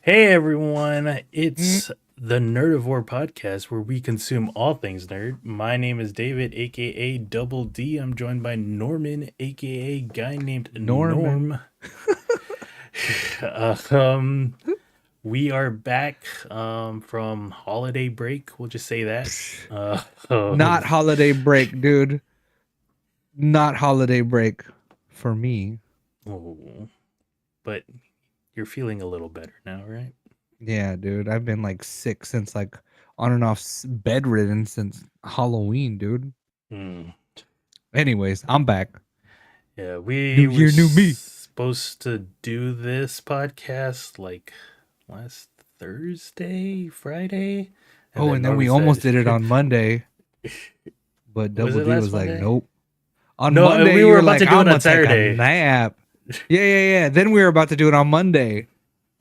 Hey everyone, Mm, it's the Nerdivore podcast where we consume all things nerd. My name is David, aka Double D. I'm joined by Norman, aka guy named Norman. Norm. Uh, um, we are back from holiday break. We'll just say that. Psh, Uh, um, Not holiday break, dude. Not holiday break for me. oh, but you're feeling a little better now, right? Yeah, dude. I've been like sick since like on and off bedridden since Halloween, dude. Hmm. Anyways, I'm back. Yeah, we New were year, new me. supposed to do this podcast like last Thursday, Friday, and Oh, then and then Norman we almost said, did it on Monday, but "Was Double it D last was like, Monday?" nope. On No, Monday, we you were were about like, to do I'm it on gonna take a Saturday. nap. Yeah. Then we were about to do it on Monday.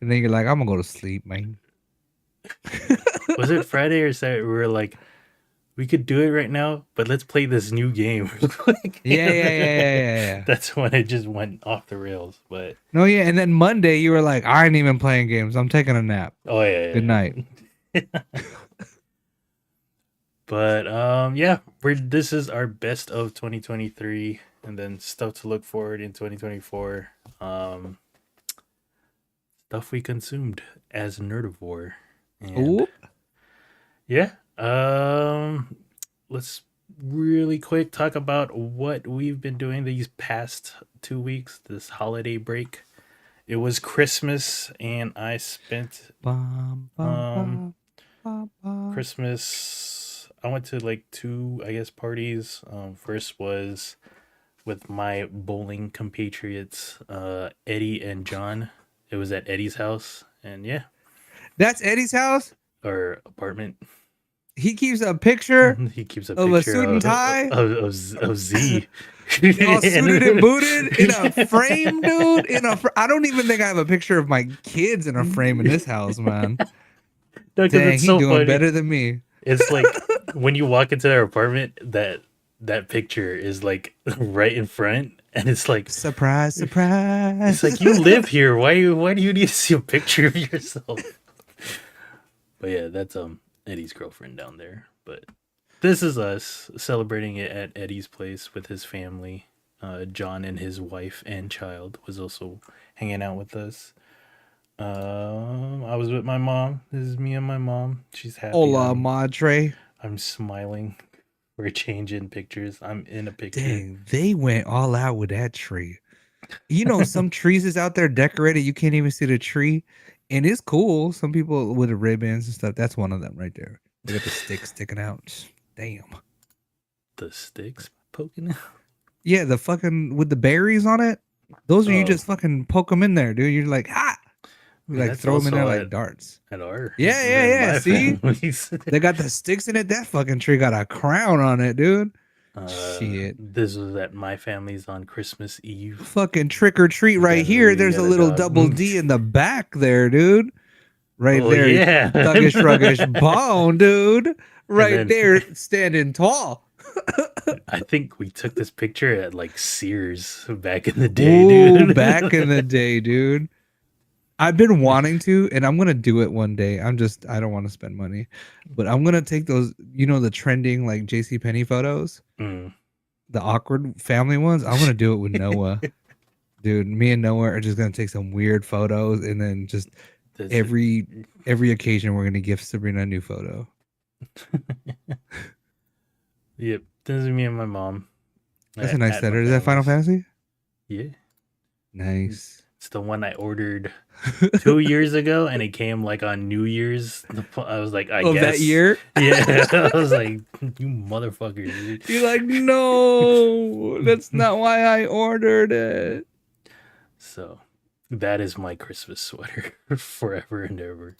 And then you're like, I'm gonna go to sleep, man. Was it Friday or Saturday? We were like, we could do it right now, but let's play this new game real quick. Yeah. That's when it just went off the rails. But No, yeah, and then Monday you were like, I ain't even playing games. I'm taking a nap. oh Good yeah, night. yeah. But yeah, we're this is our best of 2023 and then stuff to look forward in 2024. Um Stuff we consumed as Nerdivore. And Ooh. yeah, let's really quick talk about what we've been doing these past 2 weeks, this holiday break. It was Christmas and I spent Bum, bum, um bum, bum, bum. Christmas. I went to like two, I guess, parties. First was with my bowling compatriots, Eddie and John. It was at Eddie's house, and yeah, That's Eddie's house. or apartment. He keeps a picture He keeps a of a picture suit and tie, of Z. all suited and And- booted in a frame, dude. I don't even think I have a picture of my kids in a frame in this house, man. no, because Dang, it's he so doing funny. better than me. It's like when you walk into their apartment, that picture is like right in front, and Surprise, it's surprise. like you live here. Why do you need to see a picture of yourself? But yeah, that's Eddie's girlfriend down there. But this is us celebrating it at Eddie's place with his family. John and his wife and child was also hanging out with us. I was with my mom. This is me and my mom. She's happy. Hola, madre. I'm smiling. We're changing pictures. I'm in a picture. Dang, they went all out with that tree. You know, some trees is out there decorated. You can't even see the tree, and it's cool. Some people with the ribbons and stuff. That's one of them right there. They got the stick sticking out. Damn. The sticks poking out. Yeah, the fucking with the berries on it. Those are you Oh, just fucking poke them in there, dude. You're like, ha! I You mean like that's throw them in there also like darts. at our Yeah. my See, family's. they got the sticks in it. That fucking tree got a crown on it, dude. Shit. This was at my family's on Christmas Eve. Fucking trick or treat We right got here. we There's got a a little dog. double D in the back there, dude. Right Oh there. yeah, Thuggish ruggish bone, dude. and Right then there, standing tall. I think we took this picture at like Sears back in the day, Ooh, back in the dude. day, dude. I've been wanting to, and I'm gonna do it one day. I don't want to spend money, but I'm gonna take those, the trending like JC Penney photos, Mm. the awkward family ones. I'm gonna do it with Noah. Dude, me and Noah are just gonna take some weird photos and then just This is- every occasion we're gonna gift Sabrina a new photo. yep, this is me and my mom That's a nice at my setter. Is that Final family's. Fantasy? Yeah, Nice. it's the one I ordered 2 years ago, and it came like on New Year's. I was like, I Of that guess, year? yeah. I was like, you motherfuckers. You're like, no, that's not why I ordered it. So that is my Christmas sweater forever and ever.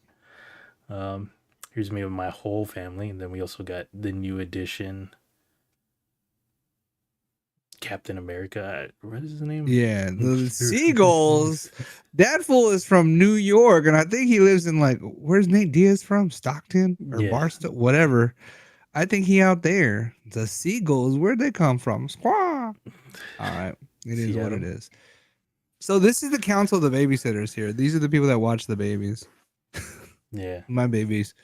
Um, Here's me with my whole family, and then we also got the new edition Captain America. What is his name? Yeah, the seagulls. That fool is from New York, and I think he lives in like where's Nate Diaz from? Stockton or Yeah, Barstow, whatever. I think he out there. The seagulls, where'd they come from? Squaw. All right, it is what Seattle. it is. So this is the council of the babysitters here. These are the people that watch the babies. Yeah, My babies.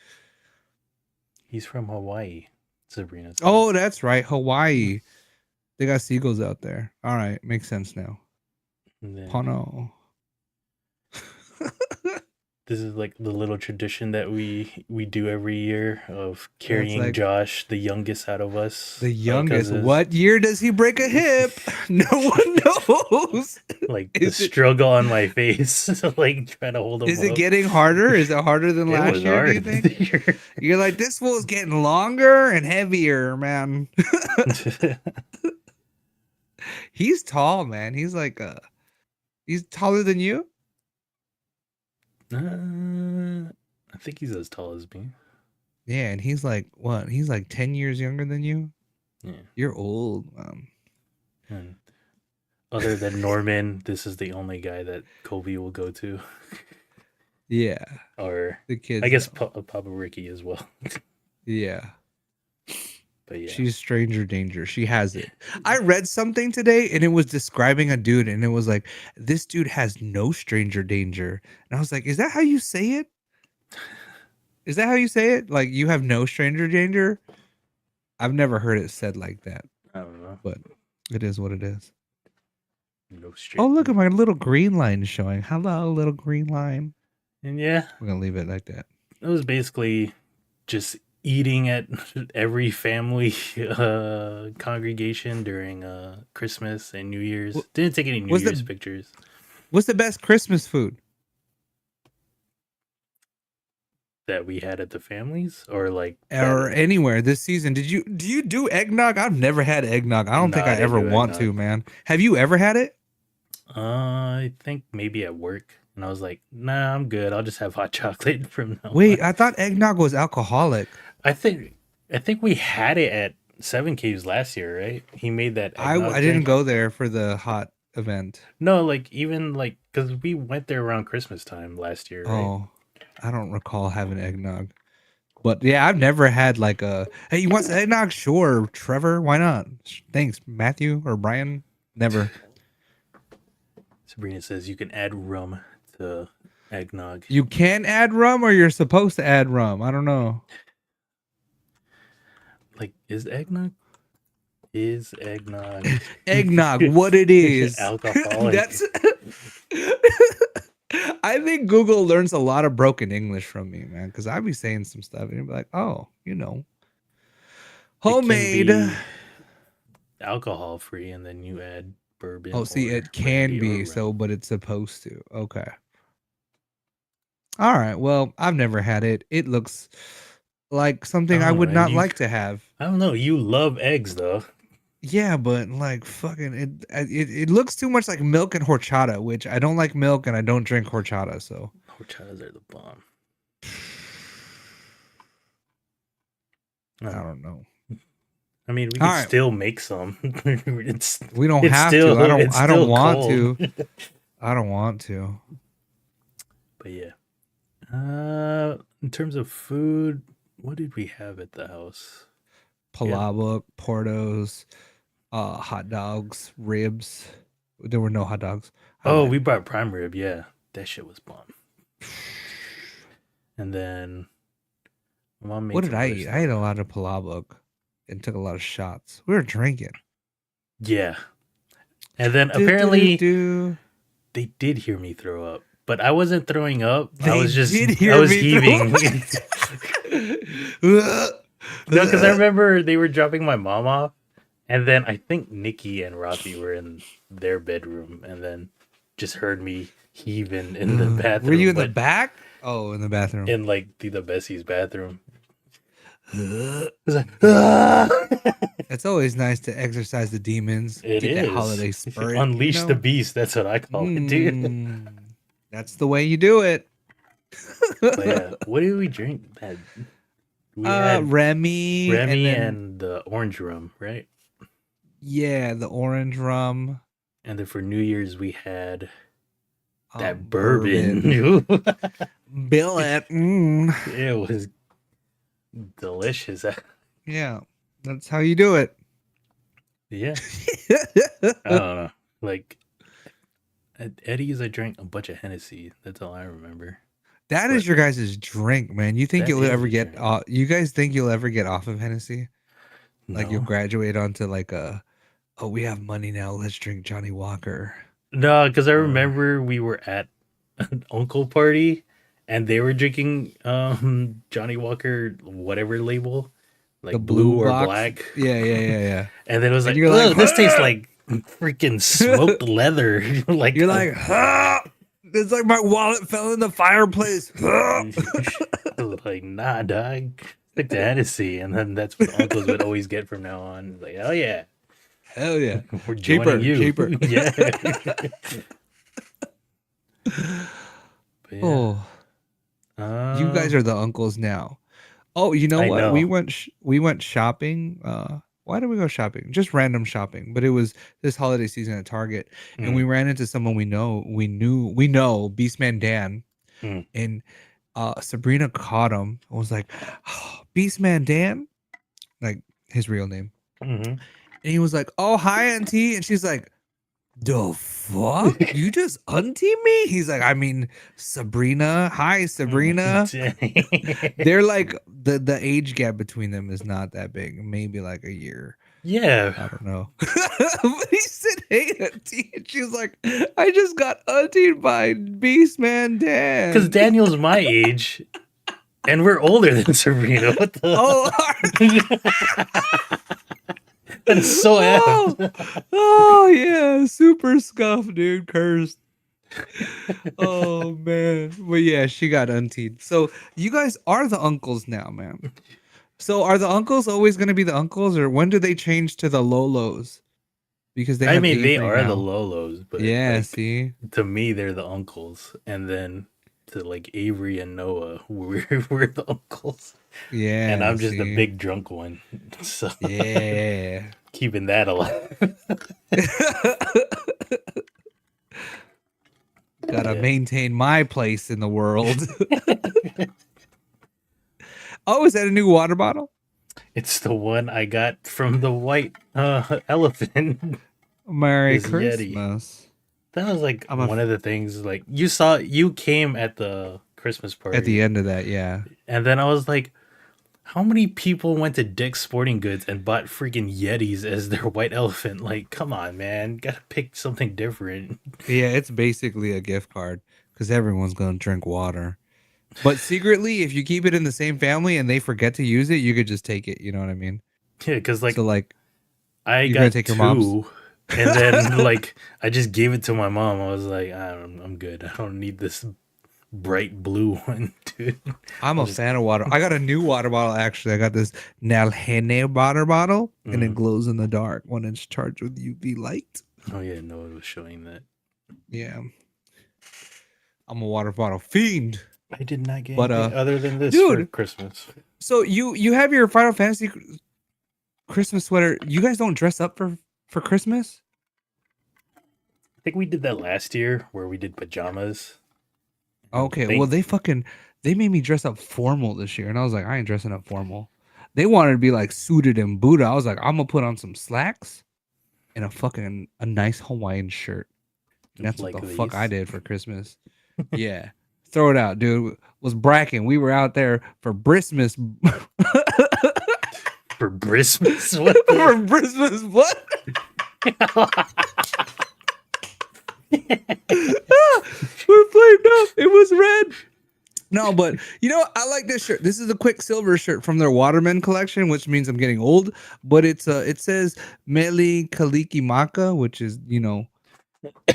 he's from Hawaii. Sabrina said. Oh, that's right. Hawaii. They got seagulls out there. All right, makes sense now. And then Pono. this is like the little tradition that we do every year of That's carrying like Josh, the youngest out of us, the youngest. because What year does he break a hip? No one knows. like the Is it struggle on my face, like trying to hold him is it up. getting harder? Is it harder than It was last year, do you hard think? this year. You're like, this fool's getting longer and heavier, man. He's tall, man. He's like he's taller than you? I think he's as tall as me. Yeah, and he's like what? He's like 10 years younger than you? Yeah. You're old. And other than Norman, this is the only guy that Kobe will go to. Yeah. Or The kids. I guess though. Papa Ricky as well. Yeah. But yeah. She's stranger danger. She has it. I read something today and it was describing a dude and it was like, this dude has no stranger danger. And I was like, is that how you say it? Is that how you say it? Like you have no stranger danger? I've never heard it said like that, I don't know. but it is what it is. No straight. Oh, look at my little green line showing. Hello, little green line. And yeah, We're going to leave it like that. it was basically just eating at every family congregation during Christmas and New Year's. Didn't take any New Year's pictures. What's the best Christmas food? That we had at the families, or like Or anywhere this season. Do you do eggnog? I've never had eggnog. I don't think I ever want to, man. Have you ever had it? I think maybe at work, and I was like, nah, I'm good. I'll just have hot chocolate from now Wait, on. I thought eggnog was alcoholic. I think we had it at Seven Caves last year, right? He made that. I didn't drink. go there for the hot event. No, like even like because we went there around Christmas time last year, right? Oh, I don't recall having eggnog. But yeah, I've never had like a hey, you want some eggnog? Sure, Trevor. Why not? Thanks, Matthew or Brian. Never. Sabrina says you can add rum to eggnog. You can add rum, or you're supposed to add rum. I don't know. Like, is eggnog Eggnog? What it is? Alcoholic? That's. I think Google learns a lot of broken English from me, man. Because I'd be saying some stuff and you'd be like, "Oh, homemade, alcohol free," and then you add bourbon. Oh, see, it can be so, but it's supposed to. Okay. All right. Well, I've never had it. It looks like something I would not like to have. I don't know. You love eggs, though. Yeah, but like fucking it looks too much like milk and horchata, which I don't like milk and I don't drink horchata, so horchatas are the bomb. I don't know. I mean, we can still make some. We don't have to. I don't want to. I don't want to. But yeah. In terms of food, what did we have at the house? Palabok, Portos, hot dogs, ribs. There were no hot dogs. We brought prime rib. Yeah, that shit was bomb. And then Mom made. What did I eat? I ate a lot of palabok and took a lot of shots. We were drinking. Yeah, and then apparently they did hear me throw up, but I wasn't throwing up. I was heaving. No, because I remember they were dropping my mom off, and then I think Nikki and Rafi were in their bedroom, and then just heard me heaving in the bathroom. Were you in the back? Oh, in the bathroom. In like the Bessie's bathroom. It's always nice to exercise the demons. It get is. That holiday spirit. Unleash the beast. That's what I call it, dude. That's the way you do it. But yeah, what did we drink? We had Remy and the orange rum, right? Yeah, the orange rum. And then for New Year's we had that bourbon. Billet. It was delicious. Yeah, that's how you do it. Yeah. I don't know. Like at Eddie's, I drank a bunch of Hennessy. That's all I remember. That But is your guys' drink, man. You think that you'll is ever the get? drink. You guys think you'll ever get off of Hennessy? Like you'll No, graduate onto like a, oh, we have money now. Let's drink Johnny Walker. no, because I Or remember we were at an uncle party, and they were drinking Johnny Walker, whatever label, the like blue blue or box. black, Yeah, yeah, yeah, yeah. and then it was And like, you're like, oh, this tastes like freaking smoked leather, like you're like, it's like my wallet fell in the fireplace. I was like, nah, dog. Stick to Hennessy, and then that's what uncles would always get from now on. Like, oh yeah, Hell yeah, we're joining cheaper, you. cheaper. Yeah. But yeah. Oh, you guys Um, are the uncles now. Oh, you know I what? know. We went shopping. Why did we go shopping? Just random shopping, but it was this holiday season at Target, and we Mm, ran into someone we know, Beastman Dan, mm, and Sabrina caught him and was like, oh, Beastman Dan, like his real name, mhm. and he was like, oh hi auntie, and she's like, the fuck? You just auntie me? He's like, I mean, Sabrina. Hi, Sabrina. They're like the age gap between them is not that big, maybe like a year. Yeah, I don't know. But he said, hey, auntie. And she was like, I just got auntied by Beastman because Dan. Daniel's my age, and we're older than Sabrina. What Oh, the? That is so oh, apt. oh, yeah. Super scuff, dude. Cursed. Oh, man. But yeah, she got auntied. So you guys are the uncles now, man. So are the uncles always going to be the uncles, or when do they change to the Lolos? Because they I have mean, they Avery are the now. Lolos, but Yeah, like see? to me, they're the uncles, and then to like Avery and Noah, we're the uncles, and Yeah, I'm just the see? big drunk one. So Yeah. keeping that alive. Gotta Yeah. maintain my place in the world. Oh, is that a new water bottle? It's the one I got from the white elephant. Merry This Yeti. Christmas. That was like I'm a one of the things. Like you came at the Christmas at the party, end of that, yeah. and then I was like, how many people went to Dick's Sporting Goods and bought freaking Yetis as their white elephant? Like, come on, man, gotta pick something different. Yeah, it's basically a gift card because everyone's gonna drink water. But secretly, if you keep it in the same family and they forget to use it, you could just take it. You know what I mean? Yeah, because like So like I you're gonna got take your mom's. two, and then like I just gave it to my mom. I was like, I'm good. I don't need this bright blue one, dude. I'm I'll a just fan of water. I got a new water bottle actually. I got this Nalhene water bottle and it mm. glows in the dark when it's charged with UV light. Oh yeah, no one was showing that. Yeah. I'm a water bottle fiend. I did not get But anything other than this for dude, Christmas. so you have your Final Fantasy Christmas sweater. You guys don't dress up for Christmas? I think we did that last year where we did pajamas. Okay, well Think they made me dress up formal this year, and I was like, I ain't dressing up formal. They wanted to be like suited and booted. I was like, I'm gonna put on some slacks and a nice Hawaiian shirt. And that's what like the these fuck I did for Christmas. Yeah, throw it out, dude. Was bracking. We were out there for Christmas. for Christmas. What For Christmas, what? We're flamed up. It was red. No, but you know, I like this shirt. This is a Quicksilver shirt from their Waterman collection, which means I'm getting old. But it's it says Meli Kaliki Maka, which is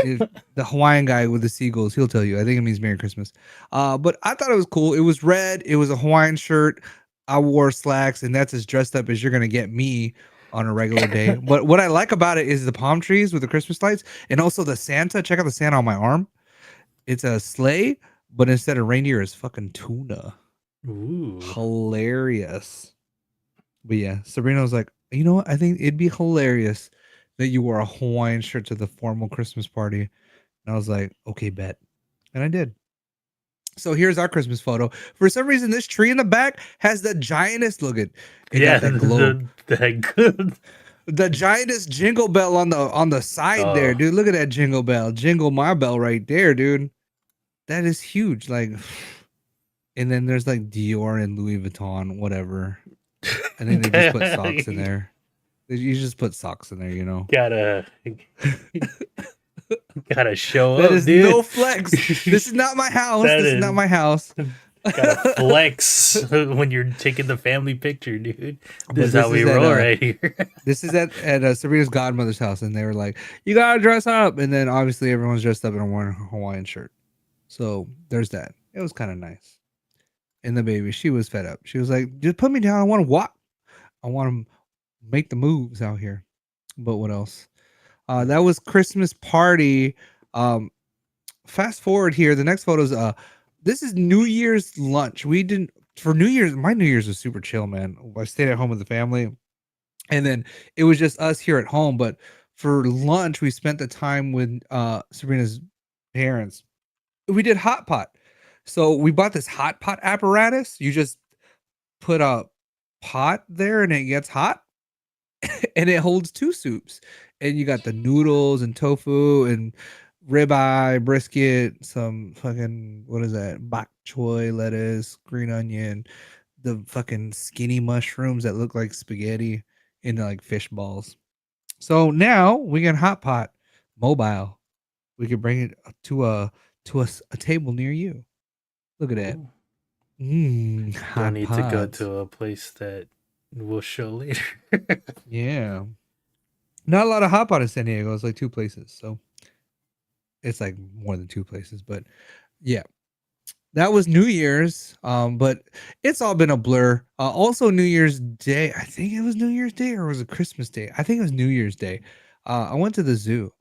if the Hawaiian guy with the seagulls. He'll tell you. I think it means Merry Christmas. But I thought it was cool. It was red. It was a Hawaiian shirt. I wore slacks, and that's as dressed up as you're gonna get me on a regular day. But what I like about it is the palm trees with the Christmas lights, and also the Santa. Check out the Santa on my arm. It's a sleigh, but instead of reindeer, it's fucking tuna. Ooh. Hilarious. But yeah, Sabrina was like, you know what? I think it'd be hilarious that you wore a Hawaiian shirt to the formal Christmas party. And I was like, okay, bet. And I did. So here's our Christmas photo. For some reason, this tree in the back has the giantest. Look at it. Yeah, Got that globe. that good. The giantest jingle bell on the side there, dude. Look at that jingle bell. Jingle my bell right there, dude. That is huge. Like, And then there's like Dior and Louis Vuitton, whatever. I think they just put socks in there. You just put socks in there, you know. gotta gotta show That up, is no dude. flex. This is not my house. That This is not is my house. gotta flex when you're taking the family picture, dude. This But is how this we is at roll right here. this is at Sabrina's godmother's house, and they were like, "You gotta dress up," and then obviously everyone's dressed up and wearing a Hawaiian shirt. So there's that. It was kind of nice. And the baby, she was fed up. She was like, "Just put me down. I want to walk. I want to make the moves out here." But what else? That was Christmas party. Um, Fast forward here. The next photo is this is New Year's lunch. We didn't for New Year's. My New Year's was super chill, man. I stayed at home with the family, and then it was just us here at home. But for lunch, we spent the time with Sabrina's parents. We did hot pot. So we bought this hot pot apparatus. You just put a pot there and it gets hot and it holds two soups. And you got the noodles and tofu and ribeye, brisket, some fucking what is that? Bok choy, lettuce, green onion, the fucking skinny mushrooms that look like spaghetti into like fish balls. So now we can hot pot mobile. We can bring it to a table near you. Look at that. Ooh, don't Hot need to go pots. to a place that we'll show later. Yeah. Not a lot of hot pot in San Diego. It's like two places. So it's like more than two places. But yeah. That was New Year's. But it's all been a blur. Also New Year's Day. I think it was New Year's Day or was it Christmas Day? I think it was New Year's Day. I went to the zoo.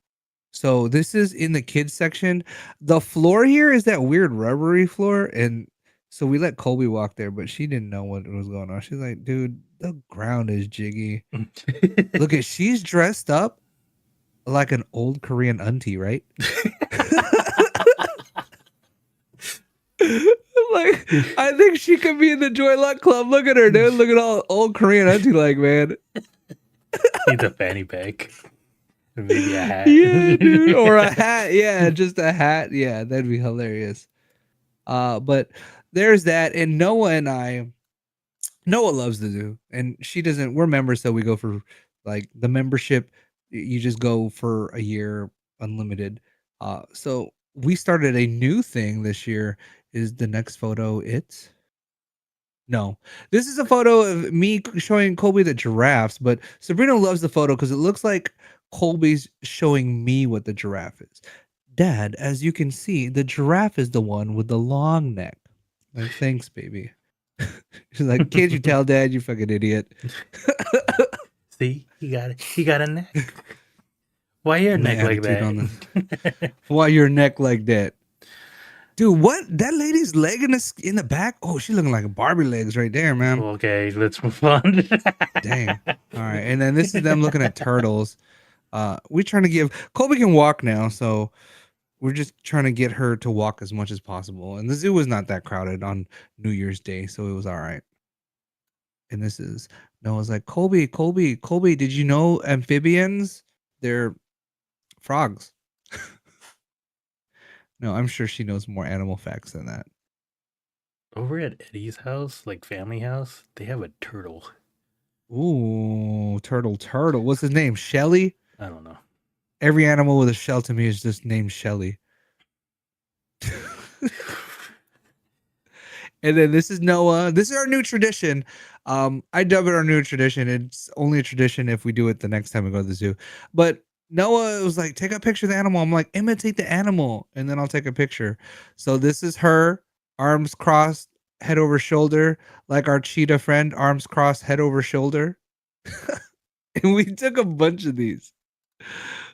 So this is in the kids section. The floor here is that weird rubbery floor, and so we let Colby walk there, but she didn't know what was going on. She's like, "Dude, the ground is jiggy. Look at she's dressed up like an old Korean auntie, right? Like, I think she could be in the Joy Luck Club. Look at her, dude. Look at all old Korean auntie, like man. Need a fanny pack. Maybe a hat. Yeah, dude, or a hat. Yeah, just a hat. Yeah, that'd be hilarious. But there's that, and Noah loves the zoo, and she doesn't. We're members, so we go for like the membership. You just go for a year, unlimited. So we started a new thing this year. Is the next photo it? No, this is a photo of me showing Colby the giraffes, but Sabrina loves the photo because it looks like Colby's showing me what the giraffe is. Dad, as you can see, the giraffe is the one with the long neck. Like, thanks, baby. She's like, can't you tell, Dad? You fucking idiot. See, he got it. He got a neck. Why your My neck like attitude on this. that? Why your neck like that? Dude, what? That lady's leg in the back? Oh, she's looking like a Barbie legs right there, man. Okay, let's move on. Dang. All right. And then this is them looking at turtles. We're trying to give Colby can walk now, so we're just trying to get her to walk as much as possible. And the zoo was not that crowded on New Year's Day, so it was all right. And this is Noah's like, Colby, did you know amphibians? They're frogs. No, I'm sure she knows more animal facts than that. Over at Eddie's house, like family house, they have a turtle. Ooh, turtle. What's his name? Shelly? I don't know. Every animal with a shell to me is just named Shelly. And then this is Noah. This is our new tradition. I dub it our new tradition. It's only a tradition if we do it the next time we go to the zoo. But Noah was like, take a picture of the animal. I'm like, imitate the animal, and then I'll take a picture. So this is her, arms crossed, head over shoulder, like our cheetah friend, arms crossed, head over shoulder. And we took a bunch of these.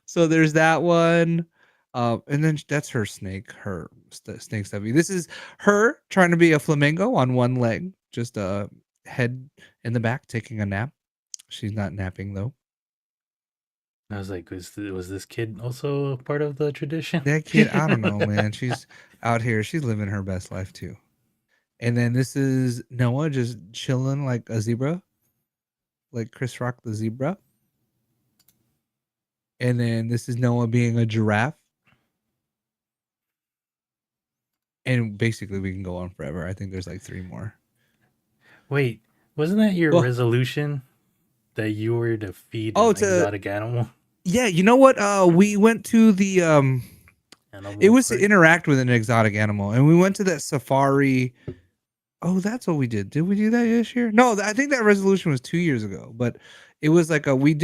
So there's that one. And then that's her snake, snake stuffy. This is her trying to be a flamingo on one leg, just a head in the back taking a nap. She's not napping though. I was like, was this kid also part of the tradition? That kid, I don't know, man. She's out here. She's living her best life too. And then this is Noah just chilling like a zebra, like Chris Rock the zebra. And then this is Noah being a giraffe. And basically, we can go on forever. I think there's like 3 more. Wait, wasn't that your Well, resolution that you were to feed oh, an to exotic animal? yeah, you know what? We went to the it Animal was to park? interact with an exotic animal, and we went to that safari. Oh, that's what we did. Did we do that this year? No, I think that resolution was 2 years ago. But it was like we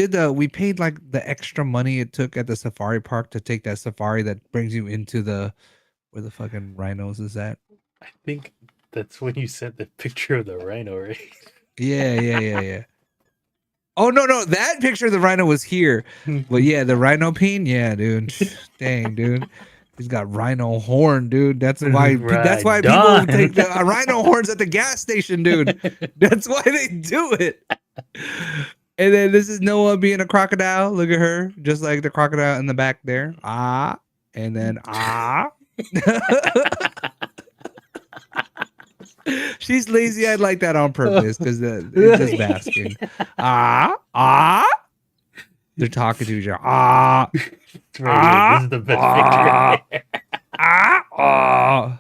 paid like the extra money it took at the safari park to take that safari that brings you into the where the fucking rhinos is at. I think that's when you sent the picture of the rhino, right? Yeah. Oh no, that picture of the rhino was here. But yeah, the rhino peen, yeah, dude. Dang, dude. He's got rhino horn, dude. That's Right, why people done. take the rhino horns at the gas station, dude. That's why they do it. And then this is Noah being a crocodile. Look at her, just like the crocodile in the back there. Ah, and then ah. She's lazy. I'd like that on purpose because it's just basking. Ah. They're talking to each other. Ah, It's right here. This is the best picture. ah.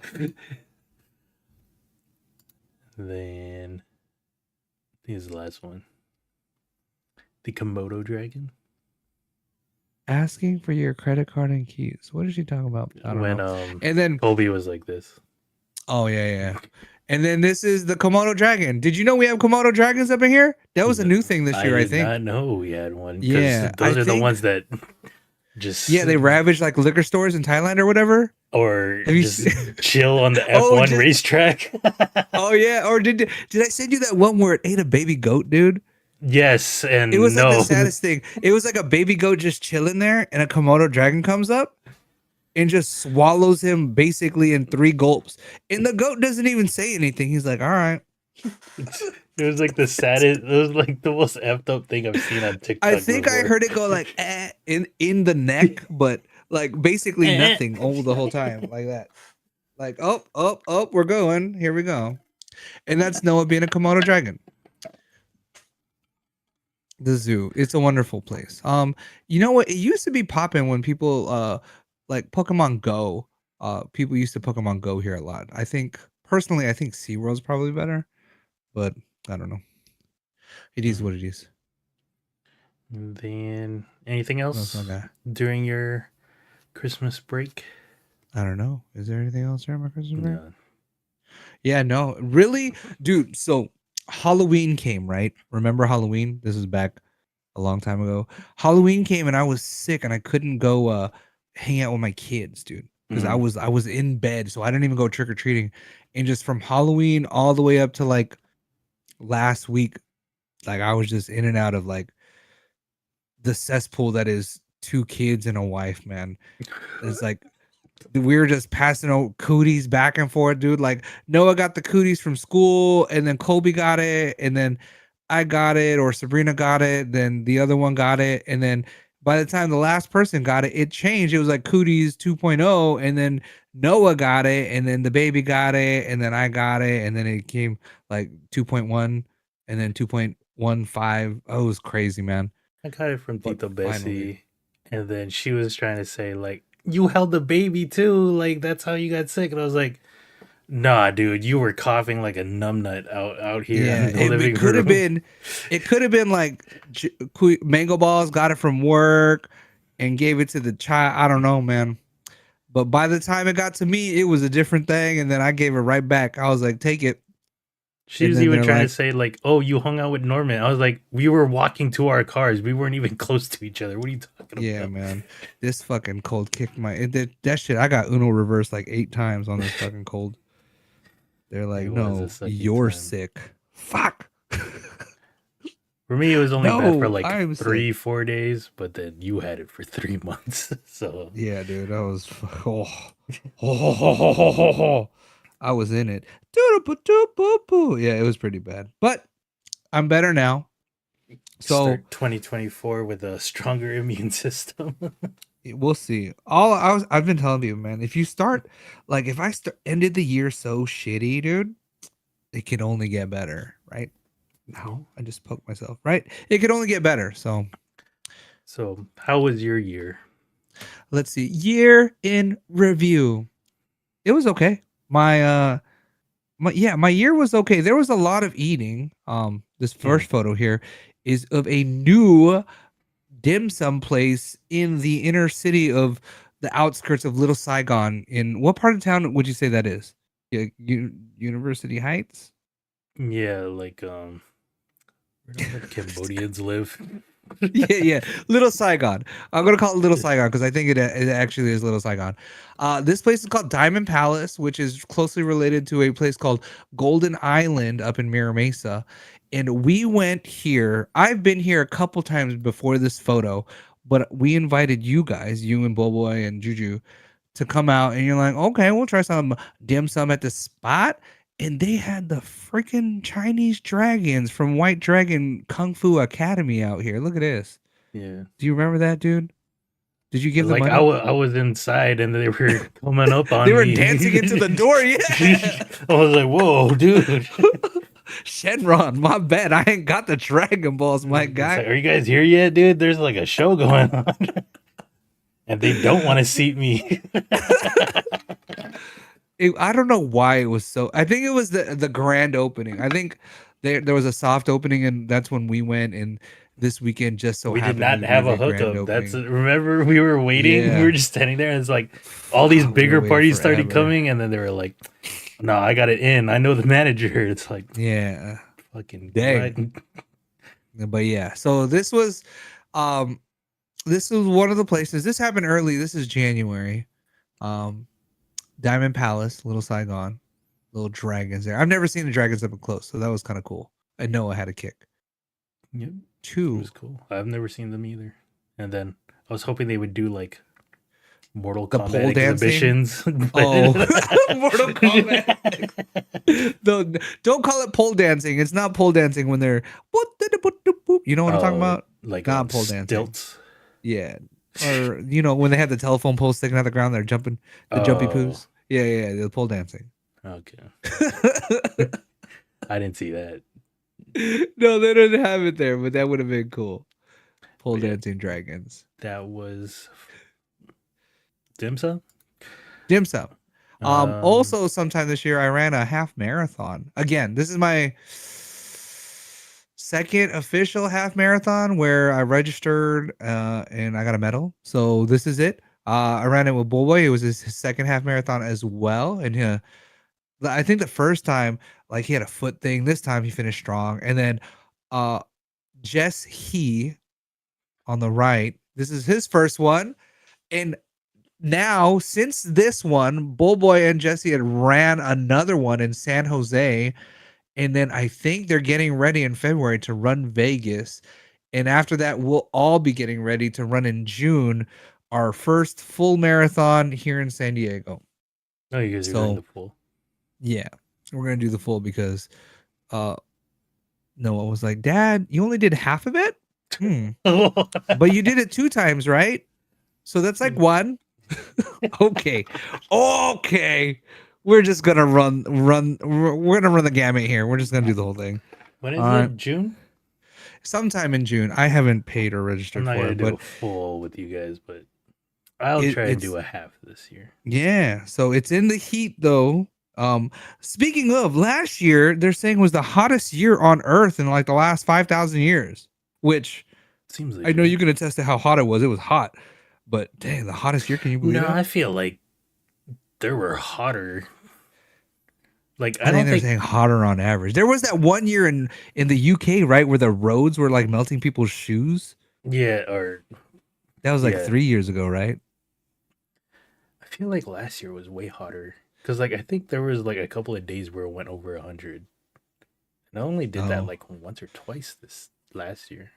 Then here's the last one. The Komodo dragon. Asking for your credit card and keys. What is she talking about? I don't When know. And then, Colby was like this. oh yeah. And then this is the Komodo dragon. Did you know we have Komodo dragons up in here? That was a new thing this year, I did think. not know we had one. Yeah, Those are the ones that just they ravage like liquor stores in Thailand or whatever. Or Have you just chill on the F1 racetrack. Oh yeah, or did I send you that one where it ate a baby goat, dude? Yes, and It was no. like the saddest thing. It was like a baby goat just chilling there, and a Komodo dragon comes up and just swallows him basically in 3 gulps. And the goat doesn't even say anything. He's like, all right. It was like the saddest. It was like the most effed up thing I've seen on TikTok. I think I heard it go like in the neck, but like basically nothing all the whole time like that. Like oh, we're going. Here we go. And that's Noah being a Komodo dragon. The zoo. It's a wonderful place. You know what? It used to be popping when people like Pokemon Go. People used to Pokemon Go here a lot. I think personally, I think SeaWorld's probably better, but I don't know. It is what it is. Then anything else Okay. during your Christmas break? I don't know. Is there anything else during my Christmas break? No. Yeah, no, really, dude. So Halloween came, right? Remember Halloween? This was back a long time ago. Halloween came and I was sick and I couldn't go hang out with my kids, dude. Because I was in bed, so I didn't even go trick or treating. And just from Halloween all the way up to like last week, like I was just in and out of like the cesspool that is 2 kids and a wife, man. It's like we were just passing out cooties back and forth, dude. Like Noah got the cooties from school, and then Colby got it, and then I got it, or Sabrina got it, then the other one got it, and then by the time the last person got it, it changed. It was like cooties 2.0, and then Noah got it, and then the baby got it, and then I got it, and then it came like 2.1, and then 2.15. Oh, it was crazy, man. I got it from But Tito Bessie, finally. and then she was trying to say like, "You held the baby too, like that's how you got sick." And I was like, "Nah, dude, you were coughing like a numbnut out here Yeah, in the living it could have room." been, it could have been like Mango Balls got it from work and gave it to the child. I don't know, man. But by the time it got to me, it was a different thing, and then I gave it right back. I was like, "Take it." She was even trying to say like, "Oh, you hung out with Norman." I was like, "We were walking to our cars. We weren't even close to each other. What are you talking Yeah, about?" man. This fucking cold kicked that shit. I got Uno reversed like 8 times on this fucking cold. They're like, It was a "No, sucky you're time. sick." Fuck. For me, it was only bad for No, like I'm 3-4 days, but then you had it for 3 months. So yeah, dude, I was oh, I was in it. Yeah, it was pretty bad, but I'm better now. So start 2024 with a stronger immune system. we'll see. I've been telling you, man, if you start like if I ended the year so shitty, dude, it can only get better, right? Ow, I just poked myself, right? It could only get better. So how was your year? let's see. Year in review. It was okay. My my year was okay. There was a lot of eating. This Hmm. first photo here is of a new dim sum place in the inner city of the outskirts of Little Saigon. In what part of town would you say that is? Yeah, University Heights. Yeah, like where do all the Cambodians live? Yeah. Little Saigon. I'm gonna call it Little Saigon because I think it actually is Little Saigon. This place is called Diamond Palace, which is closely related to a place called Golden Island up in Mira Mesa. And we went here. I've been here a couple times before this photo, but we invited you guys, you and Boboy and Juju, to come out, and you're like, okay, we'll try some dim sum at the spot. And they had the freaking Chinese dragons from White Dragon Kung Fu Academy out here. Look at this. Yeah. Do you remember that, dude? Did you give them Like money? I was inside and they were coming up They on were me. dancing into the door. Yeah. I was like, "Whoa, dude!" Shenron, my bad. I ain't got the Dragon Balls, my It's guy. like, are you guys here yet, dude? There's like a show going on, and they don't want to seat me. I don't know why it was so. I think it was the grand opening. I think there was a soft opening, and that's when we went. And this weekend just so We did happened not to be have a the grand hookup. That's opening. remember we were waiting. We Yeah. were just standing there, and it's like all these We were bigger waiting parties started forever. coming, and then they were like, "No, I got it in. I know the manager." It's like Yeah. fucking Dang. what? But yeah, so um this was one of the places. This happened early. This is January. Um Diamond Palace, Little Saigon, little dragons there. I've never seen the dragons up close, so that was kind of cool. I know I had a kick. Yep, it Two. was cool. I've never seen them either. And then I was hoping they would do like Mortal The Kombat pole dancing. exhibitions. Oh, Mortal Kombat. Don't call it pole dancing. It's not pole dancing when they're you know what I'm talking Oh, about? like Not pole dancing. stilts. Yeah. Or when they have the telephone poles sticking out the ground, they're jumping the jumpy Oh, poos. Yeah, the pole dancing. okay. I didn't see that. No, they didn't have it there, but that would have been cool. Pole But yeah, dancing dragons. that was dim sum. Dim sum. Um, Also sometime this year I ran a half marathon. Again, this is my second official half marathon where I registered and I got a medal. So this is it. I ran it with Boy. It was his second half marathon as well. And I think the first time, like he had a foot thing. This time he finished strong. And then uh Jess He on the right. This is his first one. And now, since this one, Bullboy and Jesse had ran another one in San Jose. And then I think they're getting ready in February to run Vegas. And after that, we'll all be getting ready to run in June our first full marathon here in San Diego. oh, you guys are doing So, the full. yeah, we're going to do the full because Noah was like, Dad, you only did half of it? But you did it 2 times, right? So that's like 1. Okay. We're just gonna run. We're gonna run the gamut here. We're just gonna do the whole thing. When is it? June? Sometime in June. I haven't paid or I'm registered not for gonna it, do but a full with you guys, but I'll try and do a half this year. yeah. So it's in the heat though. Speaking of last year, they're saying was the hottest year on Earth in like the last 5,000 years. Which Seems like I know you can attest to how hot it was. It was hot, but dang, the hottest year. Can you believe No, that? I feel like there were hotter. Like I I think don't they're think. saying hotter on average. There was that one year in the UK, right, where the roads were like melting people's shoes. Yeah, or That was like yeah. 3 years ago, right? I feel like last year was way hotter because like I think there was like a couple of days where it went over 100. And I only did that Oh like once or twice this last year.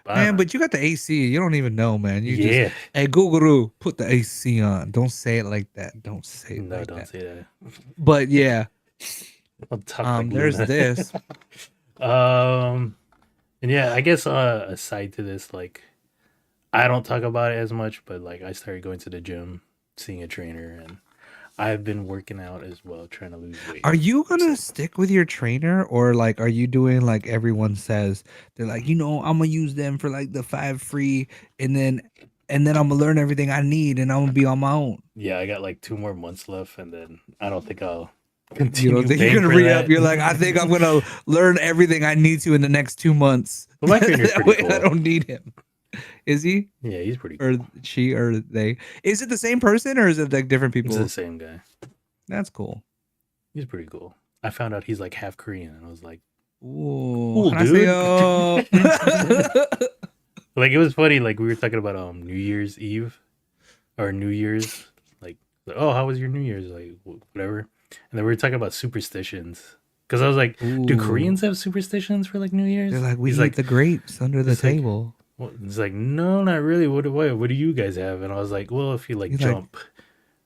But I man, don't know. but you got the AC. You don't even know, man. You just Yeah, hey Google, put the AC on. Don't say it like that. Don't say it no, like don't that. say that. But yeah, I'll talk like there's Luna. this. And yeah, I guess aside to this, like I don't talk about it as much, but like I started going to the gym, seeing a trainer, and I've been working out as well, trying to lose weight. Are you gonna stick with your trainer, or like are you doing like everyone says? They're like, I'm gonna use them for like the 5 free, and then and then I'm gonna learn everything I need, and I'm gonna be on my own. Yeah, I got like 2 more months left, and then I don't think I'll You continue don't think you're paying gonna for re up? that. You're like, I think I'm gonna learn everything I need to in the next 2 months. Well, my trainer's That pretty way I cool. don't need him. Is he Yeah, he's pretty or cool. she or they? Is it the same person or is it like different It's people? the same guy. That's cool. He's pretty cool. I found out he's like half Korean, and I was like, Ooh, cool, dude. 안녕하세요. Like, it was funny. Like, we were talking about New Year's Eve or New Year's. Like, oh, how was your New Year's? Like, whatever. And then we were talking about superstitions. Because I was like, do Ooh. Koreans have superstitions for like New Year's? They're like, we He's eat like, the grapes under the he's like, table. well, he's like, no, not really. What do you guys have? And I was like, well, if you like He's like, jump,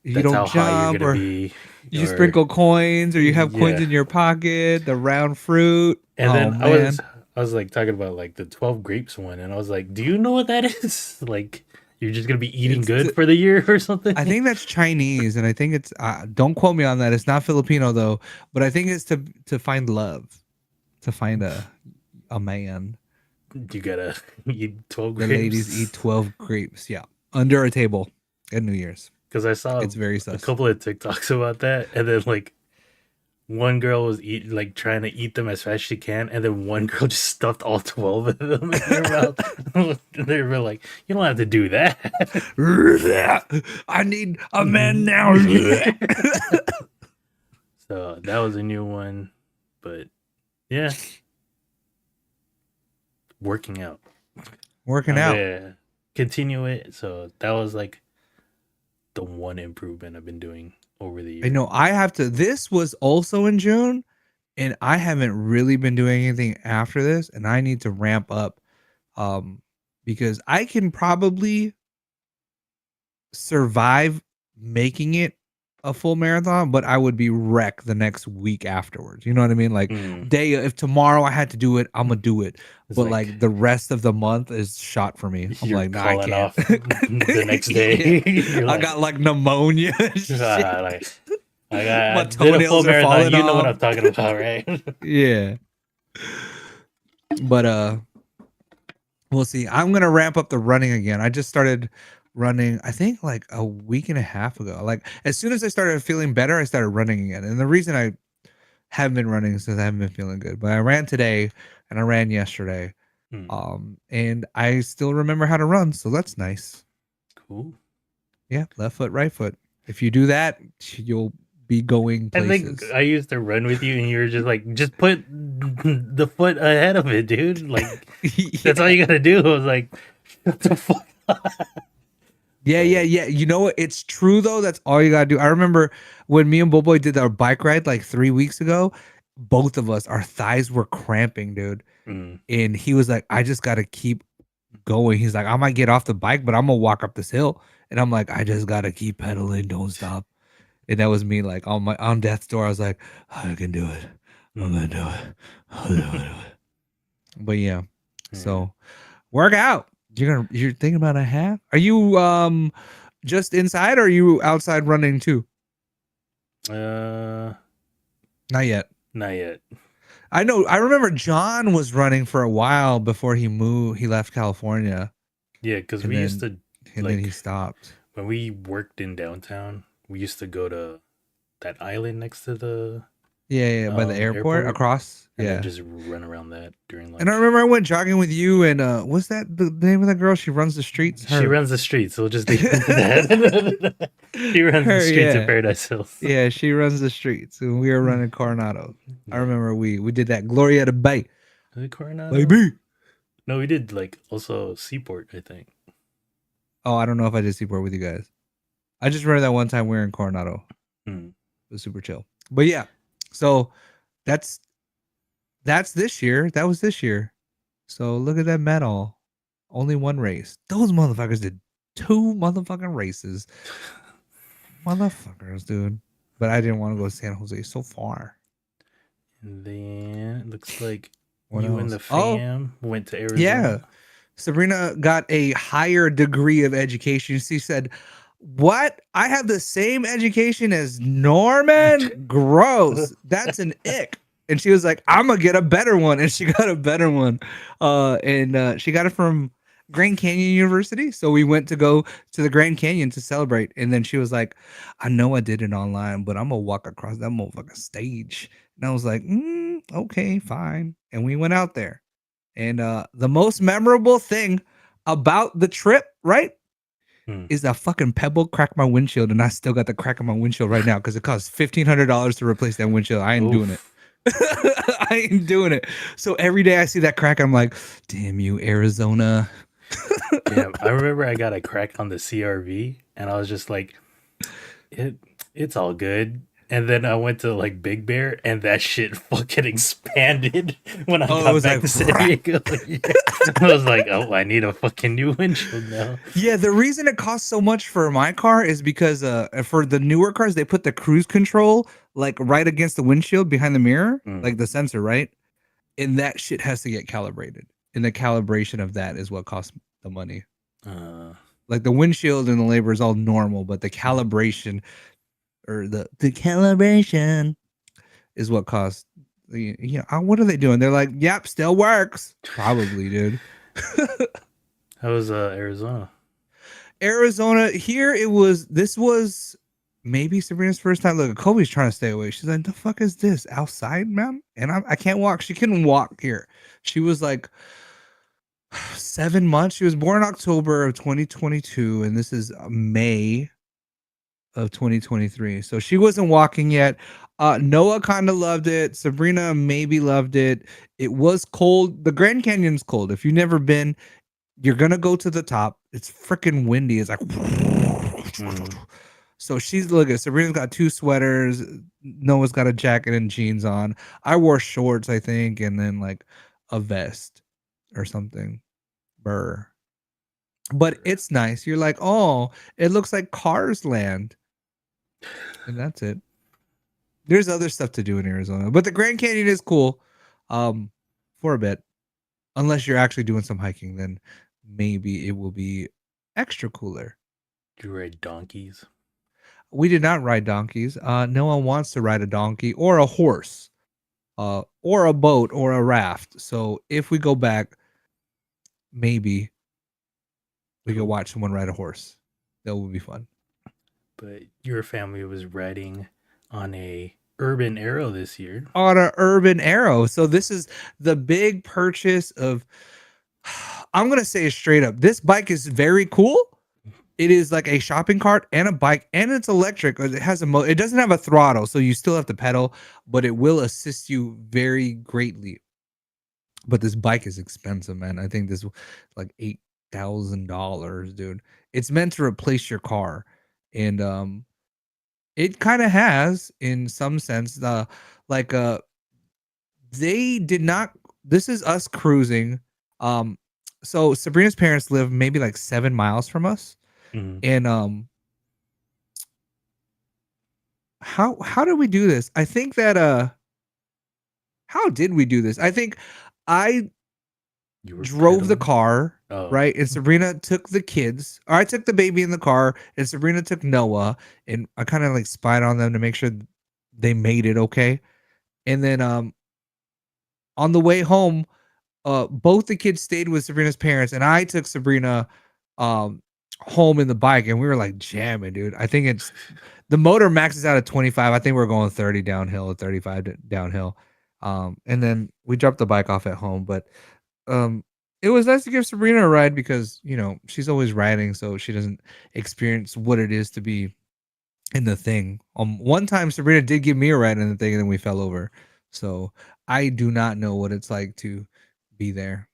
you that's how don't high you're jump, gonna or be. you Or sprinkle coins, or you have coins yeah. in your pocket, the round fruit. And Oh then man, I was like talking about like the 12 grapes one, and I was like, do you know what that is? Like, you're just gonna be eating It's good for the year or something? I think that's Chinese, and I think it's don't quote me on that. It's not Filipino though, but I think it's to find love, to find a man. You gotta eat 12 The grapes. ladies eat 12 grapes, yeah, under a table at New Year's. Because I saw It's very a sus. couple of TikToks about that, and then like one girl was trying to eat them as fast as she can, and then one girl just stuffed all 12 of them in her mouth. They were like, "You don't have to do that." I need a man now. So that was a new one, but yeah, working out. Working out. Yeah, continue it. So that was like the one improvement I've been doing over the year. I know I have to. This was also in June, and I haven't really been doing anything after this, and I need to ramp up, because I can probably survive making it a full marathon, but I would be wrecked the next week afterwards. You know what I mean? Like if tomorrow I had to do it, I'm gonna do it. It's But like the rest of the month is shot for me. I'm you're like, nah, I calling can't. off the next day. You're I got like pneumonia. and shit. like, I My did a toenails full are marathon. falling You know what off. I'm talking about, right? Yeah. But we'll see. I'm gonna ramp up the running again. I just started running, I think like a week and a half ago. Like as soon as I started feeling better, I started running again. And the reason I haven't been running is because I haven't been feeling good. But I ran today and I ran yesterday. And I still remember how to run, so that's nice. Cool. Yeah, left foot, right foot. If you do that, you'll be going places. I think I used to run with you, and you were just like, just put the foot ahead of it, dude. Like that's all you gotta do. I was like, shut the fuck up. Yeah. You know what? It's true though. That's all you gotta do. I remember when me and Boboy did our bike ride like 3 weeks ago. Both of us, our thighs were cramping, dude. And he was like, "I just gotta keep going." He's like, "I might get off the bike, but I'm gonna walk up this hill." And I'm like, "I just gotta keep pedaling, don't stop." And that was me, like on death's door. I was like, "I can do it. I'm gonna do it. I'll do it." But yeah, so work out. You're thinking about a half? Are you just inside or are you outside running too? Not yet. Not yet. I know. I remember John was running for a while before he moved. He left California. Yeah, because we used to, and then he stopped. When we worked in downtown, we used to go to that island next to the by the airport across. And yeah, then just run around that during lunch. And I remember I went jogging with you and what's that the name of that girl? She runs the streets. She runs the streets. So we'll just leave it to that. She runs the streets of Paradise Hills. Yeah, she runs the streets, and we were running Coronado. I remember we did that Gloria to Bay. Is it Coronado? Baby. No, we did like also Seaport, I think. Oh, I don't know if I did Seaport with you guys. I just remember that one time we were in Coronado. It was super chill. But yeah, so that's this year. That was this year. So look at that medal. Only one race. Those motherfuckers did 2 motherfucking races. Motherfuckers, dude. But I didn't want to go to San Jose. So far. And then it looks like what you else? and the fam went to Arizona. Yeah. Sabrina got a higher degree of education. She said, "What? I have the same education as Norman? Gross. That's an ick." And she was like, "I'm gonna get a better one." And she got a better one. And she got it from, Grand Canyon University. So we went to go to the Grand Canyon to celebrate. And then she was like, I know I did it online, but I'm gonna walk across that motherfucking stage. And I was like, okay, fine. And we went out there. And the most memorable thing about the trip, right, Hmm. is that fucking pebble cracked my windshield, and I still got the crack on my windshield right now because it costs $1,500 to replace that windshield. I ain't doing it. Oof. I ain't doing it. So every day I see that crack, I'm like, damn you, Arizona. Yeah, I remember I got a crack on the CRV, and I was just like, it it's all good. And then I went to like Big Bear, and that shit fucking expanded when I Oh, it got was back like, to San Diego. Yeah. I was like, oh, I need a fucking new windshield now. yeah. The reason it costs so much for my car is because for the newer cars, they put the cruise control like right against the windshield behind the mirror, Mm. like the sensor, right? And that shit has to get calibrated. And the calibration of that is what costs the money. Uh, Like the windshield and the labor is all normal, but the calibration or the calibration is what costs. What are they doing? They're like, yep, still works. Probably, dude. how was Arizona? Arizona, here it was. This was maybe Sabrina's first time. Look, Kobe's trying to stay away. She's like, the fuck is this outside, man? And I can't walk. She couldn't walk here. She was like 7 months. She was born October of 2022, and this is May of 2023. So she wasn't walking yet. Noah kind of loved it. Sabrina maybe loved it. It was cold. The Grand Canyon's cold. If you've never been, you're gonna go to the top. It's freaking windy. It's like Mm. so she's looking. Sabrina's got two sweaters. Noah's got a jacket and jeans on. I wore shorts, I think, and then like a vest or something. Burr. But it's nice. You're like, oh, it looks like Cars Land. And that's it. There's other stuff to do in Arizona, but the Grand Canyon is cool for a bit. Unless you're actually doing some hiking, then maybe it will be extra cooler. Did you ride donkeys? We did not ride donkeys. No one wants to ride a donkey or a horse, or a boat or a raft. So if we go back, maybe we could Cool. watch someone ride a horse. That would be fun. But your family was riding on a urban arrow this year. On an urban arrow. So this is the big purchase of I'm gonna say it straight up. This bike is very cool. It is like a shopping cart and a bike, and it's electric. It has it doesn't have a throttle, so you still have to pedal, but it will assist you very greatly. But this bike is expensive, man. I think this like $8,000, dude. It's meant to replace your car, and it kind of has in some sense. Like they did not. This is us cruising. Um, so Sabrina's parents live maybe like 7 miles from us, Mm. and how did we do this? I think that how did we do this? I think I You were drove the pedaling? car, Oh. right? And Sabrina took the kids. Or I took the baby in the car, and Sabrina took Noah, and I kind of like spied on them to make sure they made it okay. And then on the way home, both the kids stayed with Sabrina's parents, and I took Sabrina um home in the bike, and we were like jamming, dude. I think it's the motor maxes out at 25. I think we're going 30 downhill or 35 downhill. And then we dropped the bike off at home, but um it was nice to give Sabrina a ride because, she's always riding, so she doesn't experience what it is to be in the thing. One time Sabrina did give me a ride in the thing, and then we fell over. So I do not know what it's like to be there.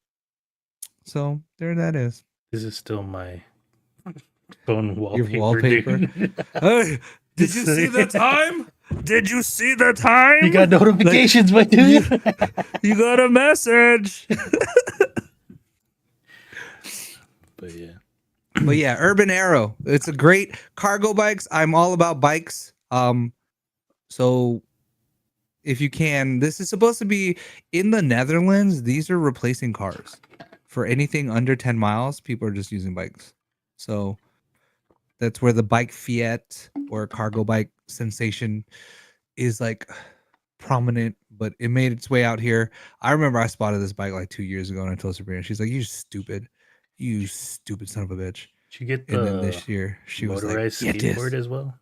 So there that is. This is still my phone Your wallpaper, wallpaper. dude. Hey, did you see the time? Did you see the time? You got notifications, my dude. You got a message. But yeah. But yeah, Urban Arrow. It's a great cargo bikes. I'm all about bikes. So if you can, this is supposed to be in the Netherlands. These are replacing cars. For anything under 10 miles, people are just using bikes. So that's where the bike Fiat or cargo bike sensation is like prominent, but it made its way out here. I remember I spotted this bike like 2 years ago, and I told Sabrina, she's like, "You stupid." You stupid son of a bitch. Did you get And then the this year, she was like, motorized get skateboard this. as well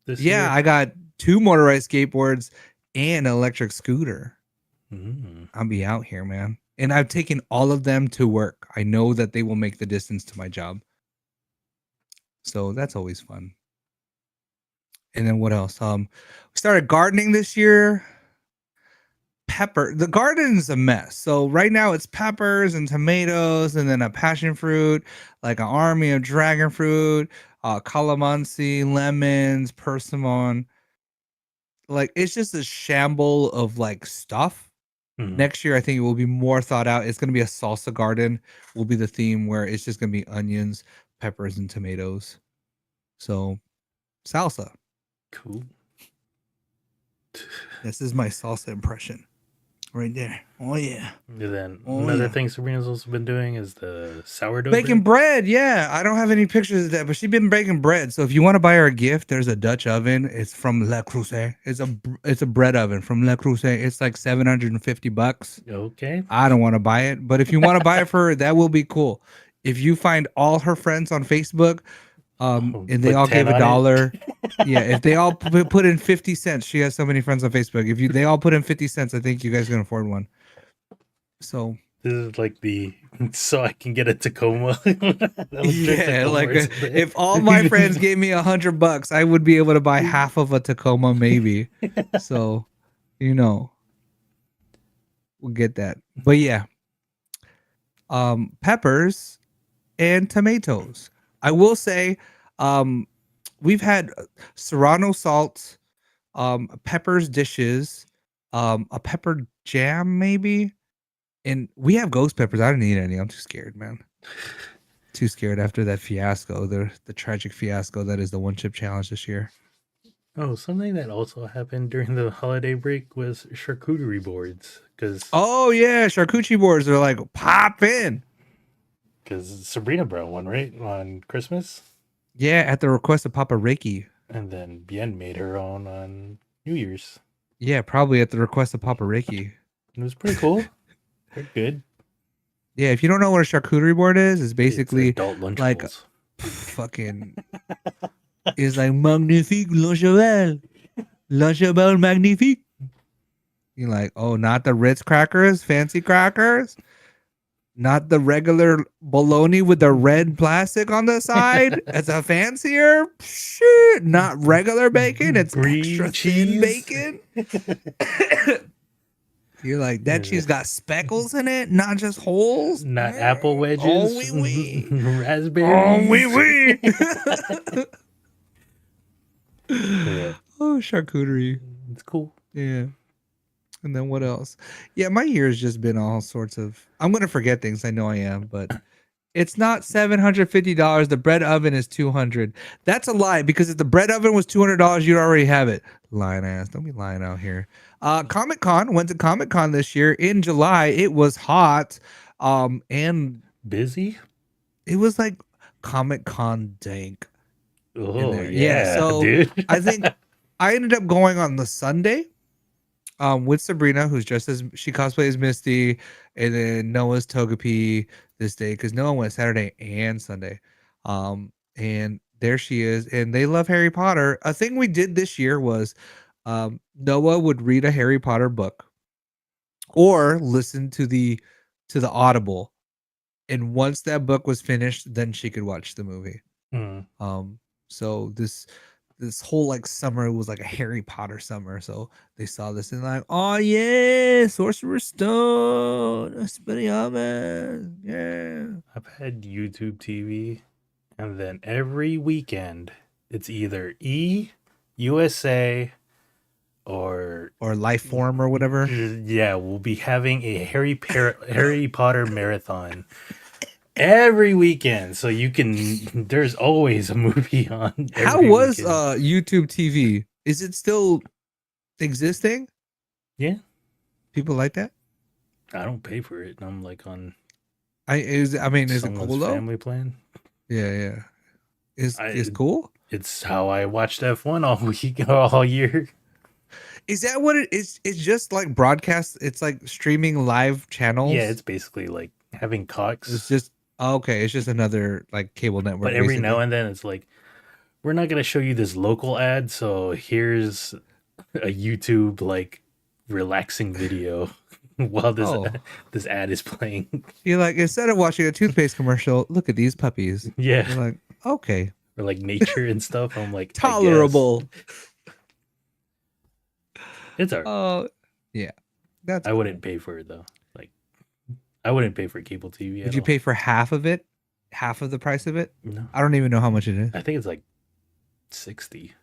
this Yeah, year? I got 2 motorized skateboards and an electric scooter. Mm. I'll be out here, man. And I've taken all of them to work. I know that they will make the distance to my job. So that's always fun. And then what else? We started gardening this year. Pepper. The garden's a mess. So right now it's peppers and tomatoes and then a passion fruit, like an army of dragon fruit, calamansi, lemons, persimmon. Like it's just a shamble of like stuff. Mm. Next year I think it will be more thought out. It's going to be a salsa garden will be the theme where it's just going to be onions, peppers and tomatoes. So salsa. Cool. This is my salsa impression. Right there. Oh yeah. And then Oh, another yeah. thing Sabrina's also been doing is the sourdough Baking bread. bread, yeah. I don't have any pictures of that, but she's been baking bread. So if you want to buy her a gift, there's a Dutch oven. It's from Le Creuset. It's a bread oven from Le Creuset. It's like $750. Okay. I don't want to buy it, but if you want to buy it for her, that will be cool. If you find all her friends on Facebook, and they Put all 10 gave a on it. dollar, yeah. If they all put in 50 cents, she has so many friends on Facebook. If they all put in 50 cents, I think you guys can afford one. So This is like the so I can get a Tacoma. yeah, like if all my friends gave me $100, I would be able to buy half of a Tacoma, maybe. So, we'll get that. But yeah, peppers and tomatoes. I will say, we've had serrano salt, peppers dishes, a pepper jam maybe, and we have ghost peppers. I don't need any. I'm too scared, man. Too scared after that fiasco, the tragic fiasco that is the one chip challenge this year. Oh, something that also happened during the holiday break was charcuterie boards because Oh yeah, charcuterie boards are like pop in. Sabrina brought one right on Christmas, Yeah, at the request of Papa Ricky. and then Bien made her own on New Year's. Yeah, probably at the request of Papa Ricky. It was pretty cool. They're good. Yeah, if you don't know what a charcuterie board is, it's basically it's adult like Lunchables. fucking. It's like magnifique le cheval magnifique. You're like, oh, not the Ritz crackers, fancy crackers, not the regular bologna with the red plastic on the side. It's a fancier shit. Not regular bacon. It's Green extra cheese. thin bacon. You're like, that cheese got speckles in it, not just holes. Not apple wedges. Oh, oui, oui. Raspberries. Oh, oui, oui. Yeah, Oh, charcuterie. it's cool. Yeah. And then what else? Yeah, my year has just been all sorts of. I'm gonna forget things. I know I am, but it's not $750. The bread oven is $200. That's a lie because if the bread oven was $200, you'd already have it. Lying ass. Don't be lying out here. Comic Con, went to Comic Con this year in July. It was hot. And Busy. it was like Comic Con dank. Oh there. yeah, Yeah, so dude. I think I ended up going on the Sunday. With Sabrina, who's dressed as she cosplays Misty, and then Noah's Togepi this day because Noah went Saturday and Sunday. And there she is, and they love Harry Potter. A thing we did this year was Noah would read a Harry Potter book or listen to the Audible, and once that book was finished, then she could watch the movie. So this whole like summer was like a Harry Potter summer. So they saw this and like, oh yeah, Sorcerer's Stone, Expelliarmus, yeah. I've had YouTube TV, and then every weekend it's either USA or Life Form or whatever. Yeah, we'll be having a Harry Potter marathon every weekend. So you can. There's always a movie on. How was weekend. YouTube TV? Is it still existing? Yeah, people like that. I don't pay for it. I'm like on. Is it someone's cool though? family plan. Yeah. Is cool? It's how I watched F1 all week, all year. Is that what it is? It's just like broadcast. It's like streaming live channels. Yeah, it's basically like having Cox. It's just Okay, it's just another like cable But network, every now basically. and then it's like, we're not gonna show you this local ad, so here's a YouTube like relaxing video while Oh, this ad is playing. you're like, instead of watching a toothpaste commercial, look at these puppies. Yeah, You're like, okay, or like nature and stuff. I'm like, I guess tolerable. it's alright. Oh, yeah, that's I wouldn't cool. pay for it though. Like, I wouldn't pay for cable TV Would at you all. pay for half of it? Half of the price of it? No, I don't even know how much it is. I think it's like 60,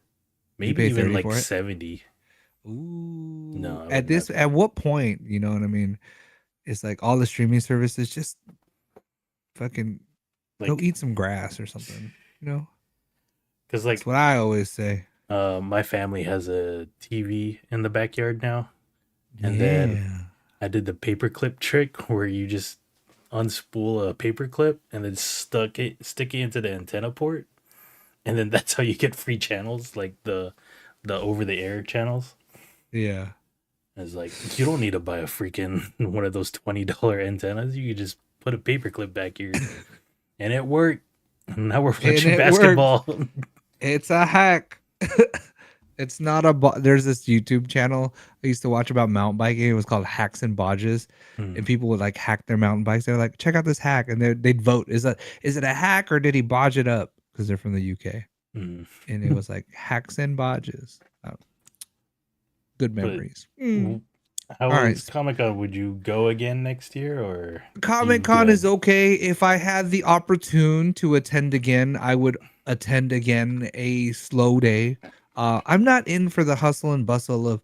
You maybe pay even 30 like for it? 70. Ooh. No, I At would this, never. at what point, you know what I mean? It's like all the streaming services just fucking go Like, eat some grass or something. You know? because That's like, what I always say. my family has a TV in the backyard now, and then Yeah. I did the paperclip trick where you just unspool a paperclip and then stick it into the antenna port, and then that's how you get free channels, like the over the air channels. Yeah. It's like, you don't need to buy a freaking one of those $20 antennas. You could just put a paperclip back here, and it worked. And now we're And watching it worked. basketball. It's a hack. It's not a there's this YouTube channel I used to watch about mountain biking. It was called Hacks and Bodges. And Mm, people would like hack their mountain bikes. They're like, check out this hack. And they'd vote. Is it a hack or did he bodge it up? Because they're from the UK. mm. And it was like hacks and bodges. Oh, good But memories. Mm. how All right. was Comic Con? Would you go again next year, or you Comic Con is good? okay. If I had the opportune to attend again, I would attend again a slow day. I'm not in for the hustle and bustle of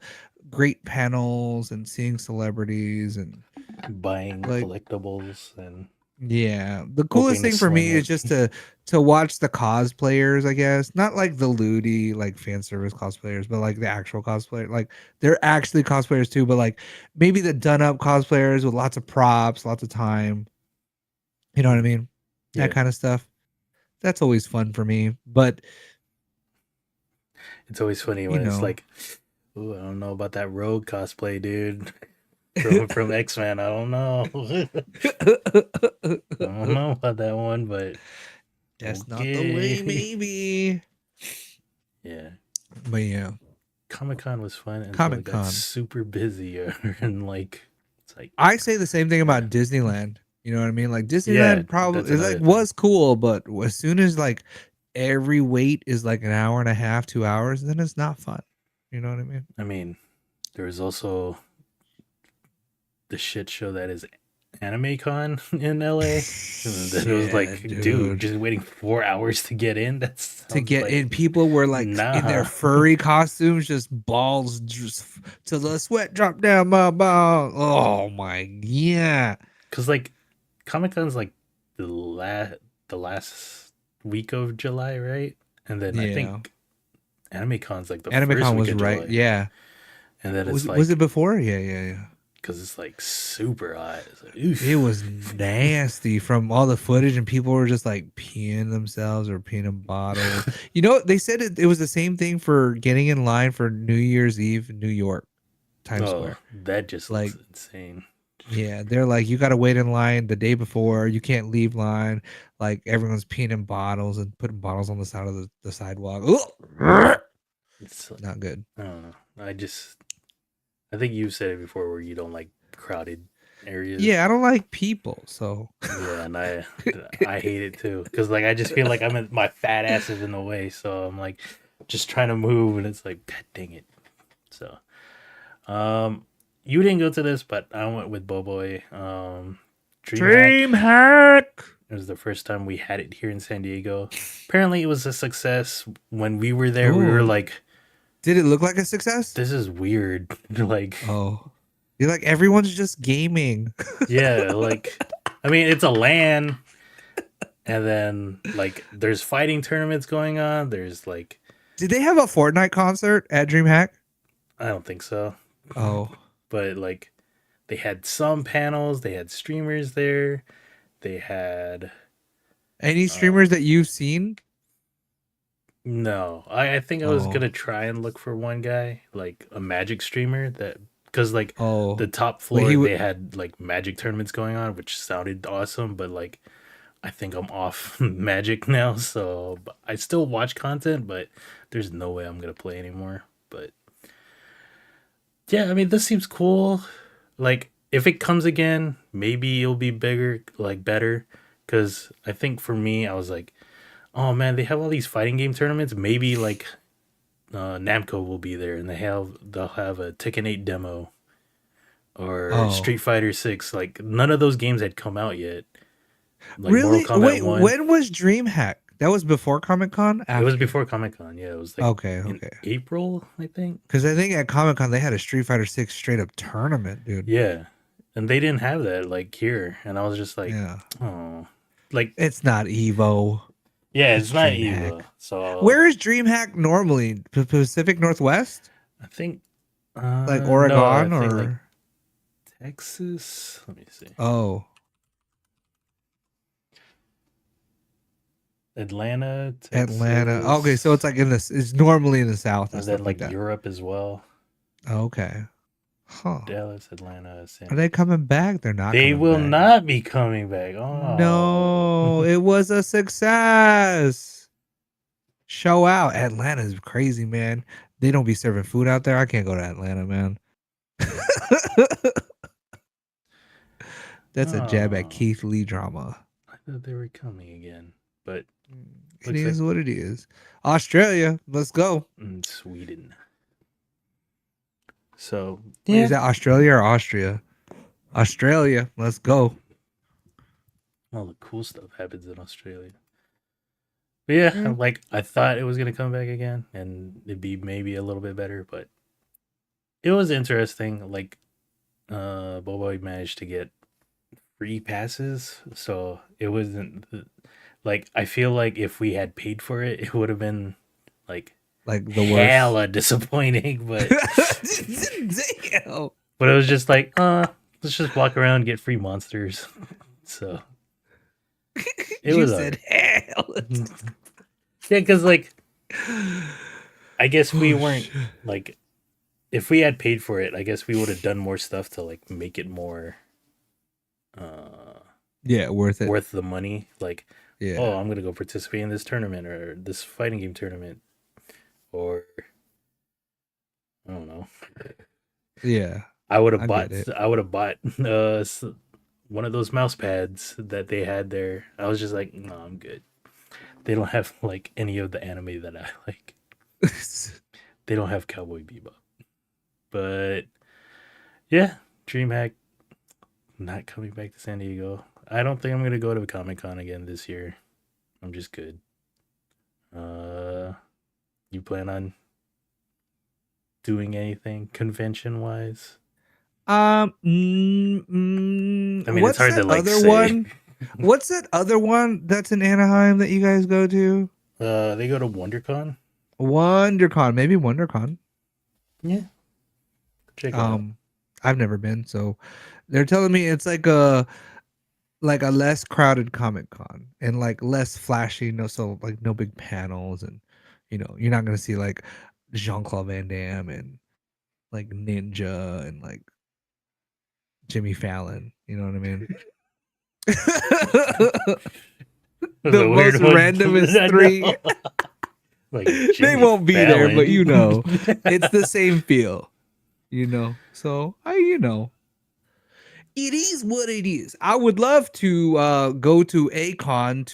great panels and seeing celebrities and Buying like collectibles and yeah. The coolest hoping to thing for sling me is it. just to watch the cosplayers, I guess. Not like the lewdy like fan service cosplayers, but like the actual cosplayer. Like they're actually cosplayers too, but like maybe the done up cosplayers with lots of props, lots of time. You know what I Mm, mean? That yeah, kind of stuff. That's always fun for me. But, it's always funny you when it's know, like, ooh, I don't know about that Rogue cosplay, dude. From X Men. I don't know. I don't know about that one, but that's not the way, okay. maybe. Yeah. But yeah, Comic Con was fun until it Comic got Con. super busy and like it's like, I say the same thing yeah. about Disneyland. You know what I mean? Like Yeah, Disneyland that's probably is like another thing. was cool, but as soon as like every wait is like an hour and a half, 2 hours, then it's not fun. You know what I mean? I mean, there was also the shit show that is Anime Con in LA. And then it was Yeah, like, dude, dude. just waiting 4 hours to get in? That To sounds get like, in, people were like in their nah. furry costumes, just balls just till the sweat dropped down my ball. Oh my, yeah, Cause like Comic Con's like the last week of July, right? And then I yeah. think Anime Con's like the first AnimeCon week was of right. July. Yeah, And then it's was it like, before? Yeah, yeah, yeah. because it's like super hot. It's like, It was oof. nasty from all the footage, and people were just like peeing themselves or peeing in bottles. You know, they said it was the same thing for getting in line for New Year's Eve in New York, Times Oh, Square. that just Like, looks insane. yeah, they're like, you got to wait in line the day before. You can't leave line. Like, everyone's peeing in bottles and putting bottles on the side of the sidewalk. Ugh! It's Not good. I don't know. I think you said it before where you don't like crowded areas. Yeah, I don't like people. So, Yeah, and I hate it too because like I just feel like my fat ass is in the way, so I'm like just trying to move, and it's like, God dang it. So, you didn't go to this, but I went with Boboy. DreamHack. dream hack. It was the first time we had it here in San Diego. Apparently, it was a success. When we were there, we were Ooh, like, did it look like a success? "This is weird." Like, Oh, you're like everyone's just gaming. yeah, like, I mean, it's a LAN, and then like there's fighting tournaments going on. There's like, Did they have a Fortnite concert at DreamHack? I don't think so, Oh, but like they had some panels. They had streamers there. They had any um streamers that you've seen? no. I think I was Oh, gonna try and look for one guy, like a Magic streamer that because like oh, the top wait, floor they had like Magic tournaments going on, which sounded awesome, but like I think I'm off Magic now, so I still watch content, but there's no way I'm gonna play anymore. But yeah, I mean, this seems cool. Like, if it comes again, maybe it'll be bigger, like better. Because I think for me, I was like, oh man, they have all these fighting game tournaments. Maybe like Namco will be there, and they'll have a Tekken 8 demo or Oh, Street Fighter 6. Like, none of those games had come out yet. Like Mortal really? Kombat Wait, 1. when was DreamHack? That was before Comic Con? It was After? before Comic Con. Yeah, it was like Okay, in okay. April, I think. Because I think at Comic Con they had a Street Fighter 6 straight up tournament, dude. Yeah, and they didn't have that like here, and I was just like, Yeah. oh, like It's not Evo. yeah, It's it's not DreamHack. Eva. So Where is DreamHack normally? Pacific Northwest? I think, Like no, I Oregon think like or Texas. Let me see, oh, Atlanta, Atlanta. Okay, so Texas, it's like in this. It's normally in the South and and then stuff like like that. Europe as well. Okay. Huh. Dallas, Atlanta, Are San. they coming back? They're not They coming will back. not be coming back. Oh, No, it was a success. Show out. Atlanta's crazy, man. They don't be serving food out there. I can't go to Atlanta, man. That's a jab at oh, Keith Lee drama. I thought they were coming again, but It looks like is what it is. Australia, let's go. Sweden. So Wait, yeah, is that Australia or Austria? Australia, let's go. all the cool stuff happens in Australia. But yeah, Mm. like I thought it was gonna come back again, and it'd be maybe a little bit better, but it was interesting. Like, Bobo managed to get free passes, so it wasn't like I feel like if we had paid for it, it would have been like Like the worst. hella disappointing. But Damn. but it was just like, let's just walk around and get free monsters. So it You was said hell. yeah, because like I guess we Oh, weren't shit. like if we had paid for it, I guess we would have done more stuff to like make it more Yeah, worth it. worth the money. Like, Yeah. oh, I'm gonna go participate in this tournament or this fighting game tournament, or I don't know. Yeah. I would have I bought. get it. I would have bought one of those mouse pads that they had there. I was just like, no, I'm good. They don't have like any of the anime that I like. They don't have Cowboy Bebop. But yeah, DreamHack not coming back to San Diego. I don't think I'm gonna go to Comic Con again this year. I'm just good. You plan on doing anything convention wise? I mean, it's What's hard to that like other say. one? What's that other one that's in Anaheim that you guys go to? They go to WonderCon. WonderCon, maybe WonderCon. Yeah, check it out. I've never been, so they're telling me it's like a less crowded Comic Con and like less flashy, so like no big panels and you're not gonna see like Jean-Claude Van Damme and like Ninja and like Jimmy Fallon. You know what I mean? The The weird most one. randomest I three. know. Like They Jimmy won't be there, but Fallon. it's the same feel. So it is what it is. I would love to go to a con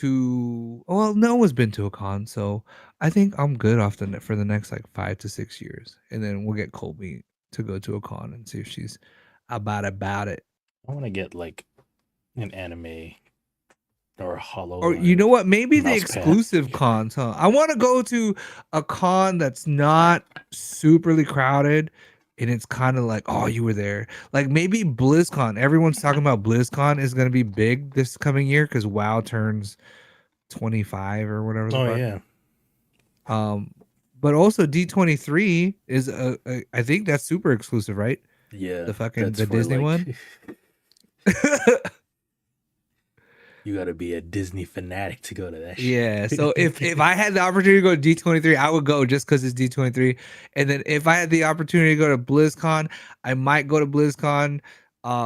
well, no one's been to a con, so I think I'm good off for the next like 5 to 6 years. And then we'll get Colby to go to a con and see if she's about it. I want to get like an anime or a Or you know HoloLens what? Maybe the mouse pad. exclusive cons, huh? I want to go to a con that's not superly crowded and it's kind of like, oh, you were there. Like maybe BlizzCon. Everyone's talking about BlizzCon is going to be big this coming year because WoW turns 25 or whatever the Oh fuck. yeah. But also D23 is I think that's super exclusive, right? Yeah. The Disney like, one. You got to be a Disney fanatic to go to that shit. Yeah. So if I had the opportunity to go to D23, I would go just because it's D23. And then if I had the opportunity to go to BlizzCon, I might go to BlizzCon.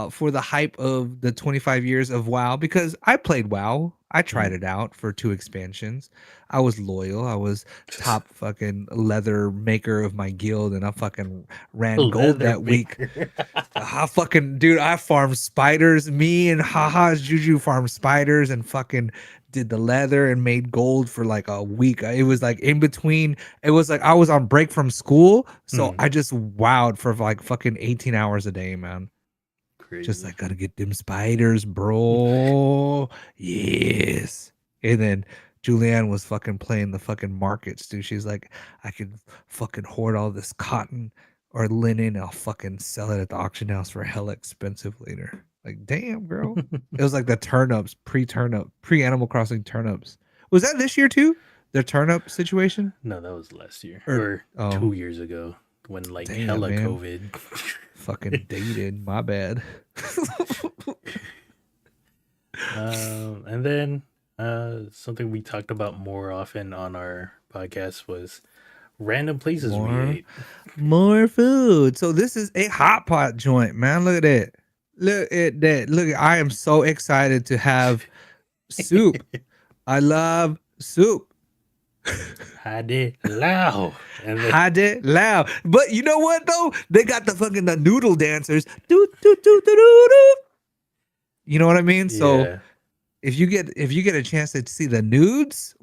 for the hype of the 25 years of WoW, because I played WoW. I tried Mm. it out for 2 expansions. I was loyal. I was top fucking leather maker of my guild, and I fucking ran gold Leather that week. maker. I fucking dude, I farmed spiders. Me and Haha's Juju farmed spiders and fucking did the leather and made gold for like a week. It was like in between. It was like I was on break from school, so Mm. I just wowed for like fucking 18 hours a day, man. Just Crazy. like gotta get them spiders, bro. Yes. And then Julianne was fucking playing the fucking markets, dude. She's like, I could fucking hoard all this cotton or linen. I'll fucking sell it at the auction house for hella expensive later. Like, damn, girl. It was like the turnips, pre-Animal Crossing turnips. Was that this year too? The turnip situation? No, that was last year Or or oh, 2 years ago when like damn, hella man. COVID. Fucking dated. My bad. And then something we talked about more often on our podcast was random places we More. ate. More food. So this is a hot pot joint, man. Look at that. Look at that. Look, I am so excited to have soup. I love soup. Hade Lao. And then, Hade Lao. But you know what though? They got the fucking the noodle dancers. Do do do do do do. You know what I mean? So yeah. if you get a chance to see the nudes,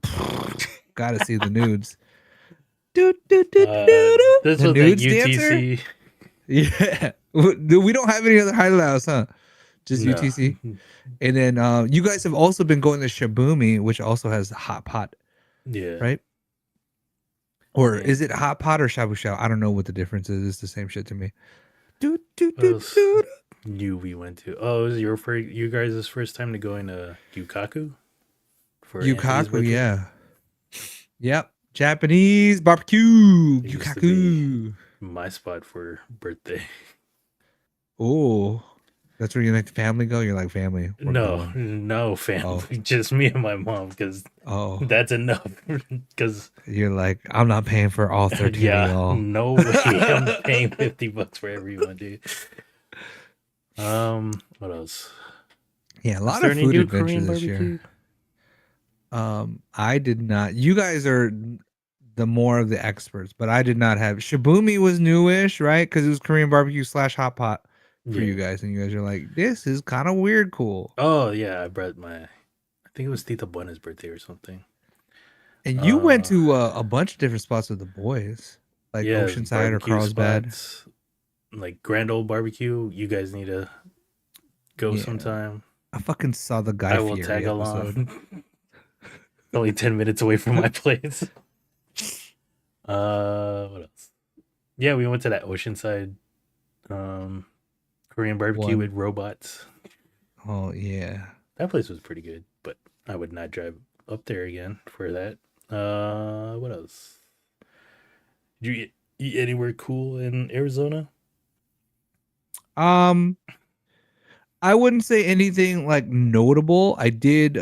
gotta see the nudes. Do do do do do. This The was at nudes dancer. UTC. Yeah. We don't have any other hideouts, huh? Just No. UTC. And then you guys have also been going to Shabumi, which also has hot pot, Yeah. right? Or Yeah. is it hot pot or shabu shabu? I don't know what the difference is. It's the same shit to me. Do, do, What do, else do, do. new we went to? Oh, it was you guys' first time to go into Yukaku for Anthony's Yukaku, birthday? yeah. Yep. Japanese barbecue. It used to be Yukaku. my spot for birthday. Oh. That's where you like the family go? You're like, family, we're No, going. no family, just me and my mom, because Oh. that's enough. Because You're like, I'm not paying for all 13 of yeah, y'all. no way I'm paying $50 for everyone, dude. What else? Yeah, a Is lot there of any food new adventure Korean this barbecue? year. I did not. You guys are the more of the experts, but I did not have. Shabumi was newish, right? Because it was Korean barbecue / hot pot for you Yeah. guys, and you guys are like, this is kind of weird, cool. Oh yeah, I brought my. I think it was Tita Buena's birthday or something. And you went Uh, to a bunch of different spots with the boys, like yeah, Oceanside or barbecue Carlsbad. spots like Grand Old Barbecue. You guys need to go Yeah, sometime. I fucking saw the Guy I will Fieri tag episode. along. Only 10 minutes away from my place. What else? Yeah, we went to that Oceanside Korean barbecue One. with robots. Oh yeah. That place was pretty good, but I would not drive up there again for that. What else? Did you eat anywhere cool in Arizona? Um, I wouldn't say anything like notable. I did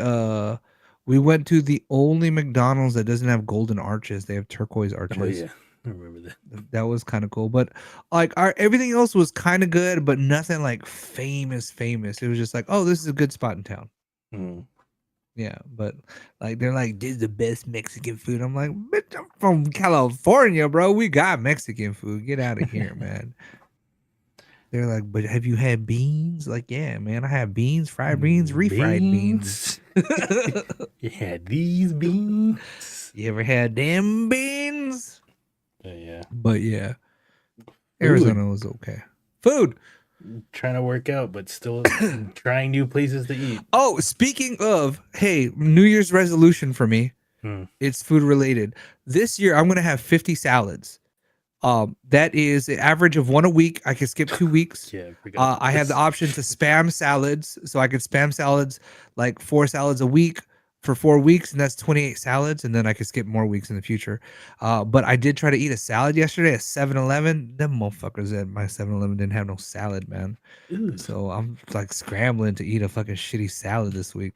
we went to the only McDonald's that doesn't have golden arches. They have turquoise Oh arches. yeah, I remember that. That was kind of cool. But like our everything else was kind of good, but nothing like famous. It was just like, oh, this is a good spot in town. Mm. Yeah, but like they're like, this is the best Mexican food. I'm like, bitch, I'm from California, bro. We got Mexican food. Get out of here, man. They're like, but have you had beans? Like, yeah, man, I have beans, fried beans, refried beans. You had these beans. You ever had them beans? Yeah. But yeah, Food. Arizona was okay. Food. Trying to work out, but still trying new places to eat. Oh, speaking of, hey, New Year's resolution for me. It's food related. This year, I'm gonna have 50 salads. That is an average of one a week. I can skip 2 weeks. Yeah, I forgot. I have the option to spam salads, so I could spam salads like 4 salads a week for 4 weeks, and that's 28 salads, and then I could skip more weeks in the future. But I did try to eat a salad yesterday at 7-Eleven. Them motherfuckers at my 7-Eleven didn't have no salad, man. Ooh. So I'm like scrambling to eat a fucking shitty salad this week.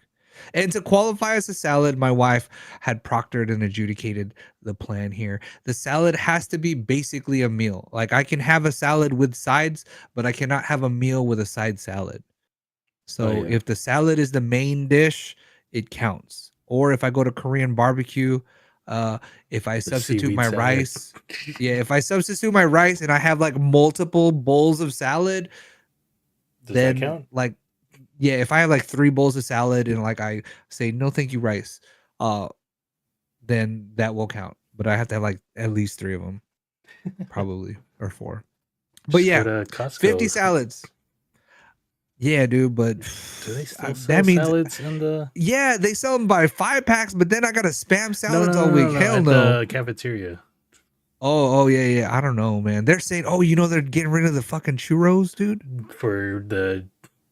And to qualify as a salad, my wife had proctored and adjudicated the plan here. The salad has to be basically a meal. Like I can have a salad with sides, but I cannot have a meal with a side salad. Oh So yeah. if the salad is the main dish, it counts. Or if I go to Korean barbecue, uh, if I The substitute seaweed my salad. rice, yeah, if I substitute my rice and I have like multiple bowls of salad, Does that then count? like yeah, if I have like 3 bowls of salad and like I say no thank you rice, uh then that will count. But I have to have like at least 3 of them, probably, or 4. But Just go yeah, to 50 Costco. salads. Yeah, dude, but Do they still that sell means salads in the? yeah, they sell them by 5 packs, but then I gotta spam No, no, salads all no, no, week. no. Hell At no. the cafeteria Oh, yeah, yeah. I don't know, man. They're saying, oh, they're getting rid of the fucking churros, dude. for the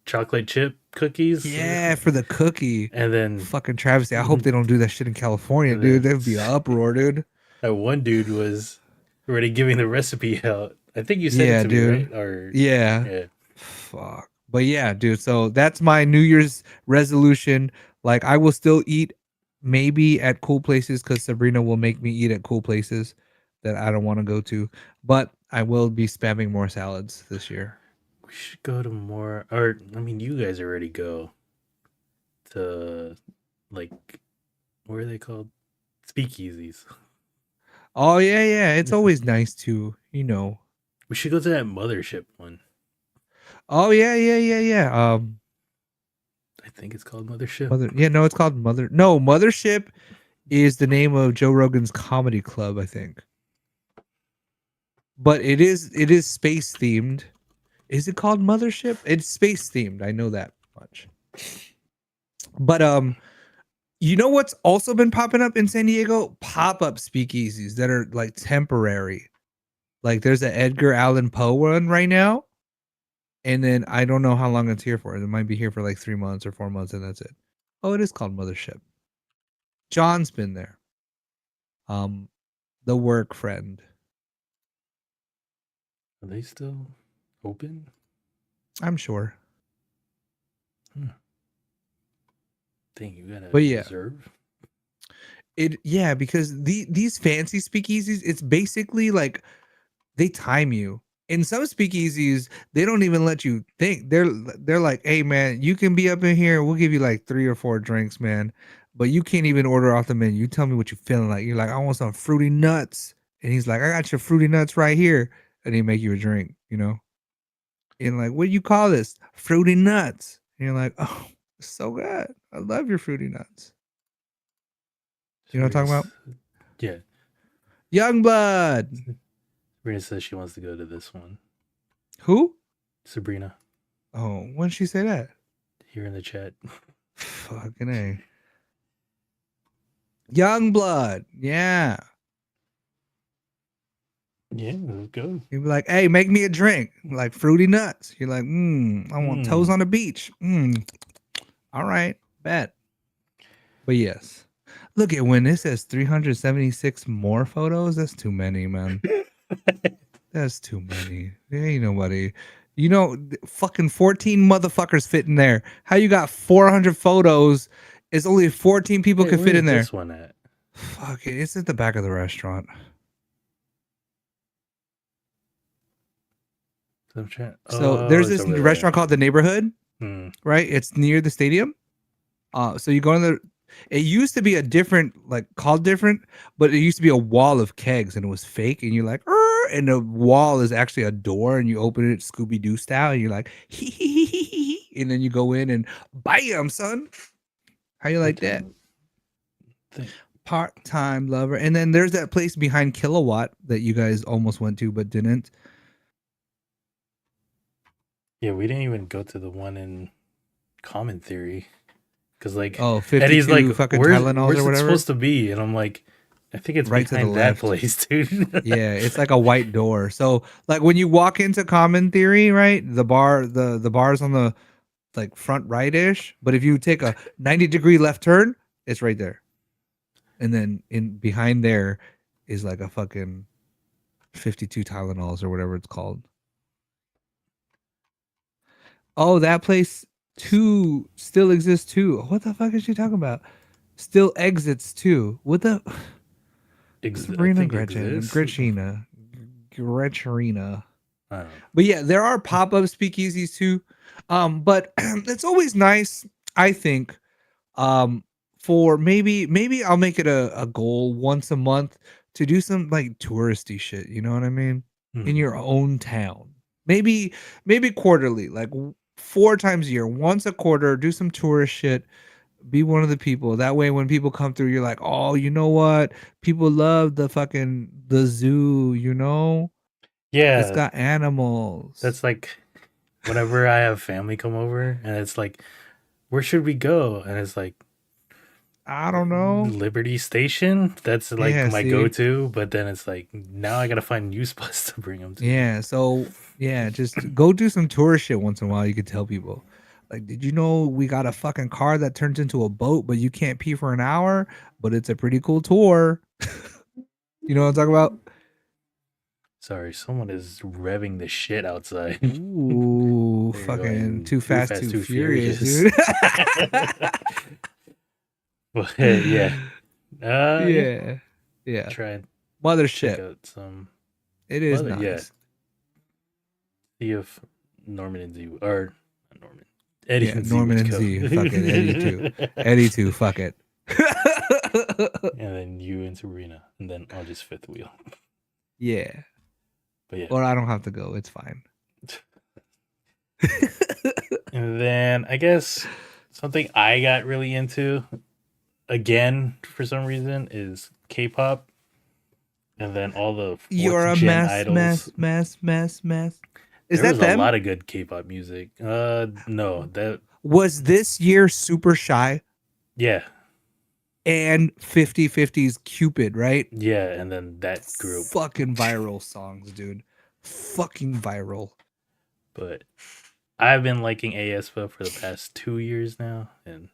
chocolate chip cookies, Yeah, for the cookie. and then Fucking travesty. I hope they don't do that shit in California, and dude. then That'd be an uproar, dude. that one dude was already giving the recipe out. I think you sent it Yeah, to me, dude. right? Or Yeah. yeah, Fuck. But yeah, dude. So that's my New Year's resolution. Like, I will still eat maybe at cool places because Sabrina will make me eat at cool places that I don't want to go to. But I will be spamming more salads this year. we should go to more. Or I mean, you guys already go to like what are they called? Speakeasies. Oh, yeah, yeah. It's always nice to. We should go to that mothership one. Oh, yeah, yeah, yeah, yeah. I think it's called Mothership. Yeah, no, it's called Mother. No, Mothership is the name of Joe Rogan's comedy club, I think. But it is space themed. Is it called Mothership? It's space themed. I know that much. But you know what's also been popping up in San Diego? Pop-up speakeasies that are like temporary. Like there's an Edgar Allan Poe one right now. And then I don't know how long it's here for. It might be here for like 3 months or 4 months, and that's it. Oh, it is called Mothership. John's been there. The work friend. Are they still open? I'm sure. Dang, you gotta But yeah, reserve. yeah, because these fancy speakeasies, it's basically like they time you. In some speakeasies, they don't even let you think. They're like, hey man, you can be up in here. We'll give you like 3 or 4 drinks, man. But you can't even order off the menu. You tell me what you're feeling like. You're like, I want some fruity nuts. And he's like, I got your fruity nuts right here. And he make you a drink. And like, what do you call this? Fruity nuts. And you're like, oh, it's so good. I love your fruity nuts. You know what I'm talking about? Yeah. Young blood. Sabrina says she wants to go to this one. Who? Sabrina, Oh, when did she say that? here in the chat. Fucking A. Young blood. Yeah. Yeah, let's go. You'd be like, hey, make me a drink. Like fruity nuts. You're like, I want toes on the beach. All right. Bet. But yes. Look at when this says 376 more photos. That's too many, man. That's too many. There ain't nobody. Fucking 14 motherfuckers fit in there. How you got 400 photos? It's only 14 people Hey, can fit where's in there. this one at? Fuck it. It's at the back of the restaurant. So there's it's this over there. restaurant called The Neighborhood, Hmm. right? It's near the stadium. So you go in there. It used to be a different, like called different, but it used to be a wall of kegs and it was fake. And you're like, and the wall is actually a door and you open it Scooby Doo style. And you're like, hee hee hee hee hee. And then you go in and bam, son. How you like that? Part-time lover. And then there's that place behind Kilowatt that you guys almost went to but didn't. Yeah, we didn't even go to the one in Common Theory. Because, like, 52 Eddie's like, fucking where's Tylenols or it whatever. supposed to be? And I'm like, I think it's Right to the behind that left. place, dude. Yeah, it's like a white door. So like when you walk into Common Theory, right? The bar's on the like front right-ish, but if you take a 90-degree left turn, it's right there. And then in behind there is like a fucking 52 Tylenols or whatever it's called. Oh, that place. 2 still exists too. What the fuck is she talking about? Still exits too. What the I Sabrina think Gretchen, exists. Gretcherina. I don't know. But yeah, there are pop-up speakeasies too. But it's always nice, I think, for maybe I'll make it a goal once a month to do some like touristy shit, you know what I mean? In Mhm. your own town. Maybe quarterly, like 4 times a year, once a quarter, do some tourist shit, be one of the people. That way when people come through, you're like, "Oh, you know what? People love the zoo, you know? It's Yeah, got animals." that's like whenever I have family come over and it's like, where should we go? And it's like I don't know. Liberty Station. That's like Yeah, my see? go-to. But then it's like now I gotta find new spots to bring them to. Yeah, so yeah, just go do some tourist shit once in a while. You could tell people, like, did you know we got a fucking car that turns into a boat, but you can't pee for an hour, but it's a pretty cool tour. You know what I'm talking about? Sorry, someone is revving the shit outside. Ooh, They're fucking going too too fast, fast, too too furious, furious. dude. But yeah, yeah. Yeah, yeah. Try and check Mothership. out some It is mother. Yeah, nice. see if Norman and Z or not Norman, Eddie Yeah, and Z Norman would and go. Z. Fuck it. Eddie too. And Eddie too. Fuck it. then you and Sabrina, and then I'll just fifth wheel. Yeah. But yeah. Or I don't have to go. It's fine. And then I guess something I got really into again for some reason is K-pop, and then all the You're fourth a gen mess, idols. mess. Is There was that a them? lot of good K-pop music. No, that Was this year Super Shy yeah, and 50/50's Cupid, right? yeah, and then that group. Fucking viral songs, dude. Fucking viral. But I've been liking aespa for the past 2 years now, and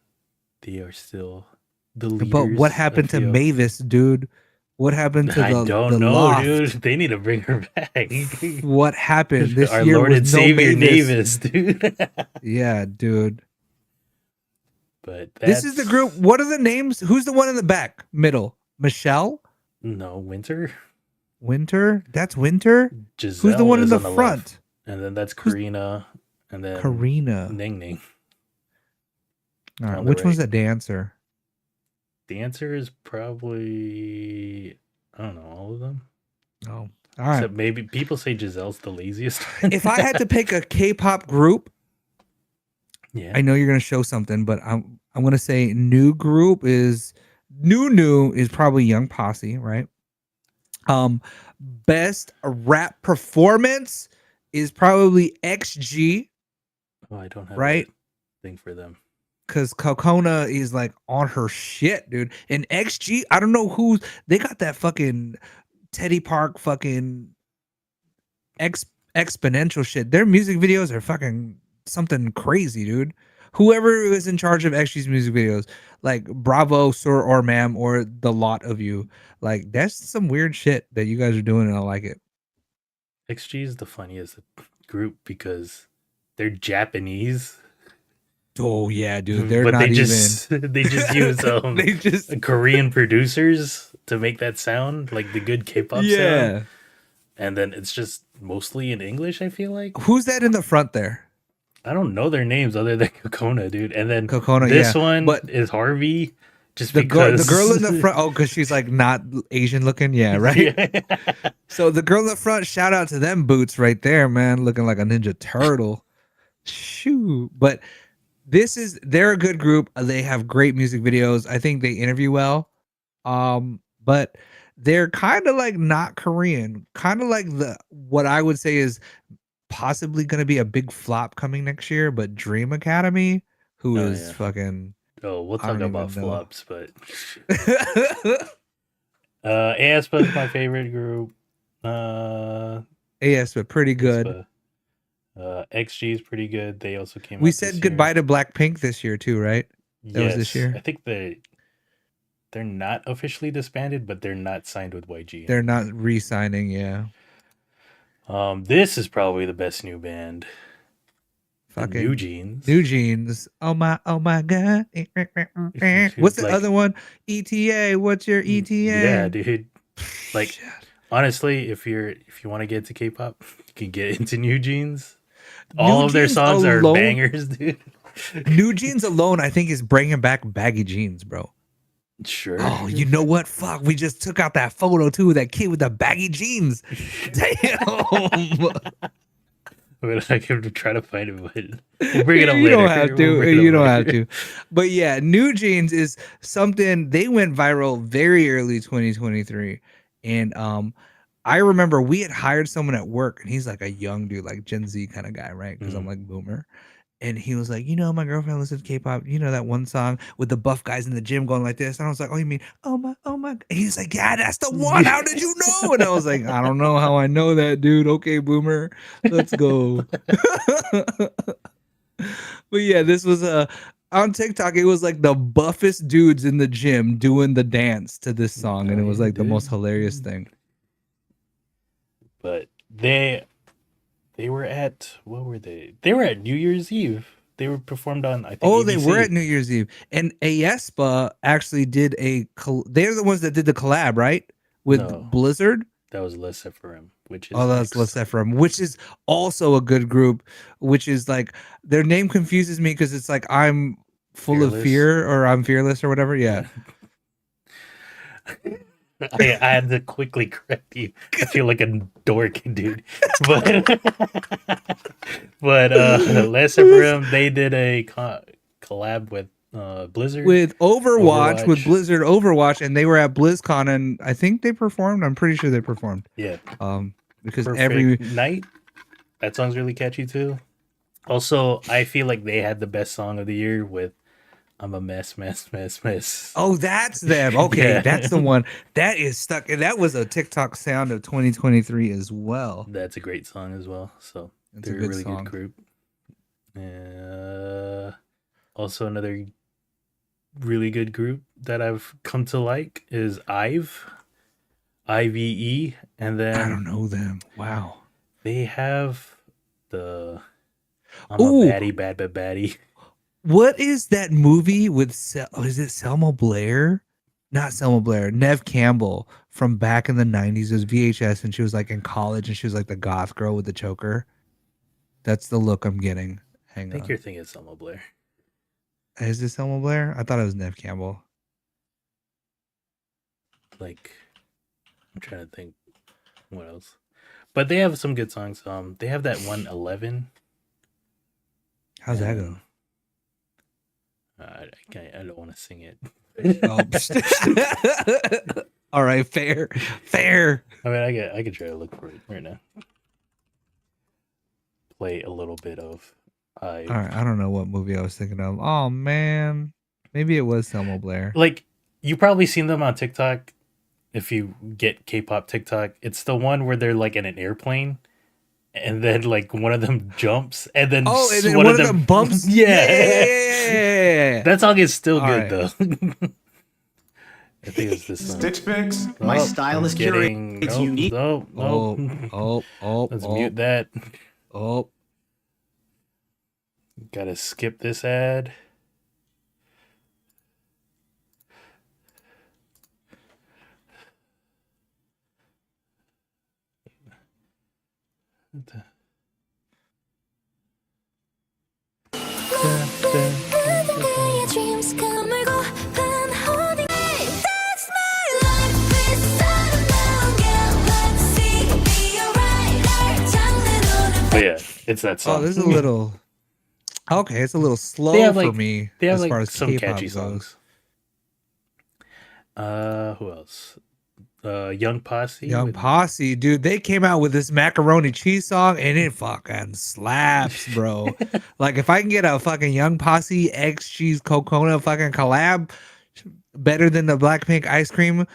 they are still the But what leaders. I happened to feel. Mavis, dude? What happened to I the don't know, dude. loft? They need to bring her back. What happened? This Our year Lord was and no Savior Mavis. Navis, dude. Yeah, dude. But This is the group. that's What are the names? Who's the one in the back? Middle. Michelle? no Winter. Winter? That's Winter? Who's the Giselle one in is the on the left, front? and then that's Who's Karina, and then Karina? Ning Ning All right. on the Which one's right. the dancer? The answer is probably I don't know all of them. Oh, all right. Except maybe people say Giselle's the laziest. If I had to pick a K-pop group, Yeah. I know you're gonna show something, but I'm gonna say new group is new is probably Young Posse, right? Best rap performance is probably XG, Oh, I don't have a right? thing for them. Because Kokona is like on her shit, dude. And XG, I don't know who they got that fucking Teddy Park fucking exponential shit. Their music videos are fucking something crazy, dude. Whoever is in charge of XG's music videos, like bravo, sir or ma'am, or the lot of you, like that's some weird shit that you guys are doing, and I like it. XG is the funniest group because they're Japanese, Oh yeah, dude. They're but not even. they just use They just Korean producers to make that sound like the good K-pop sound, yeah. and then it's just mostly in English. I feel like Who's that in the front there? I don't know their names other than Kokona, dude. And then Kokona, yeah. this one But is Harvey, just the girl in the because front, oh, because she's like not Asian looking, yeah, right. yeah. So the girl in the front, shout out to them boots right there, man, looking like a ninja turtle. Shoo! But they're a good group. They have great music videos. I think they interview well. But they're kind of like not Korean, kind of like the what I would say is possibly going to be a big flop coming next year. But Dream Academy, who Oh is yeah. fucking, Oh, we'll I talk don't about even know. flops, but aespa is my favorite group. Yes, but pretty good. aespa. XG is pretty good. They also came We out said this year. goodbye to Blackpink this year too, right? That was this Yes, I year. think they're not officially disbanded, but they're not signed with YG They're anymore. not re-signing, yeah. This is probably the best new band. Fucking New Jeans. New Jeans. Oh my god. What's the Like, other one? ETA. What's your yeah, ETA? dude. Like, Shit. honestly, if you want to get into K-pop, you can get into New Jeans. New All of their Jeans songs are alone. bangers, dude. New Jeans alone, I think, is bringing back baggy jeans, bro. Sure. Oh, you know what? Fuck, we just took out that photo too. That kid with the baggy jeans. Damn. But I have to try to find it, but we'll bring it up You later. don't have We'll to. bring it You up don't have later. to. But yeah, New Jeans is something they went viral very early 2023. And I remember we had hired someone at work and he's like a young dude, like Gen Z kind of guy, right? Because I'm Mm. like boomer. And he was like, my girlfriend listens to K-pop. You know that one song with the buff guys in the gym going like this? And I was like, oh, you mean, oh my. And he's like, yeah, that's the one. How did you know? And I was like, I don't know how I know that, dude. Okay, boomer, let's go. But yeah, this was on TikTok. It was like the buffest dudes in the gym doing the dance to this song, and Oh, it was yeah, like the most dude. hilarious thing. But they were at, what were they? They were at New Year's Eve. They were performed on, I think, Oh, they were ABC. at New Year's Eve, and aespa actually did they're the ones that did the collab, right? With No, Blizzard. that was Les Ephraim, which Oh, is that's next. Les Ephraim, which is also a good group. Which is like their name confuses me because it's like I'm full of Fearless. fear or I'm fearless or whatever. Yeah. Yeah. I had to quickly correct you. I feel like a dork, dude. But Les Ephraim, they did a collab with Blizzard With Overwatch, with Overwatch. Blizzard Overwatch, and they were at BlizzCon, and I think they performed. I'm pretty sure they performed. Yeah, Because Perfect Night. That song's really catchy too. Also, I feel like they had the best song of the year with "I'm a mess, mess, mess, mess." oh, that's them. Okay, Yeah, that's the one that is stuck. And that was a TikTok sound of 2023 as well. that's a great song as well. So It's a they're a good really good song. group. Also, another really good group that I've come to like is IVE, and I don't then know them. Wow. they have the "I'm a Oh, baddie, bad, bad, baddie." what is that movie with? Is it Selma Blair? Not Selma Blair. Nev Campbell from back in the 90s. It was VHS, and she was like in college, and she was like the goth girl with the choker. That's the look I'm getting. I Hang think on. you're thinking of Selma Blair. Is this Selma Blair? I thought it was Nev Campbell. Like, I'm trying to think what else. But they have some good songs. They have that one 11. How's that go? I can't. I don't want to sing it. Oh. All right, fair. I mean, I could try to look for it right now. Play a little bit of. All right, I don't know what movie I was thinking of. Oh man, maybe it was Selma Blair. Like, you probably seen them on TikTok. If you get K-pop TikTok, it's the one where they're like in an airplane, and then like one of them jumps, and then And then one of them bumps. Yeah. That song is still All good right. though. I think it's this song. Stitch Fix. My style is curated. It's unique. Nope. Let's mute that. Oh. Gotta skip this ad. But yeah, it's that song. Oh, this is a little. Okay, it's a little slow for me They have as like far as some K-pop catchy goes. songs. Who else? Young Posse. Young Posse, dude, they came out with this macaroni cheese song and it fucking slaps, bro. Like if I can get a fucking Young Posse eggs cheese coconut fucking collab better than the Blackpink ice cream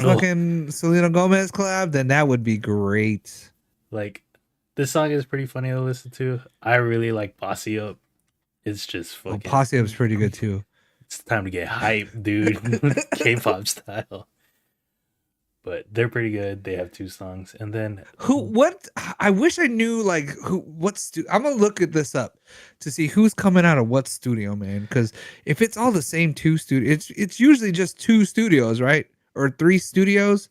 fucking Selena Gomez collab, then that would be great. Like, this song is pretty funny to listen to. I really like Posse Up. It's just fucking. Posse Up's pretty good too. It's time to get hype, dude. K-pop style. but they're pretty good. They have 2 songs, and then what I wish I knew like I'm gonna look at this up to see who's coming out of what studio, man. Because if it's all the same 2 studios, it's usually just 2 studios, right? Or 3 studios.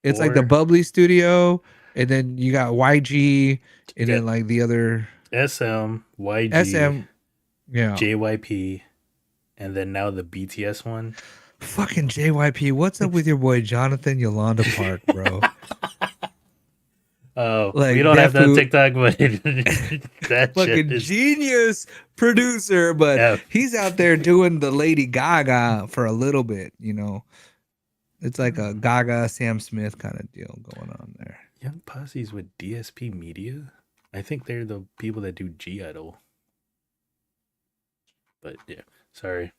It's like the 4 Bubbly Studio, and then you got YG, and got then like the other SM, YG, SM. Yeah, JYP, and then now the BTS one. fucking JYP. What's up with your boy Jonathan Yolanda Park, bro? Oh, Like, we don't have that on Defu- TikTok, but that Fucking shit is genius producer, but F. he's out there doing the Lady Gaga for a little bit, you know. It's like a Gaga Sam Smith kind of deal going on there. Young Posse's with DSP Media. I think they're the people that do G Idol. But yeah, sorry.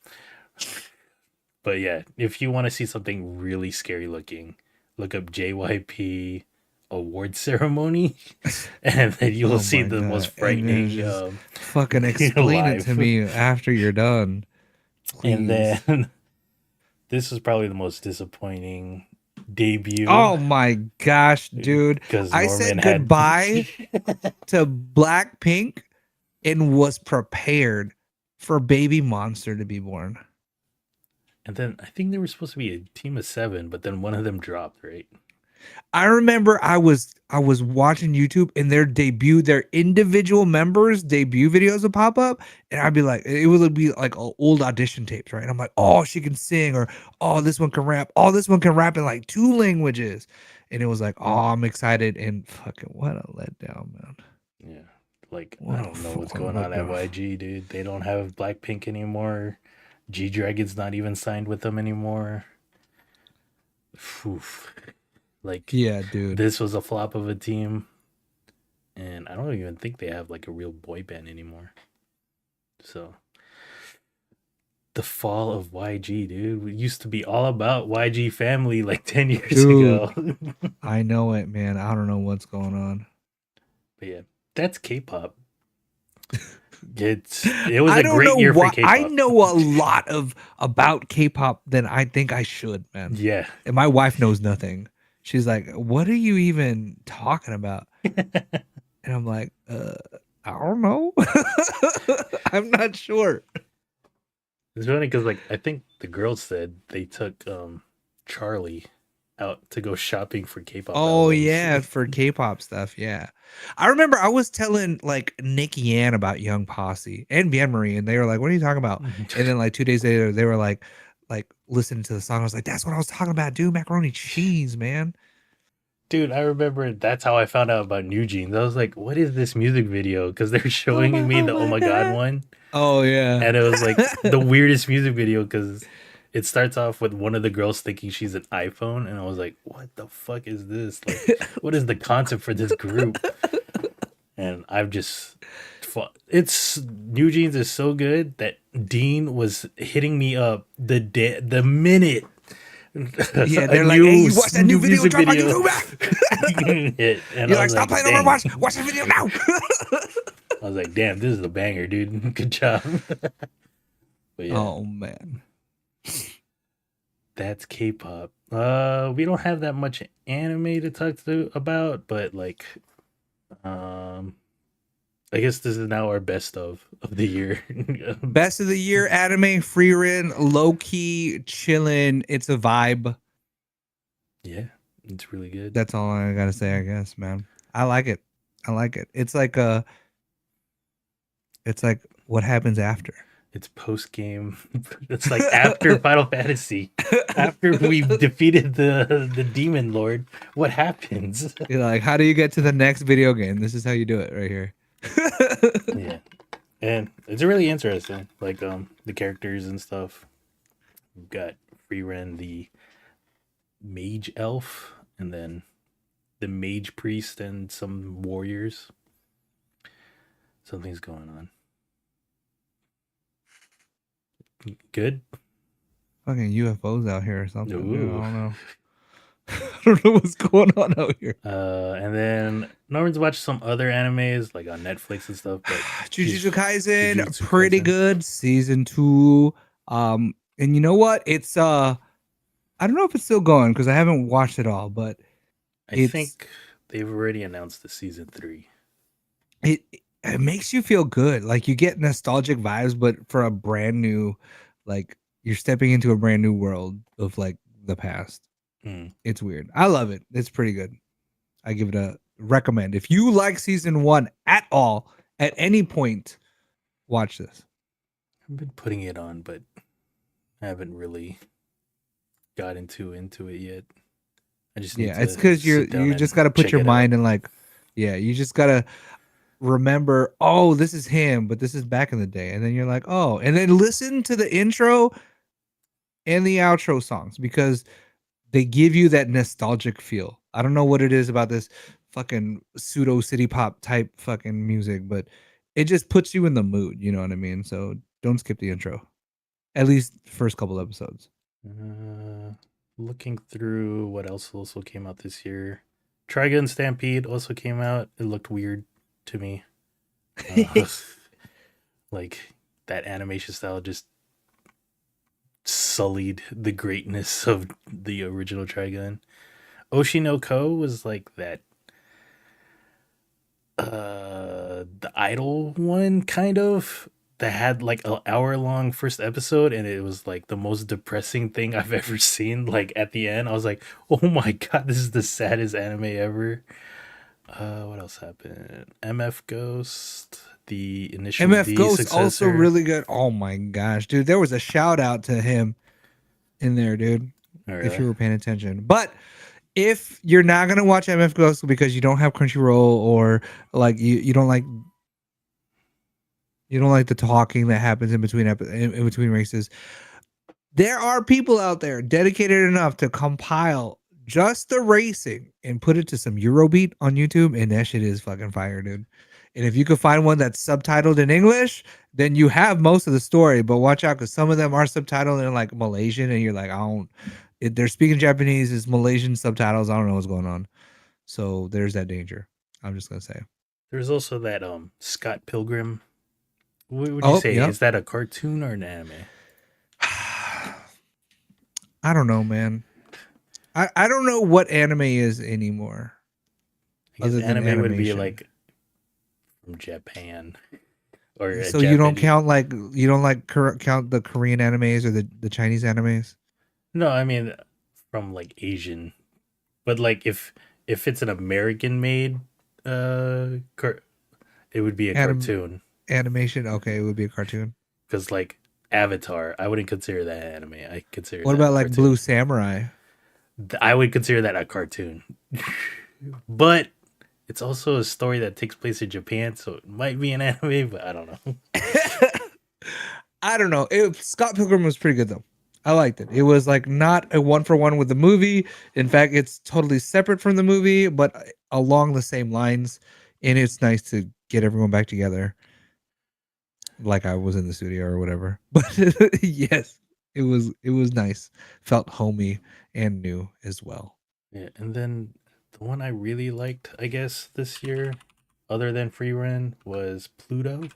But yeah, if you want to see something really scary looking, look up JYP award ceremony, and then you'll see my the God. most And frightening. then fucking explain it to live. me after you're done, please. And then this is probably the most disappointing debut. Oh my gosh, dude! Because I said goodbye to Blackpink and was prepared for Baby Monster to be born. And then I think there was supposed to be a team of 7, but then one of them dropped, right? I remember I was watching YouTube and their individual members debut videos would pop up, and I'd be like, it would be like old audition tapes, right? And I'm like, oh, she can sing, or oh, this one can rap, oh, this one can rap in like 2 languages, and it was like, oh, I'm excited, and fucking what a letdown, man. Yeah, like What I a don't know what's fucking going on at letdown. YG, dude. They don't have Blackpink anymore. G Dragon's not even signed with them anymore. Oof. Like, Yeah, dude. this was a flop of a team, and I don't even think they have like a real boy band anymore. So the fall of YG, dude. We used to be all about YG family like 10 years Dude. ago. I know it, man. I don't know what's going on. But yeah, that's K-pop. It was I a don't great know year for why. K-pop. I know a lot about K-pop than I think I should, man. Yeah. And my wife knows nothing. She's like, "What are you even talking about?" And I'm like, I don't know. I'm not sure. It's funny because like I think the girls said they took Charlie out to go shopping for K-pop. Oh albums. yeah, for K-pop stuff. Yeah, I remember I was telling like Nikki Ann about Young Posse and Bien Marie, and they were like, "What are you talking about?" And then like 2 days later, they were like listening to the song. I was like, "That's what I was talking about, dude. Macaroni cheese, man." Dude, I remember that's how I found out about New Jeans. I was like, "What is this music video?" Because they're showing me the "Oh my God" one, Oh yeah, and it was like the weirdest music video because it starts off with one of the girls thinking she's an iPhone, and I was like, "What the fuck is this? Like, what is the concept for this group?" And I've just, it's New Jeans is so good that Dean was hitting me up the minute. Yeah, they're like, "Hey, you watch that new video drop on YouTube?" And You're like, "Stop playing "Dang." Overwatch. Watch the video now." I was like, "Damn, this is a banger, dude. Good job." But yeah, Oh man. that's K-pop. We don't have that much anime to talk about, but like, I guess this is now our best of the year. Best of the year anime, free run, low key, chilling. It's a vibe. Yeah, it's really good. That's all I gotta say, I guess, man. I like it. It's like what happens after. It's post game. It's like after Final Fantasy, after we've defeated the demon lord. What happens? You're like, how do you get to the next video game? This is how you do it right here. Yeah, and it's really interesting. Like the characters and stuff. We've got Freeren, the mage elf, and then the mage priest and some warriors. Something's going on. Good. Fucking UFOs out here or something. Dude, I Ooh. don't know. I don't know what's going on out here. And then Norman's watched some other animes like on Netflix and stuff. But Jujutsu Kaisen, Jujutsu pretty Kaisen. good. Season 2. And you know what? It's I I don't know if it's still going because I haven't watched it all, but I it's think they've already announced the season 3. it it makes you feel good. Like you get nostalgic vibes, but for a brand new, like you're stepping into a brand new world of like the past. Mm. It's weird. I love it. It's pretty good. I give it a recommend. If you like season 1 at all, at any point, watch this. I've been putting it on, but I haven't really got into it yet. I just need Yeah, it's to because sit down you and just got to put check your it out. mind in like, yeah, you just gotta remember. Oh, this is him, but this is back in the day, and then you're like, oh, and then listen to the intro and the outro songs because they give you that nostalgic feel. I don't know what it is about this fucking pseudo city pop type fucking music, but it just puts you in the mood. You know what I mean? So don't skip the intro. At least first couple episodes. Looking through what else also came out this year. Trigun Stampede also came out. It looked weird to me. Like that animation style just sullied the greatness of the original Trigun. Oshinoko was like that the idol one kind of that had like an hour long first episode, and it was like the most depressing thing I've ever seen. Like at the end I was like, oh my god, this is the saddest anime ever. What else happened? MF Ghost, the initial MF D Ghost also successor. really good. Oh my gosh, dude, there was a shout out to him in there, dude. Oh, If really? you were paying attention, but if you're not gonna watch MF Ghost because you don't have Crunchyroll or like you don't like the talking that happens in between in between races, there are people out there dedicated enough to compile just the racing and put it to some Eurobeat on YouTube, and that shit is fucking fire, dude. And if you could find one that's subtitled in English, then you have most of the story. But watch out, because some of them are subtitled in like Malaysian, and you're like, I don't. They're speaking Japanese, it's Malaysian subtitles. I don't know what's going on. So there's that danger. I'm just gonna say. There's also that Scott Pilgrim. What would you Oh, say? yep. Is that a cartoon or an anime? I don't know, man. I don't know what anime is anymore. I guess Other than anime would be animation. like from Japan or a So you don't Japanese. count count the Korean animes or the Chinese animes? No, I mean from like Asian. But like if it's an American made it would be a Anim cartoon. Animation? Okay, it would be a cartoon. Cuz like Avatar, I wouldn't consider that anime. I consider What that a about like cartoon. Blue Samurai? I would consider that a cartoon. But it's also a story that takes place in Japan, so it might be an anime, but I don't know. I don't know. Scott Pilgrim was pretty good though. I liked it. It was like not a one for one with the movie. In fact, it's totally separate from the movie, but along the same lines. And it's nice to get everyone back together, like I was in the studio or whatever. But yes, it was nice. Felt homey and new as well. Yeah, and then the one I really liked, I guess, this year, other than Free Run, was Pluto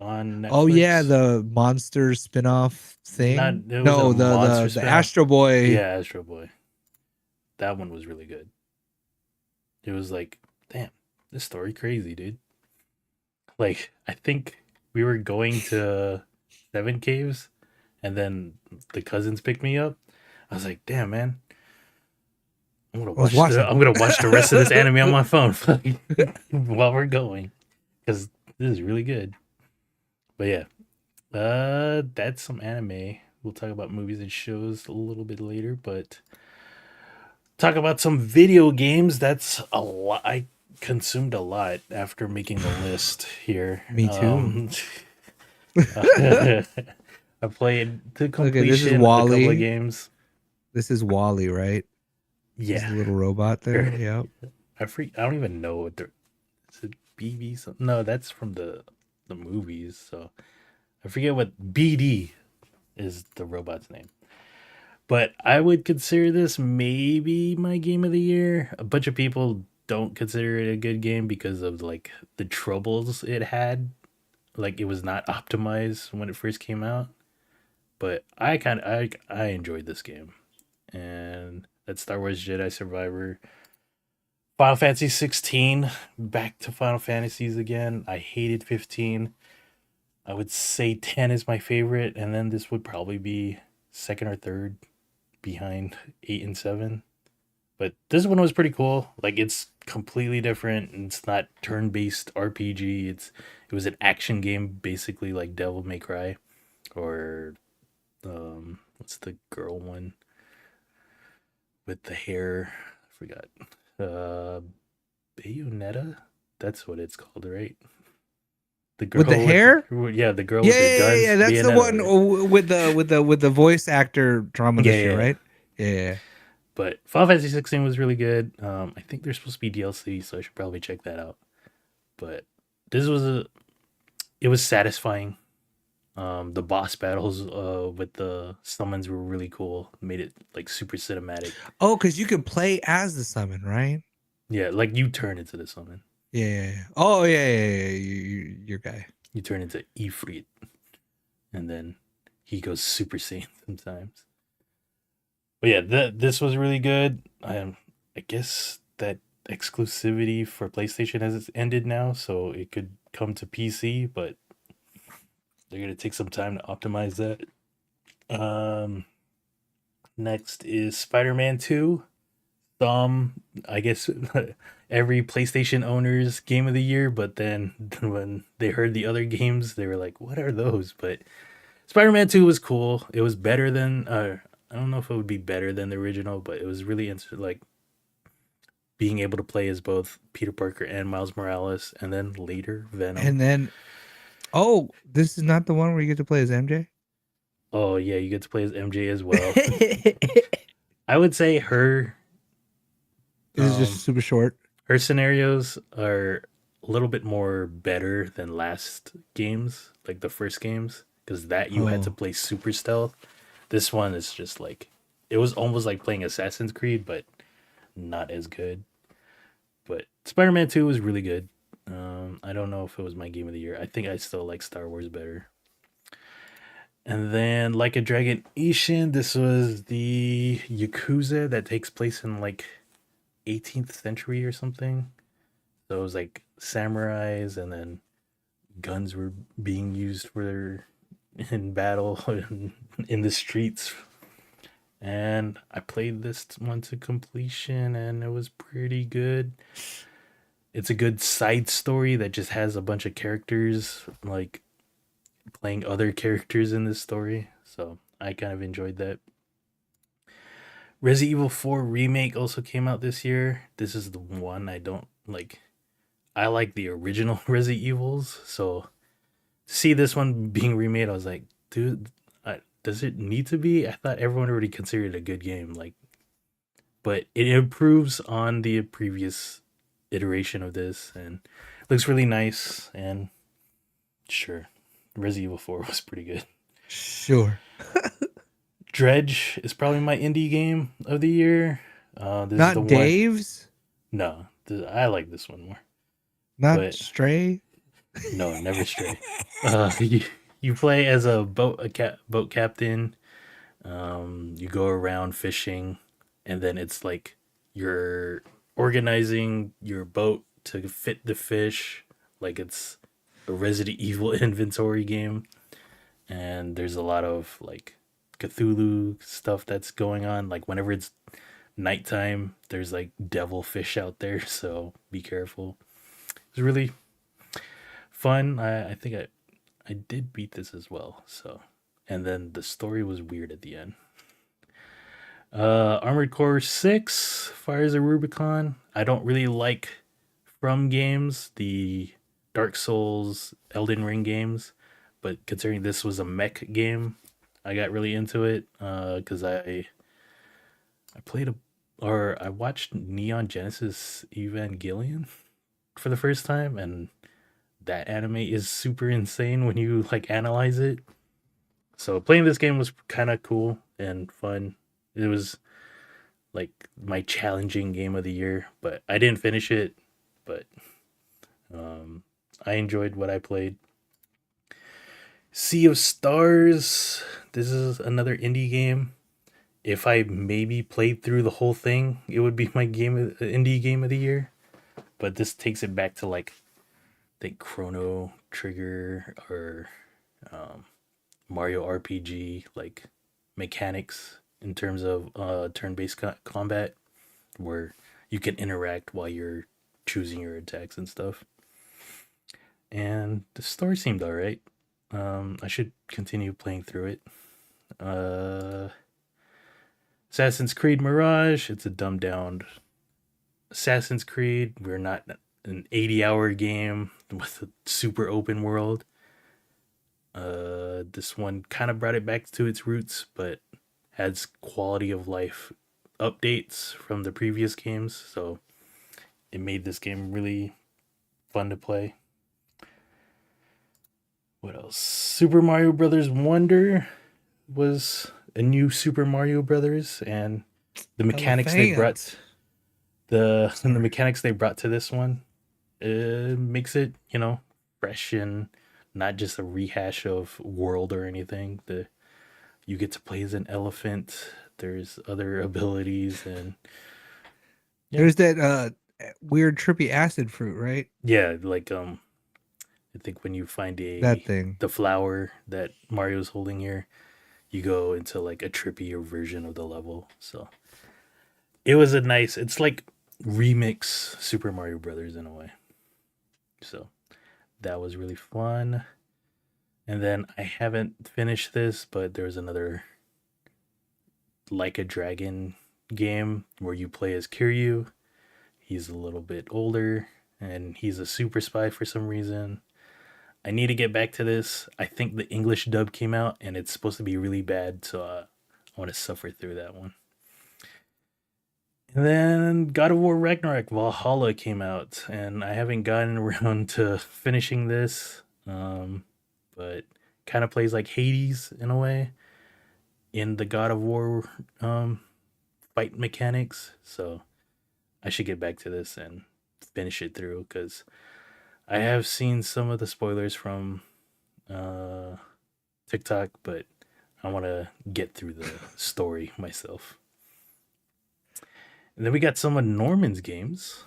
on Oh yeah, Netflix. the monster spin-off Not thing. it wasn't a No, monster the spinoff. Astro Boy. Yeah, Astro Boy. That one was really good. It was like, damn, this story crazy, dude. Like, I think we were going to Seven Caves, and then the cousins picked me up. I was like, damn, man, I'm gonna I was watch the watching. I'm gonna watch the rest of this anime on my phone while we're going, because this is really good. But yeah, that's some anime. We'll talk about movies and shows a little bit later, but talk about some video games. That's a lot. I consumed a lot after making the list here. Me too. I played to Okay, this is completion a couple of Wally. games. This is Wally, right? He's Yeah, the little robot there. Yep. I don't even know what they're. Is it BB? No, that's from the movies. So I forget what BD is the robot's name. But I would consider this maybe my game of the year. A bunch of people don't consider it a good game because of like the troubles it had. Like it was not optimized when it first came out. But I enjoyed this game. and that's Star Wars Jedi Survivor. Final Fantasy 16, back to Final Fantasies again. I hated 15. I would say 10 is my favorite, and then this would probably be second or third behind 8 and 7. But this one was pretty cool. Like, it's completely different. It's not turn-based RPG. It was an action game, basically like Devil May Cry, or what's the girl one with the hair? I forgot. Bayonetta. That's what it's called, right? The girl with the hair. Yeah, the girl Yeah, with the guns. yeah. That's the Bayonetta, one right? with the voice actor drama Yeah, this year, yeah. right? Yeah. But Final Fantasy 16 was really good. I think there's supposed to be DLC, so I should probably check that out. But this was it was satisfying. The boss battles with the summons were really cool. Made it like super cinematic. Oh, because you can play as the summon, right? Yeah, like you turn into the summon. Yeah. Oh, yeah. Your guy. You turn into Ifrit, and then he goes Super Saiyan sometimes. But yeah, this was really good. I guess that exclusivity for PlayStation has ended now, so it could come to PC, but they're gonna take some time to optimize that. Next is Spider-Man 2. I guess every PlayStation owner's game of the year, but then when they heard the other games, they were like, "What are those?" But Spider-Man 2 was cool. It was better than I don't know if it would be better than the original, but it was really like being able to play as both Peter Parker and Miles Morales, and then later Venom. And then, oh, this is not the one where you get to play as MJ. Oh yeah, you get to play as MJ as well. I would say her. This is just super short. Her scenarios are a little bit more better than last games, like the first games, because that you had to play super stealth. This one is just like, it was almost like playing Assassin's Creed, but not as good. But Spider-Man 2 was really good. I don't know if it was my game of the year. I think I still like Star Wars better. And then Like a Dragon Ishin, this was the Yakuza that takes place in like 18th century or something. So it was like samurais, and then guns were being used for in battle in the streets. And I played this one to completion, and it was pretty good. It's a good side story that just has a bunch of characters like playing other characters in this story. So I kind of enjoyed that. Resident Evil 4 Remake also came out this year. This is the one I don't like. I like the original Resident Evils, so to see this one being remade, I was like, dude, does it need to be? I thought everyone already considered it a good game, like, but it improves on the previous iteration of this, and looks really nice. And sure, Resident Evil 4 was pretty good. Sure. Dredge is probably my indie game of the year. This Not is the Dave's. One. No, I like this one more. Not Stray. No, never Stray. You play as a boat captain. You go around fishing, and then it's like you're organizing your boat to fit the fish. Like it's a Resident Evil inventory game, and there's a lot of like Cthulhu stuff that's going on. Like whenever it's nighttime, there's like devil fish out there, so be careful. It's really fun. I think I did beat this as well. So, and then the story was weird at the end. Armored Core 6, Fires of Rubicon. I don't really like From games, the Dark Souls, Elden Ring games, but considering this was a mech game, I got really into it because I watched Neon Genesis Evangelion for the first time, and that anime is super insane when you like analyze it. So playing this game was kind of cool and fun. It was like my challenging game of the year, but I didn't finish it. But I enjoyed what I played. Sea of Stars. This is another indie game. if I maybe played through the whole thing, it would be my indie game of the year. But this takes it back to like, I think Chrono Trigger or Mario RPG, like mechanics in terms of turn-based combat, where you can interact while you're choosing your attacks and stuff. And the story seemed alright. I should continue playing through it. Assassin's Creed Mirage, it's a dumbed down Assassin's Creed. We're not an 80-hour game with a super open world. This one kind of brought it back to its roots, but has quality of life updates from the previous games, so it made this game really fun to play. What else? Super Mario Brothers Wonder was a new Super Mario Brothers, and the mechanics they brought the mechanics they brought to this one makes it, fresh and not just a rehash of World or anything. You get to play as an elephant. There's other abilities, and there's that weird trippy acid fruit, right? Yeah, like I think when you find that thing, the flower that Mario's holding here, you go into like a trippier version of the level. So it was it's like remix Super Mario Brothers in a way. So that was really fun. And then I haven't finished this, but there's another Like a Dragon game where you play as Kiryu. He's a little bit older and he's a super spy for some reason. I need to get back to this. I think the English dub came out and it's supposed to be really bad, so I want to suffer through that one. And then God of War Ragnarok Valhalla came out, and I haven't gotten around to finishing this, but kind of plays like Hades in a way in the God of War fight mechanics. So I should get back to this and finish it through, because I have seen some of the spoilers from TikTok, but I want to get through the story myself. And then we got some of Norman's games.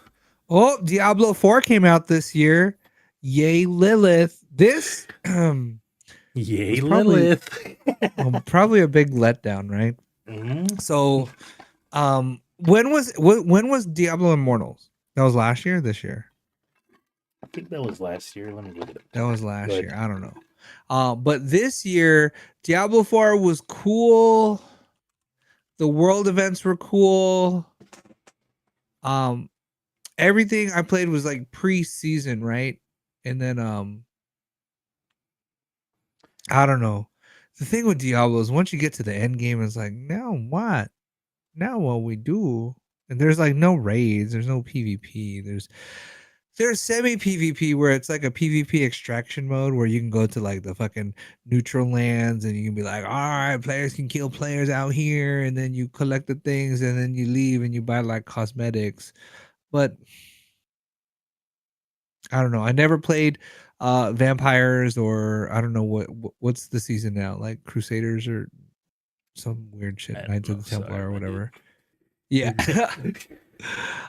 Oh, Diablo 4 came out this year. Yay, Lilith. This Yay, Lilith. Probably a big letdown, right? Mm-hmm. So when was Diablo Immortals? That was last year or this year? I think that was last year. Let me look it up. That was last year. I don't know. But this year, Diablo 4 was cool. The world events were cool. Everything I played was like pre-season, right? And then I don't know. The thing with Diablo is once you get to the end game, it's like, now what? Now what we do? And there's like no raids, there's no PvP. There's semi PvP where it's like a PvP extraction mode where you can go to like the fucking neutral lands and you can be like, all right, players can kill players out here, and then you collect the things and then you leave and you buy like cosmetics. But I don't know. I never played vampires, or I don't know what's the season now, like Crusaders or some weird shit, Knights of the Templar or whatever. Yeah.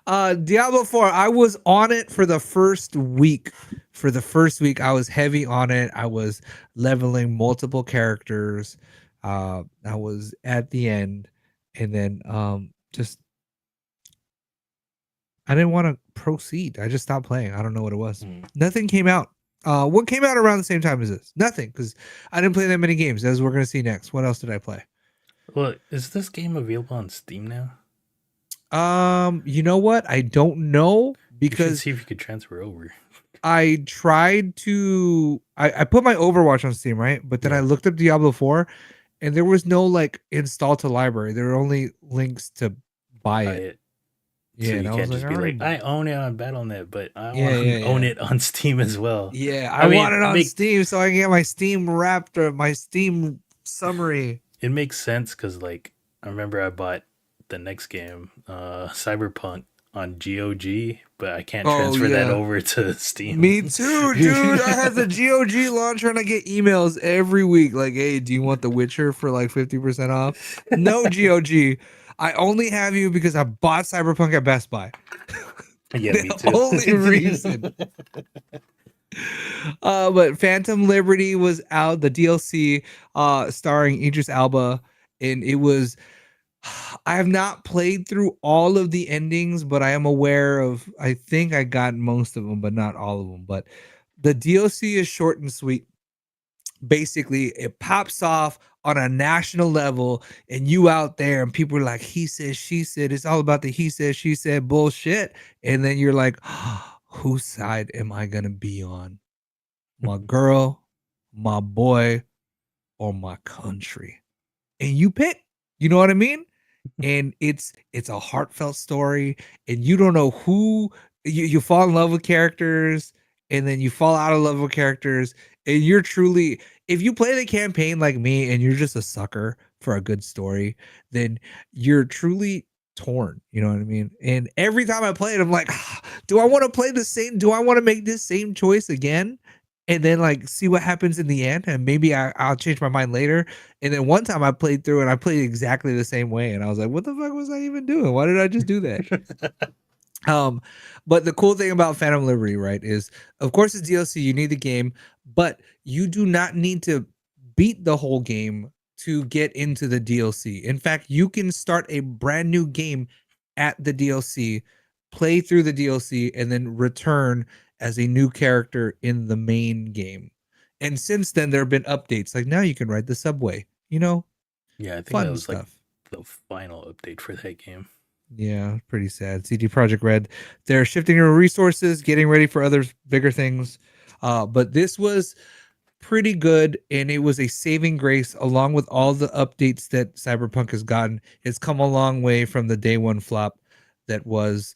Diablo 4, I was on it for the first week. For the first week, I was heavy on it. I was leveling multiple characters. I was at the end, and then just I didn't want to proceed. I just stopped playing. I don't know what it was. Nothing came out. What came out around the same time as this? Nothing, because I didn't play that many games, as we're going to see next. What else did I play? Well, is this game available on Steam now? You know what? I don't know, because you should see if you could transfer over. I tried to. I put my Overwatch on Steam, right? But then I looked up Diablo 4, and there was no like install to library. There were only links to buy it. Yeah, so you can't just be like, I own it on Battle.net, but I want to own it on Steam as well. Yeah, I want it on Steam so I can get my Steam Wrapped or my Steam summary. It makes sense because, like, I remember I bought the next game, Cyberpunk, on GOG, but I can't Oh, transfer that yeah. over to Steam. Me too, dude. I have the GOG launcher and I get emails every week like, hey, do you want The Witcher for like 50% off? No, GOG. I only have you because I bought Cyberpunk at Best Buy. Yeah, me The too. only reason. But Phantom Liberty was out, the DLC starring Idris Elba, and it was I have not played through all of the endings, but I am aware of I think I got most of them, but not all of them. But the DLC is short and sweet. Basically, it pops off on a national level, and you out there, and people are like, he said, she said, it's all about the he said, she said bullshit. And then you're like, whose side am I gonna be on? My girl, my boy, or my country? And you pick, you know what I mean? And it's a heartfelt story, and you don't know who you fall in love with characters, and then you fall out of love with characters, and you're truly if you play the campaign like me and you're just a sucker for a good story, then you're truly torn, you know what I mean? And every time I play it, I'm like, do I want to play the same? Do I want to make this same choice again? And then like see what happens in the end, and maybe I'll change my mind later. And then one time I played through and I played exactly the same way, and I was like, what the fuck was I even doing? Why did I just do that? But the cool thing about Phantom Liberty, right, is of course it's DLC, you need the game, but you do not need to beat the whole game to get into the DLC. In fact, you can start a brand new game at the DLC, play through the DLC, and then return as a new character in the main game. And since then, there have been updates. Like now you can ride the subway, you know, Yeah, I think that fun was like stuff. the final update for that game. Yeah, pretty sad. CD Projekt Red, they're shifting their resources, getting ready for other bigger things. But this was pretty good, and it was a saving grace along with all the updates that Cyberpunk has gotten. It's come a long way from the day one flop that was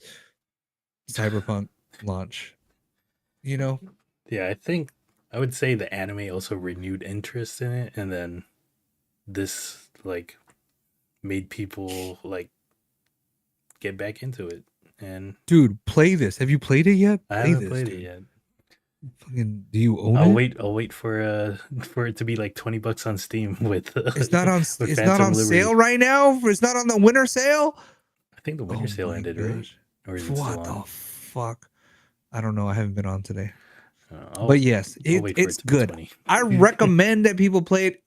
Cyberpunk launch. You know? Yeah, I think I would say the anime also renewed interest in it, and then this like made people like get back into it. And Dude, play this. Have you played it yet? I Play haven't this, played dude. it yet. Fucking, do you own I'll it? wait. I'll wait for for it to be like $20 on Steam with It's not on. with It's not Phantom on Liberty. sale right now. It's not on the winter sale. I think the winter Oh sale my ended, right? gosh! Or is it still What the on? fuck? I don't know. I haven't been on today. I'll, But yes, I'll wait for it's it to be good. 20. I recommend that people play it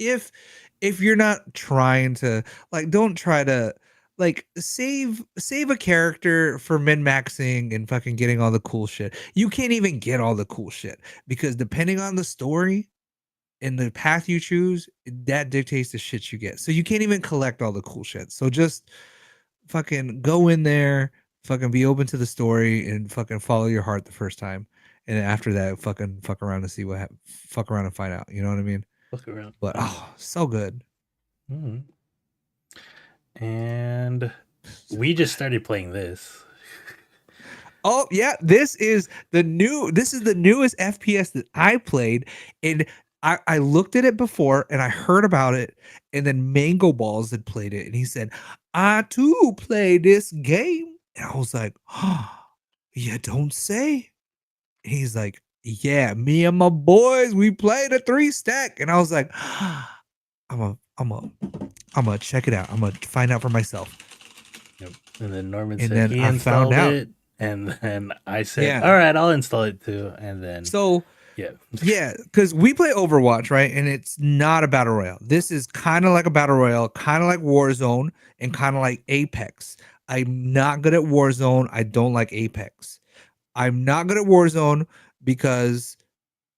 if you're not trying to like don't try to like save a character for min-maxing and fucking getting all the cool shit. You can't even get all the cool shit because depending on the story and the path you choose, that dictates the shit you get. So you can't even collect all the cool shit. So just fucking go in there, fucking be open to the story, and fucking follow your heart the first time. And then after that, fucking fuck around and see what fuck around and find out. You know what I mean? Look around. But oh, so good. Mhm. And we just started playing this. Oh yeah, this is the newest FPS that I played, and I looked at it before and I heard about it, and then Mango Balls had played it, and he said, I too play this game. And I was like, oh, you don't say. And he's like, yeah, me and my boys, we played a 3-stack. And I was like, I'm gonna check it out. I'm gonna find out for myself. Yep. And then Norman And said then he I found installed out. it, and then I said, Yeah. "All right, I'll install it too." And then So yeah, yeah, because we play Overwatch, right? And it's not a battle royale. This is kind of like a battle royale, kind of like Warzone, and kind of like Apex. I'm not good at Warzone. I don't like Apex. I'm not good at Warzone because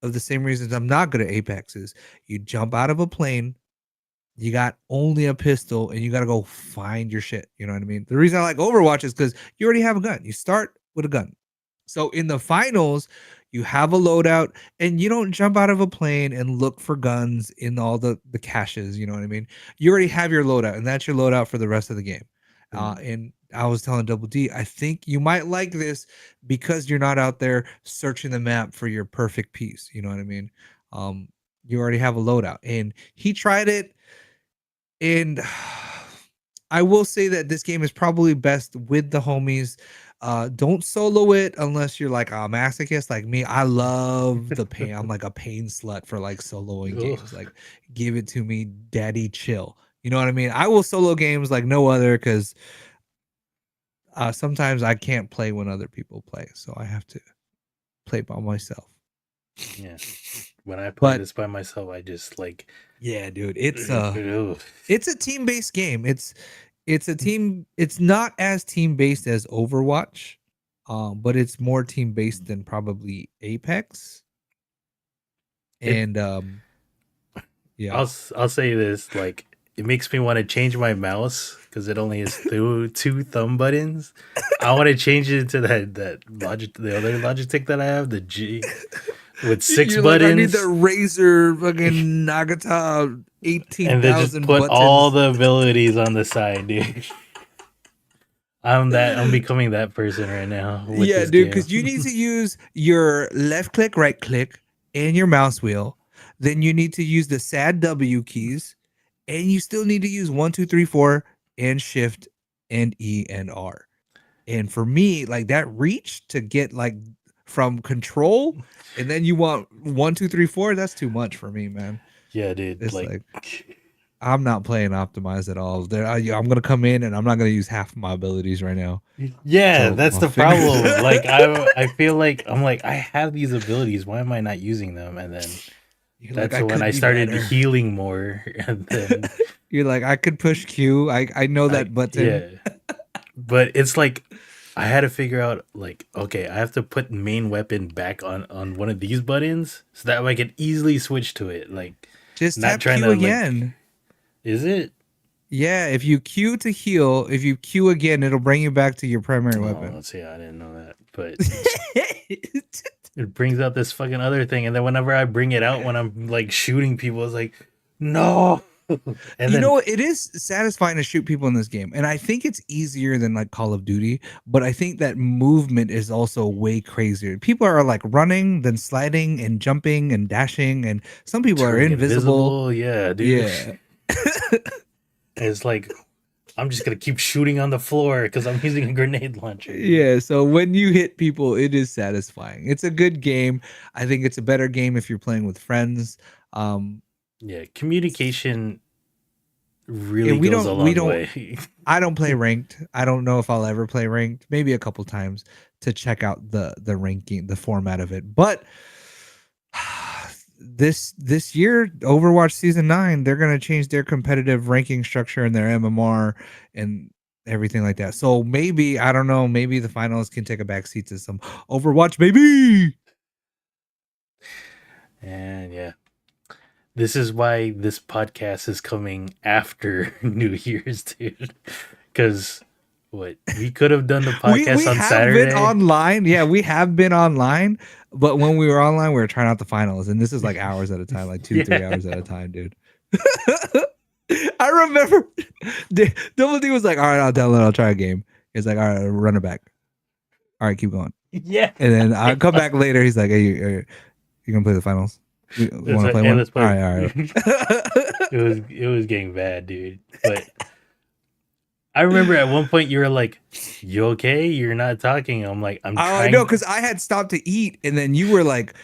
of the same reasons I'm not good at Apex is you jump out of a plane, you got only a pistol, and you got to go find your shit. You know what I mean? The reason I like Overwatch is because you already have a gun. You start with a gun. So in the finals, you have a loadout, and you don't jump out of a plane and look for guns in all the caches. You know what I mean? You already have your loadout, and that's your loadout for the rest of the game. And I was telling Double D, I think you might like this because you're not out there searching the map for your perfect piece. You know what I mean? You already have a loadout, and he tried it, and I will say that this game is probably best with the homies. Don't solo it unless you're like a masochist like me. I love the pain. I'm like a pain slut for like soloing games. Like, give it to me, daddy, chill. You know what I mean? I will solo games like no other because sometimes I can't play when other people play, so I have to play by myself. Yeah. When I play this by myself, I just like. Yeah, dude. It's a team-based game. It's a team. It's not as team-based as Overwatch, but it's more team-based than probably Apex. And yeah, I'll say this, like, it makes me want to change my mouse because it only has two thumb buttons. I want to change it to that the other Logitech that I have, the G, with 6 buttons. Like, I need the Razer fucking Nagata 18,000 and then just put all the abilities on the side, dude. I'm becoming that person right now. Yeah, dude, because you need to use your left click, right click, and your mouse wheel. Then you need to use the sad W keys, and you still need to use 1, 2, 3, 4, and Shift, and E and R. And for me, like that reach to get like from control, and then you want 1, 2, 3, 4. That's too much for me, man. Yeah, dude. It's like I'm not playing optimized at all. I'm gonna come in and I'm not gonna use half of my abilities right now. Yeah, so that's the problem. Like I feel like I'm like I have these abilities. Why am I not using them? And then that's when I started healing more. And then you're like, I could push Q. I know that button. Yeah, but it's like I had to figure out like, okay, I have to put main weapon back on one of these buttons so that way I can easily switch to it. Like just not trying Q to again. Like, is it? Yeah, if you Q to heal, if you Q again, it'll bring you back to your primary weapon. Let's see, I didn't know that, but it brings out this fucking other thing, and then whenever I bring it out when I'm like shooting people, it's like, no. And you know, it is satisfying to shoot people in this game, and I think it's easier than like Call of Duty, but I think that movement is also way crazier. People are like running, then sliding and jumping and dashing, and some people are invisible. Yeah, dude. Yeah. It's like I'm just gonna keep shooting on the floor because I'm using a grenade launcher. Yeah, so when you hit people, it is satisfying. It's a good game. I think it's a better game if you're playing with friends. Yeah, communication really goes a long way. I don't play ranked. I don't know if I'll ever play ranked. Maybe a couple times to check out the ranking, the format of it. But this year, Overwatch Season 9, they're going to change their competitive ranking structure and their MMR and everything like that. So maybe, I don't know, maybe the finals can take a backseat to some Overwatch, baby! And yeah. This is why this podcast is coming after New Year's, dude. Because we could have done the podcast on Saturday. We have been online. Yeah, we have been online. But when we were online, we were trying out the finals. And this is like hours at a time, like 2-3 hours at a time, dude. I remember Double D was like, all right, I'll download, I'll try a game. He's like, all right, run it back. All right, keep going. Yeah. And then I'll come back later. He's like, hey, you going to play the finals? You want to play one? Let's play. All right. It was getting bad, dude. But I remember at one point you were like, "You okay? You're not talking." I'm like, "I'm trying." I know, because I had stopped to eat, and then you were like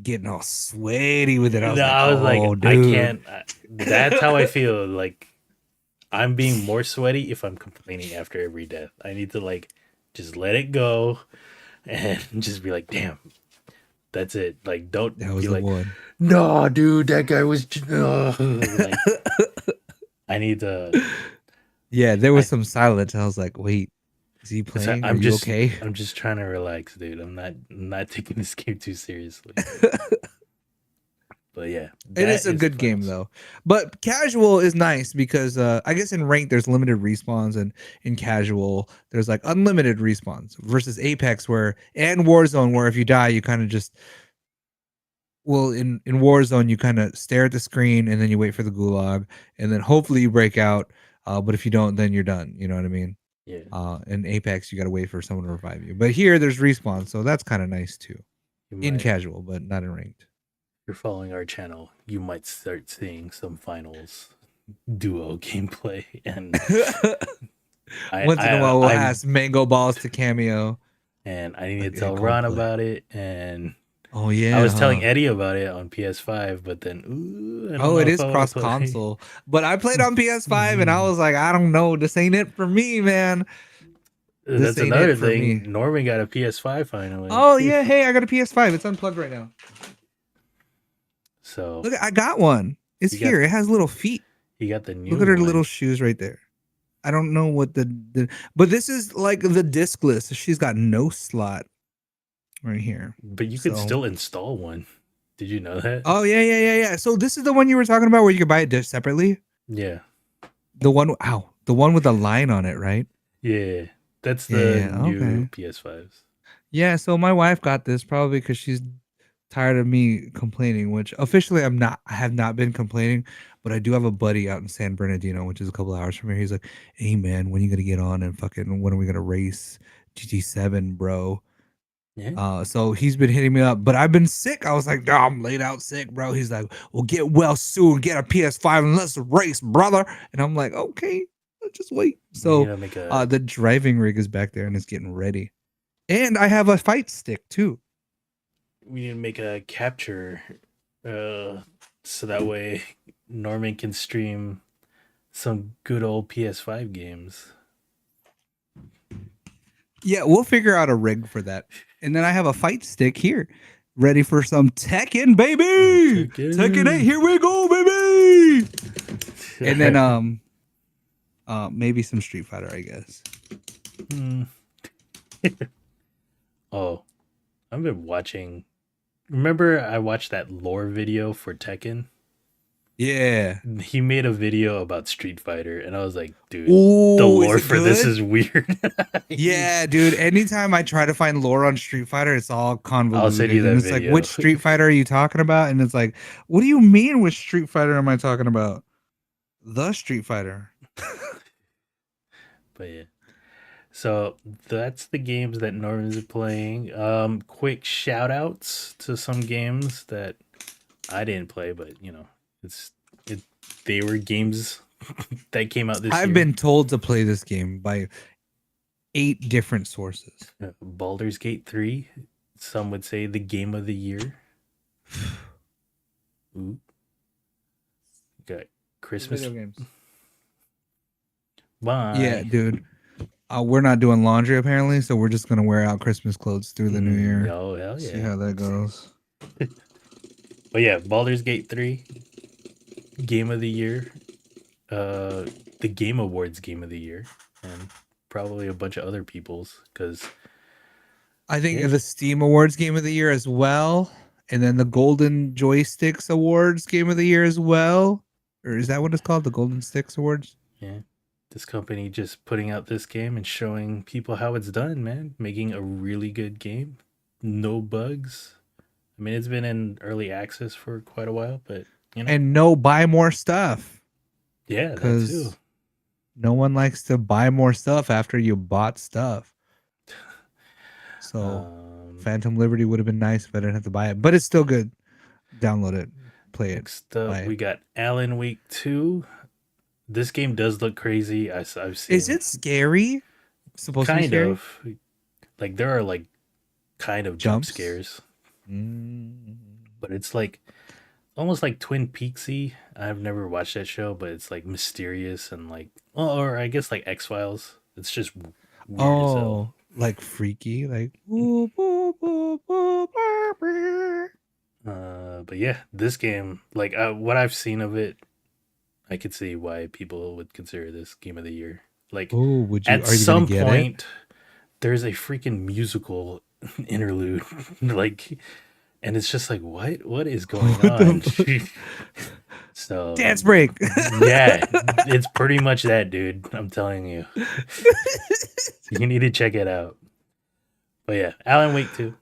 getting all sweaty with it. I was like, dude. I can't. That's how I feel. Like I'm being more sweaty if I'm complaining after every death. I need to like just let it go and just be like, "Damn." That's it. Like, don't that was be the like, one. No, dude, that guy was. Like, I need to. Yeah, there was some silence. I was like, "Wait, is he playing? Are you okay?" I'm just trying to relax, dude. I'm not taking this game too seriously. But yeah, it is a good game though. But casual is nice because I guess in ranked there's limited respawns, and in casual there's like unlimited respawns versus Apex and Warzone where if you die you kind of just in Warzone you kind of stare at the screen and then you wait for the gulag and then hopefully you break out. But if you don't, then you're done. You know what I mean? Yeah. In Apex you got to wait for someone to revive you. But here there's respawns, so that's kind of nice too. In casual, but not in ranked. You're following our channel, you might start seeing some finals duo gameplay, and Once in a while, we'll I'm ask Mango Balls to cameo. and I need Like to in tell Ron Coldplay. about it, and Oh I yeah, was telling huh? Eddie about it on PS5, but then I don't Oh, know it if is I want to cross play. console. But I played on PS5 and I was like, I don't know, this ain't it for me, man. This That's ain't it another for me. thing. Norman got a PS5 finally. Oh yeah, hey, I got a PS5. It's unplugged right now. So Look, I got one. It's you got here. It has little feet. you got the new Look at her little one, shoes right there. I don't know what but this is like the discless. She's got no slot right here. but you could So, still install one. Did you know that? oh yeah. So this is the one you were talking about where you could buy it disc separately. Yeah, The one with the line on it, right? yeah. That's the Yeah. new Okay. PS5s. Yeah. So my wife got this probably because she's tired of me complaining. Which officially I'm not. I have not been complaining, but I do have a buddy out in San Bernardino, which is a couple hours from here. He's like, "Hey man, when are you gonna get on and fucking when are we gonna race GT7, bro?" Yeah, So he's been hitting me up, but I've been sick. I was like, "No, I'm laid out sick, bro." He's like, "Well, get well soon, get a PS5 and let's race, brother." And I'm like, "Okay, let's just wait." we need So, to make a the driving rig is back there and it's getting ready, and I have a fight stick too. capture, so that way Norman can stream some good old PS5 games. Yeah, we'll figure out a rig for that, and then I have a fight stick here, ready for some Tekken, baby. Tekken 8, here we go, baby. And then maybe some Street Fighter, I guess. Oh, I've been watching. Remember, I watched that lore video for Tekken. Yeah. He made a video about Street Fighter, and I was like, dude, the Oh, is lore it for this good? is weird. Yeah, dude. Anytime I try to find lore on Street Fighter, it's all convoluted. send you that And it's like, video. which Street Fighter are you talking about? And it's like, what do you mean which Street Fighter am I talking about? The Street Fighter. But yeah. So that's the games that Norman's playing. Quick shout outs to some games that I didn't play, but they were games that came out this year. I've been told to play this game by 8 different sources. Baldur's Gate 3, some would say the game of the year. Ooh. Got Christmas Video games. Bye. Yeah, dude. We're not doing laundry apparently, so we're just gonna wear out Christmas clothes through the new year. Oh hell yeah. See how that goes. But yeah, Baldur's Gate 3, game of the year. The Game Awards game of the year, and probably a bunch of other people's, because I think the Steam Awards game of the year as well, and then the Golden Joysticks Awards game of the year as well. Or is that what it's called? The Golden Sticks Awards? Yeah. This company just putting out this game and showing people how it's done, man. Making a really good game. No bugs. I mean, it's been in early access for quite a while, but And no buy more stuff. Yeah, that too. Because no one likes to buy more stuff after you bought stuff. So Phantom Liberty would have been nice if I didn't have to buy it. But it's still good. Download it. Play it. Next up, we got Alan Wake 2. This game does look crazy. I've seen. Is it scary? Supposed to be scary? Kind of. Like there are like kind of jump scares. But it's like almost like Twin Peaksy. I've never watched that show, but it's like mysterious and like, or I guess like X-Files. It's just weird as hell. Like freaky, like. But yeah, this game, like what I've seen of it, I could see why people would consider this game of the year. Like, at some point, there's a freaking musical interlude, like, and it's just like, what is going on? So dance break. Yeah, it's pretty much that, dude. I'm telling you, you need to check it out. But yeah, Alan Wake 2.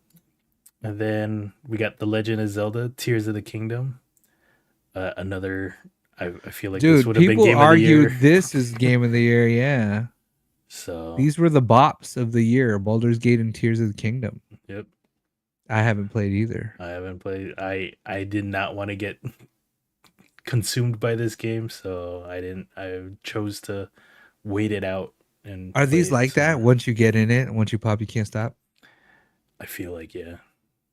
And then we got The Legend of Zelda: Tears of the Kingdom. Another, I feel like this would have been game of the year. People argue this is game of the year, yeah. So these were the bops of the year: Baldur's Gate and Tears of the Kingdom. Yep. I haven't played either. I haven't played. I did not want to get consumed by this game, so I didn't. I chose to wait it out and Are play these it like that? sooner. Once you get in it, once you pop, you can't stop. I feel like yeah,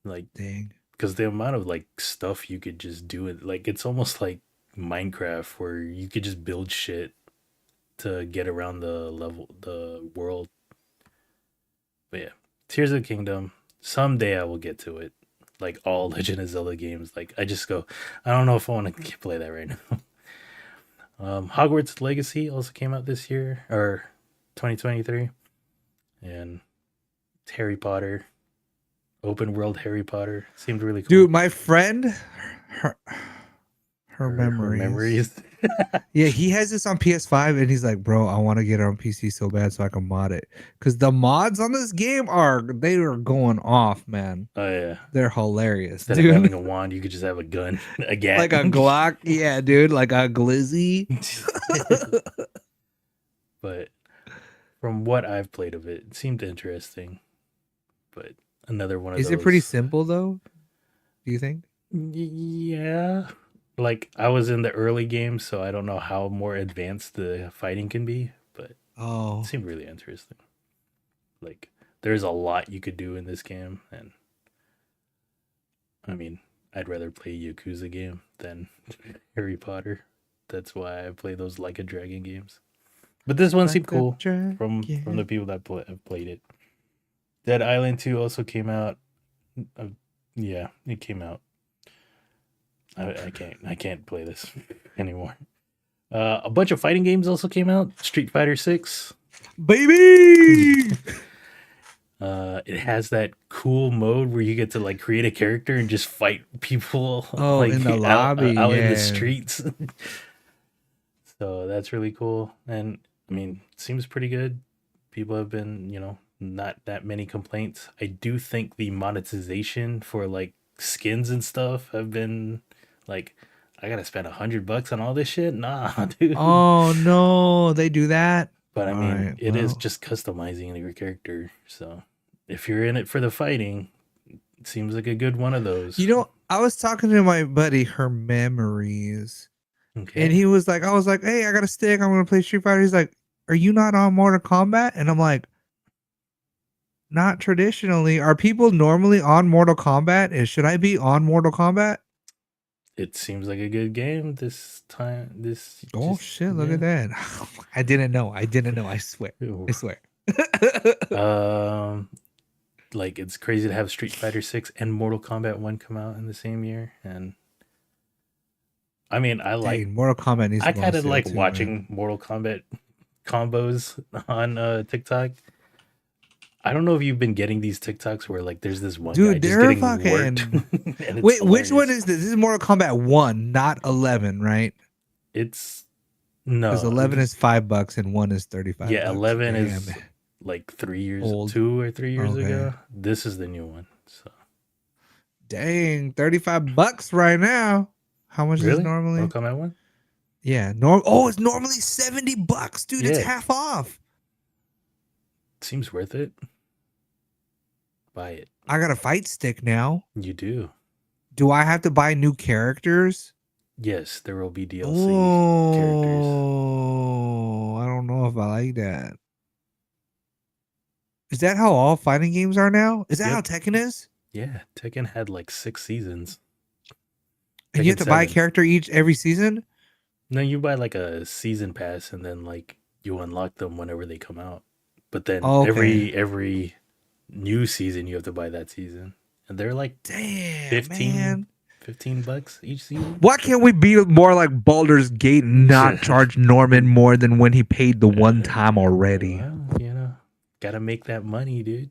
like Dang. because the amount of like stuff you could just do it, like it's almost like Minecraft where you could just build shit to get around the world. But yeah, Tears of the Kingdom. Someday I will get to it. Like all Legend of Zelda games, like I just go, I don't know if I want to play that right now. Hogwarts Legacy also came out this year or 2023, and Harry Potter, open world Harry Potter seemed really cool. Dude, my friend, her, her Her memories. memories. Yeah, he has this on PS5, and he's like, "Bro, I want to get it on PC so bad so I can mod it." Because the mods on this game are going off, man. Oh yeah. They're hilarious, Instead dude. of having a wand, you could just have a gun, a gat, Like a Glock, yeah, dude, like a Glizzy. But from what I've played of it, it seemed interesting. But another one of Is those. it pretty simple though? Do you think? Yeah. Like I was in the early game, so I don't know how more advanced the fighting can be, but Oh, it seemed really interesting. Like there's a lot you could do in this game, and I mean, I'd rather play a Yakuza game than Harry Potter. That's why I play those Like a Dragon games. But this one seemed cool from the people that have played it. Dead Island 2 also came out. Yeah, it came out. I can't play this anymore. A bunch of fighting games also came out. Street Fighter 6. baby. It has that cool mode where you get to like create a character and just fight people Oh, like in the lobby, out in the yeah. streets. So that's really cool. And I mean, it seems pretty good. People have been, not that many complaints. I do think the monetization for like skins and stuff have been like, I gotta spend $100 on all this shit. Nah, dude. Oh no, they do that. But I All mean, right, it is well. just customizing your character. So if you're in it for the fighting, it seems like a good one of those. I was talking to my buddy, her memories, Okay. and he was like, I was like, hey, I got a stick. I'm gonna play Street Fighter. He's like, are you not on Mortal Kombat? And I'm like, not traditionally. Are people normally on Mortal Kombat? And should I be on Mortal Kombat? It seems like a good game this time. Oh shit! Look at that. I didn't know. I swear. I swear. Like it's crazy to have Street Fighter 6 and Mortal Kombat 1 come out in the same year, and I mean, Dang, Mortal Kombat needs to I go on kind of sale like too, watching man. Mortal Kombat combos on TikTok. I don't know if you've been getting these TikToks where like there's this one guy Dude, just they're getting worked. fucking. And it's Wait, which one hilarious. is this? This is Mortal Kombat 1, not 11, right? It's Because no, 11 is $5 and 1 is 35. yeah, 11 Damn. is like 3 years, Old. 2 or 3 years Okay. ago. This is the new one. So Dang, $35 right now. How much is normally? Mortal Kombat 1? Yeah, it's normally $70, dude. It's Yeah. half off. Seems worth it. Buy it. I got a fight stick now. You do. Do I have to buy new characters? Yes, there will be DLC characters. Oh, I don't know if I like that. Is that how all fighting games are now? Is that Yep. how Tekken is? Yeah, Tekken had like 6 seasons. And you have Tekken to buy a 7. character every season? No, you buy like a season pass and then like you unlock them whenever they come out. But then every new season you have to buy that season. And they're like Damn, 15 man. $15 each season. Why can't we be more like Baldur's Gate and not charge Norman more than when he paid the one time already? Well, gotta make that money, dude.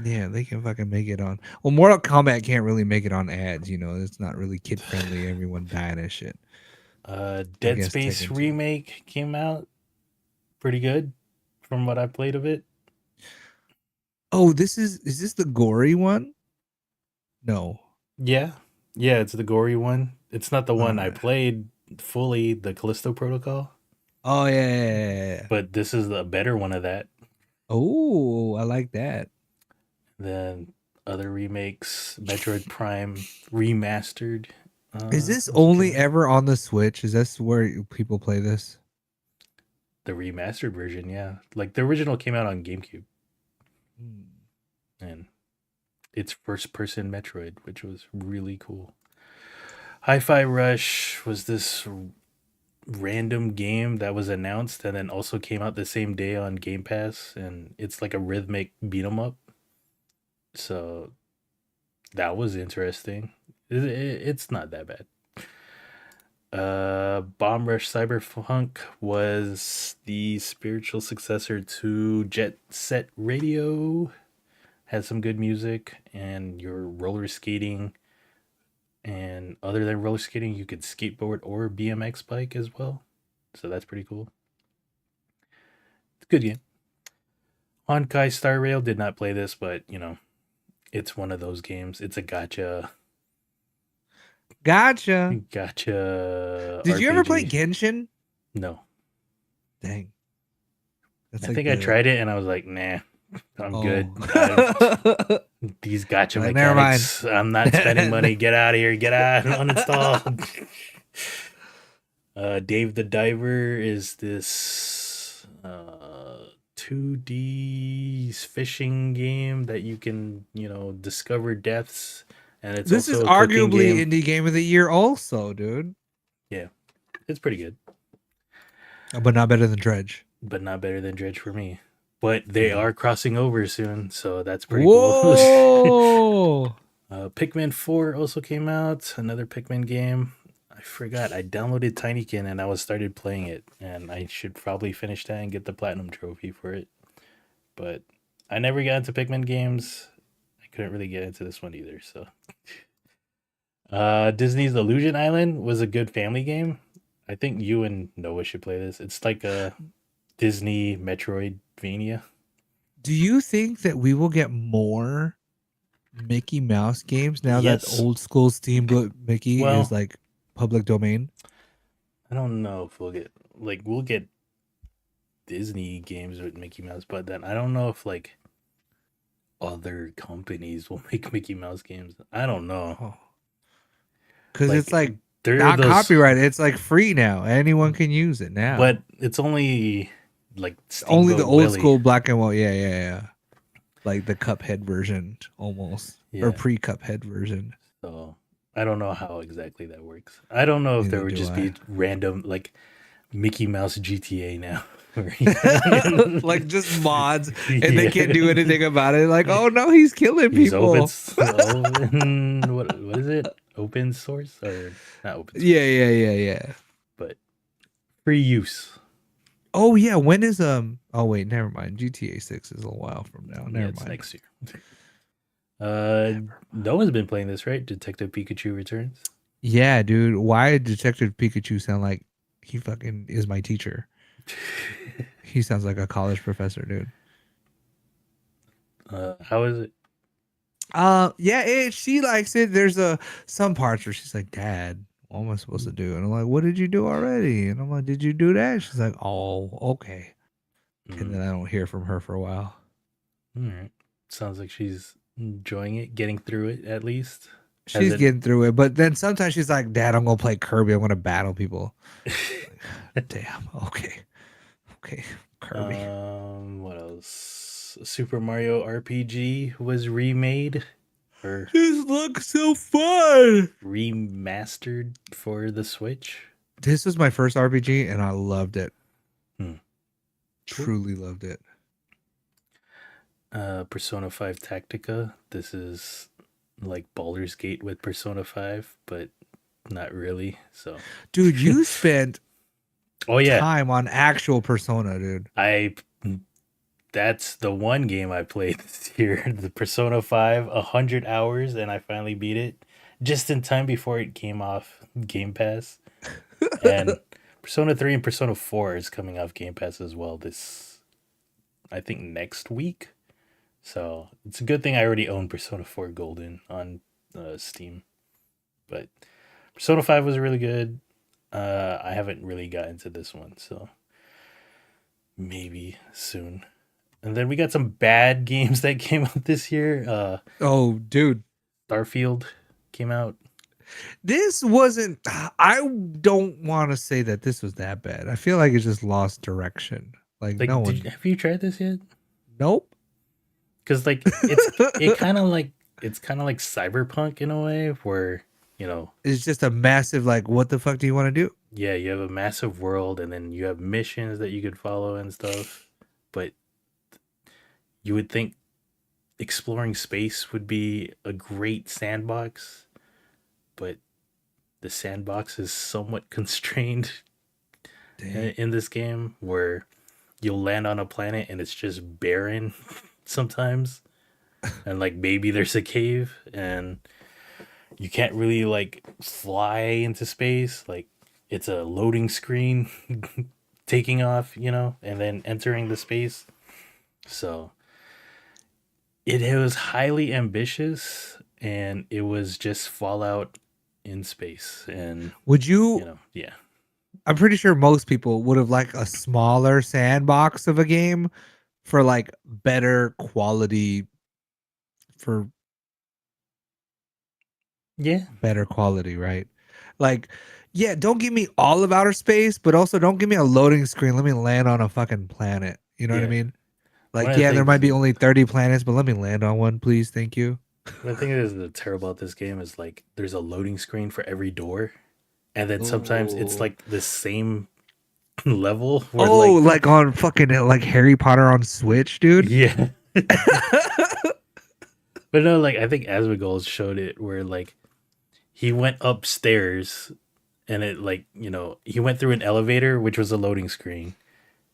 Yeah, they can fucking make it on. Well, Mortal Kombat can't really make it on ads. It's not really kid friendly. Everyone dying and shit. Dead Space Tekken 2. remake came out. Pretty good from what I played of it. Oh, is this the gory one? No. Yeah, it's the gory one. It's not the one I Alright. played fully, the Callisto Protocol. Oh yeah. But this is the better one of that. Oh, I like that. Then other remakes, Metroid Prime Remastered Is this also only came out. ever on the Switch? Is this where people play this? The remastered version? Yeah, like the original came out on GameCube, and it's first-person Metroid, which was really cool. Hi-Fi Rush was this random game that was announced and then also came out the same day on Game Pass, and it's like a rhythmic beat 'em up. So that was interesting. It's not that bad. Bomb Rush Cyberpunk was the spiritual successor to Jet Set Radio. Had some good music, and you're roller skating. And other than roller skating, you could skateboard or BMX bike as well. So that's pretty cool. It's a good game. Honkai Star Rail did not play this, but it's one of those games. It's a gotcha Gotcha. Did you ever play RPG. Genshin? No. Dang. That's I think I tried it and I was like, nah, I'm good. These gotcha Like, never mind. mechanics, I'm not spending money. Get out of here. Get out. Uninstall. Dave the Diver is this 2D fishing game that you can, discover deaths. And it's This also is a cooking arguably game. indie game of the year also, dude. Yeah, it's pretty good. But not better than Dredge. But not better than Dredge for me. But they are crossing over soon, so that's pretty cool. Whoa! Pikmin 4 also came out, another Pikmin game. I forgot, I downloaded Tinykin and I started playing it, and I should probably finish that and get the Platinum Trophy for it. But I never got into Pikmin games. I couldn't really get into this one either, so. Disney's Illusion Island was a good family game. I think you and Noah should play this. It's like a Disney Metroidvania. Do you think that we will get more Mickey Mouse games now that old school Steamboat Mickey is like public domain? I don't know if we'll get Disney games with Mickey Mouse, but then I don't know if like other companies will make Mickey Mouse games. I don't know. Because it's like not copyrighted. It's like free now. Anyone can use it now. But it's only like only the old school black and white. Yeah. Like the Cuphead version almost. Or pre-Cuphead version. So I don't know how exactly that works. I don't know if there would just be random like Mickey Mouse GTA now. Like just mods and they can't do anything about it. Like, oh no, he's killing people. What is it? Open source or not open source? Yeah. But free use. Oh yeah, when is oh wait, never mind. GTA 6 is a while from now. Never mind. Next year. Noah's been playing this, right? Detective Pikachu Returns. Yeah, dude. Why did Detective Pikachu sound like he fucking is my teacher? He sounds like a college professor, dude. How is it? She likes it. There's some parts where she's like, Dad, what am I supposed to do? And I'm like, what did you do already? And I'm like, did you do that? She's like, oh, okay. And then I don't hear from her for a while. All right. Sounds like she's enjoying it, getting through it at least. She's getting through it, but then sometimes she's like, Dad, I'm gonna play Kirby. I'm gonna battle people. Damn. Okay, Kirby. What else? Super Mario RPG was remade. This looks so fun. Remastered for the Switch. This was my first RPG, and I loved it. Truly loved it. Persona 5 Tactica. This is like Baldur's Gate with Persona 5, but not really. So, dude, you spent time on actual Persona, dude. That's the one game I played this year, the Persona 5, 100 hours, and I finally beat it just in time before it came off Game Pass. And Persona 3 and Persona 4 is coming off Game Pass as well I think next week. So it's a good thing I already own Persona 4 Golden on Steam. But Persona 5 was really good. I haven't really got into this one, so maybe soon. And then we got some bad games that came out this year. Oh, dude. Starfield came out. This wasn't. I don't want to say that this was that bad. I feel like it just lost direction. Like Like, no one. have you tried this yet? Nope. Because like it kind of like it's kind of like cyberpunk in a way, where It's just a massive like. What the fuck do you want to do? yeah, you have a massive world, and then you have missions that you could follow and stuff. But you would think exploring space would be a great sandbox, but the sandbox is somewhat constrained Dang. in this game, where you'll land on a planet and it's just barren sometimes, and like maybe there's a cave, and you can't really like fly into space. Like, it's a loading screen taking off, and then entering the space. So it was highly ambitious, and it was just Fallout in space. And Would you? yeah. I'm pretty sure most people would have liked a smaller sandbox of a game for like better quality. For Yeah. better quality, right? Like, yeah, don't give me all of outer space, but also don't give me a loading screen. Let me land on a fucking planet. You know what I Yeah. mean? One Like, of the yeah, there might things be only 30 planets, but let me land on one, please. Thank you. one thing that is terrible about this game is like there's a loading screen for every door, and then sometimes it's Ooh. like the same level where Oh, like like on fucking like Harry Potter on Switch, dude. yeah. But no, like I think Asmongold showed it where like he went upstairs, and it like he went through an elevator which was a loading screen,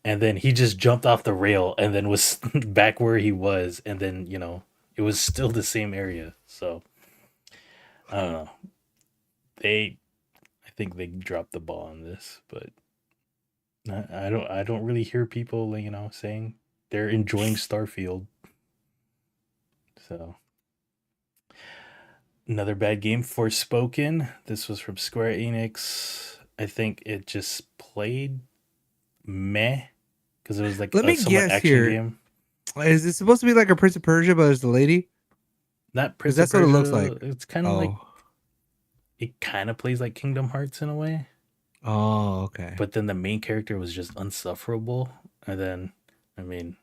and then he just jumped off the rail and then was back where he was, and then it was still the same area. So I don't know. I think they dropped the ball on this, but I don't really hear people saying they're enjoying Starfield. So another bad game, Forspoken. This was from Square Enix. I think it just played meh, because it was like Let a me somewhat guess action here. game. Is it supposed to be like a Prince of Persia, but it's the lady? Not Because Prince of that's what it looks Persia. like. It's kind of like Oh. it kind of plays like Kingdom Hearts in a way, Oh, okay. but then the main character was just unsufferable, and then I mean,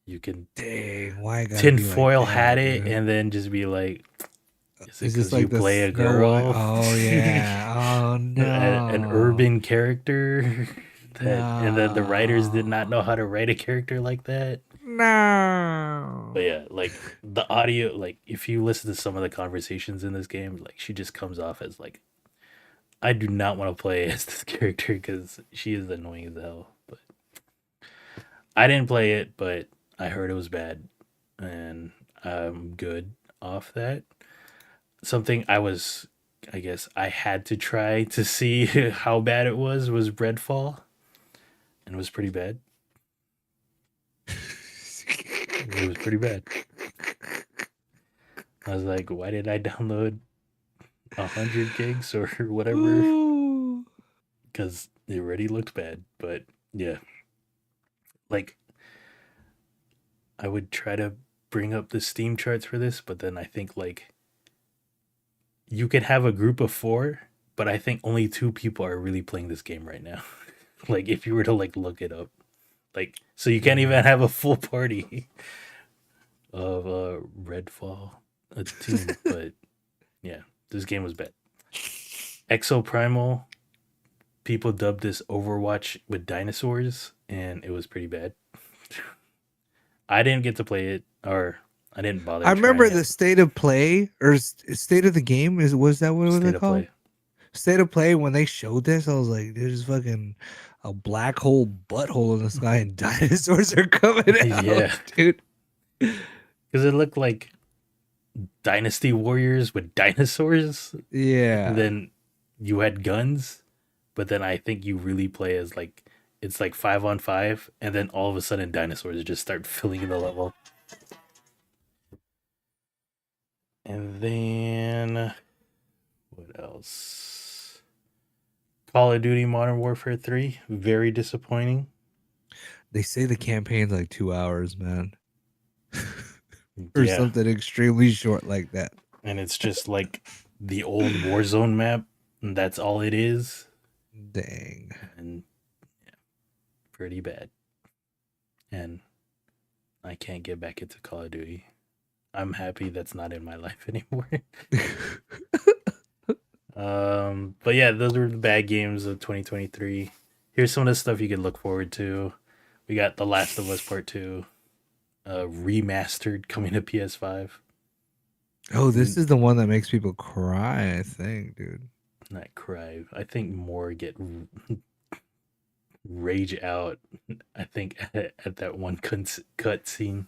you can Dang, why I gotta be like tinfoil that, hat it dude? and then just be like, is it Is this because like you the play a Snow White? girl? Oh yeah. Oh An no. urban character and then the writers did not No. know how to write a character like that. But No. yeah, like the audio, like if you listen to some of the conversations in this game, like she just comes off as like, I do not want to play as this character because she is annoying as hell. But I didn't play it, but I heard it was bad, and I'm good off that. Something I guess I had to try to see how bad it was Redfall, and it was pretty bad. It was pretty bad. I was like, why did I download 100 gigs or whatever? Ooh. Because it already looked bad. But yeah, like I would try to bring up the Steam charts for this, but then I think like you could have a group of 4, but I think only 2 people are really playing this game right now. Like if you were to like look it up, like so you can't even have a full party of Redfall, a team. But yeah, this game was bad. Exoprimal, people dubbed this Overwatch with dinosaurs, and it was pretty bad. I didn't get to play it, or I didn't bother. I remember trying the it. state of play or state of the game was that what it State was of called? play. State of play. When they showed this, I was like, there's fucking a black hole butthole in the sky and dinosaurs are coming out, Yeah, dude. because it looked like Dynasty Warriors with dinosaurs. Yeah. And then you had guns, but then I think you really play as like it's like 5-on-5, and then all of a sudden dinosaurs just start filling in the level. And then what else? Call of Duty Modern Warfare 3, very disappointing. They say the campaign's like 2 hours, man. Or Yeah. something extremely short like that. And it's just like the old Warzone map. And that's all it is. Dang. And yeah, pretty bad. And I can't get back into Call of Duty. I'm happy that's not in my life anymore. But yeah, those were the bad games of 2023. Here's some of the stuff you can look forward to. We got The Last of Us Part 2, remastered, coming to PS5. Oh, this is the one that makes people cry, I think, dude. Not cry. I think more get rage out. I think at that one cut scene.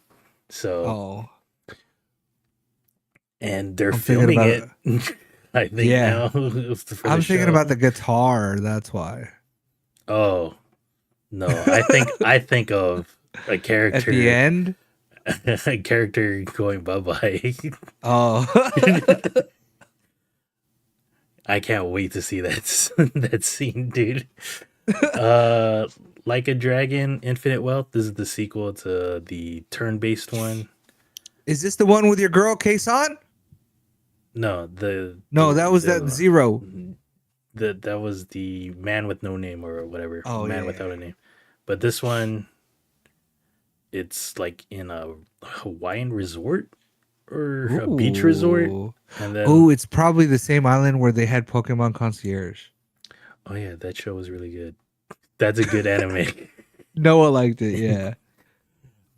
So, Oh, and they're I'm thinking filming about it. I think Yeah. now for I'm the thinking show. about the guitar. That's why. Oh no, I think of a character At the end. a character going bye bye. Oh. I can't wait to see that scene, dude. Like a Dragon, Infinite Wealth. This is the sequel to the turn-based one. Is this the one with your girl, Kason? No, No, that was that Zero. That was the Man with No Name or whatever. Oh, Man yeah, Without a Name. But this one, it's like in a Hawaiian resort or a beach resort, Ooh. and then Oh, it's probably the same island where they had Pokemon Concierge. oh yeah, that show was really good. That's a good anime. Noah liked it, yeah.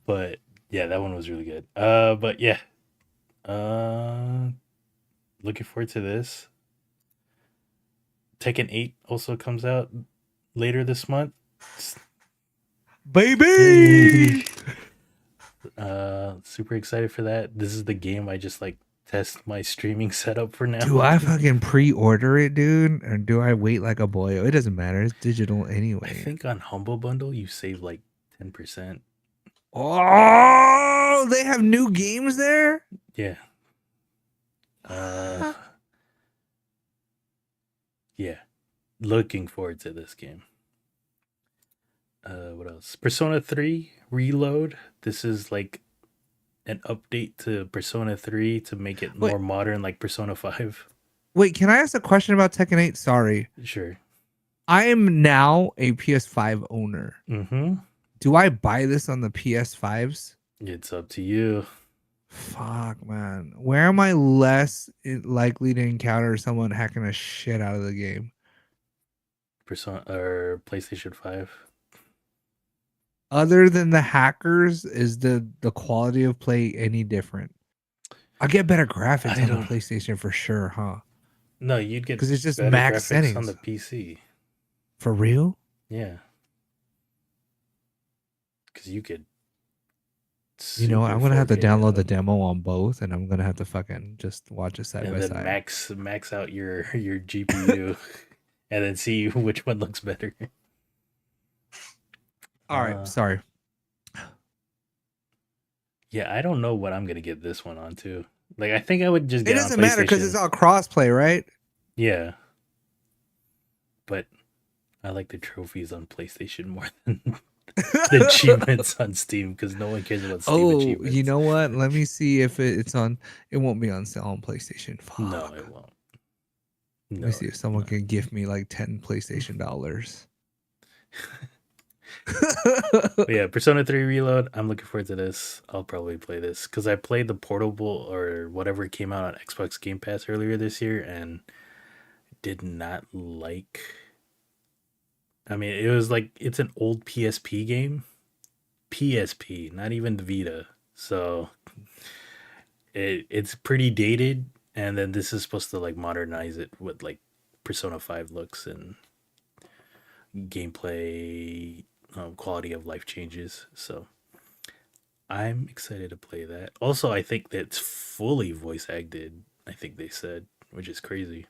But yeah, that one was really good. But yeah. Looking forward to this. Tekken 8 also comes out later this month. Baby! Super excited for that. This is the game I just like test my streaming setup for now. Do I fucking pre-order it, dude? Or do I wait like a boyo? It doesn't matter. It's digital anyway. I think on Humble Bundle you save like 10%. Oh, they have new games there? Yeah. Yeah. Looking forward to this game. What else? Persona 3 Reload. This is like an update to Persona 3 to make it more modern like Persona 5. Wait, can I ask a question about Tekken 8? Sorry. Sure. I am now a PS5 owner. Mm-hmm. Do I buy this on the PS5s? It's up to you. Fuck, man. Where am I less likely to encounter someone hacking the shit out of the game? Persona or PlayStation 5. Other than the hackers, is the quality of play any different? I get better graphics on the PlayStation for sure, huh? No, you'd get because it's just better max graphics settings on the PC. For real? Yeah. Because you could. You know what? I'm gonna have to download the demo on both, and I'm gonna have to fucking just watch it side by then side. max out your GPU, and then see which one looks better. All right, sorry. Yeah, I don't know what I'm gonna get this one on too. Like, I think I would just get. It doesn't matter because it's all crossplay, right? Yeah. But I like the trophies on PlayStation more than the achievements on Steam because no one cares about Steam achievements. You know what? Let me see if it's on. It won't be on sale on PlayStation. Fuck. No, it won't. Let me see if someone can gift me like 10 PlayStation dollars. But yeah, Persona 3 Reload. I'm looking forward to this. I'll probably play this because I played the portable or whatever came out on Xbox Game Pass earlier this year and did not like. I mean, it was like it's an old PSP game. PSP, not even the Vita. So it's pretty dated, and then this is supposed to like modernize it with like Persona 5 looks and gameplay, quality of life changes. So I'm excited to play that. Also, I think that's fully voice acted. I think they said, which is crazy.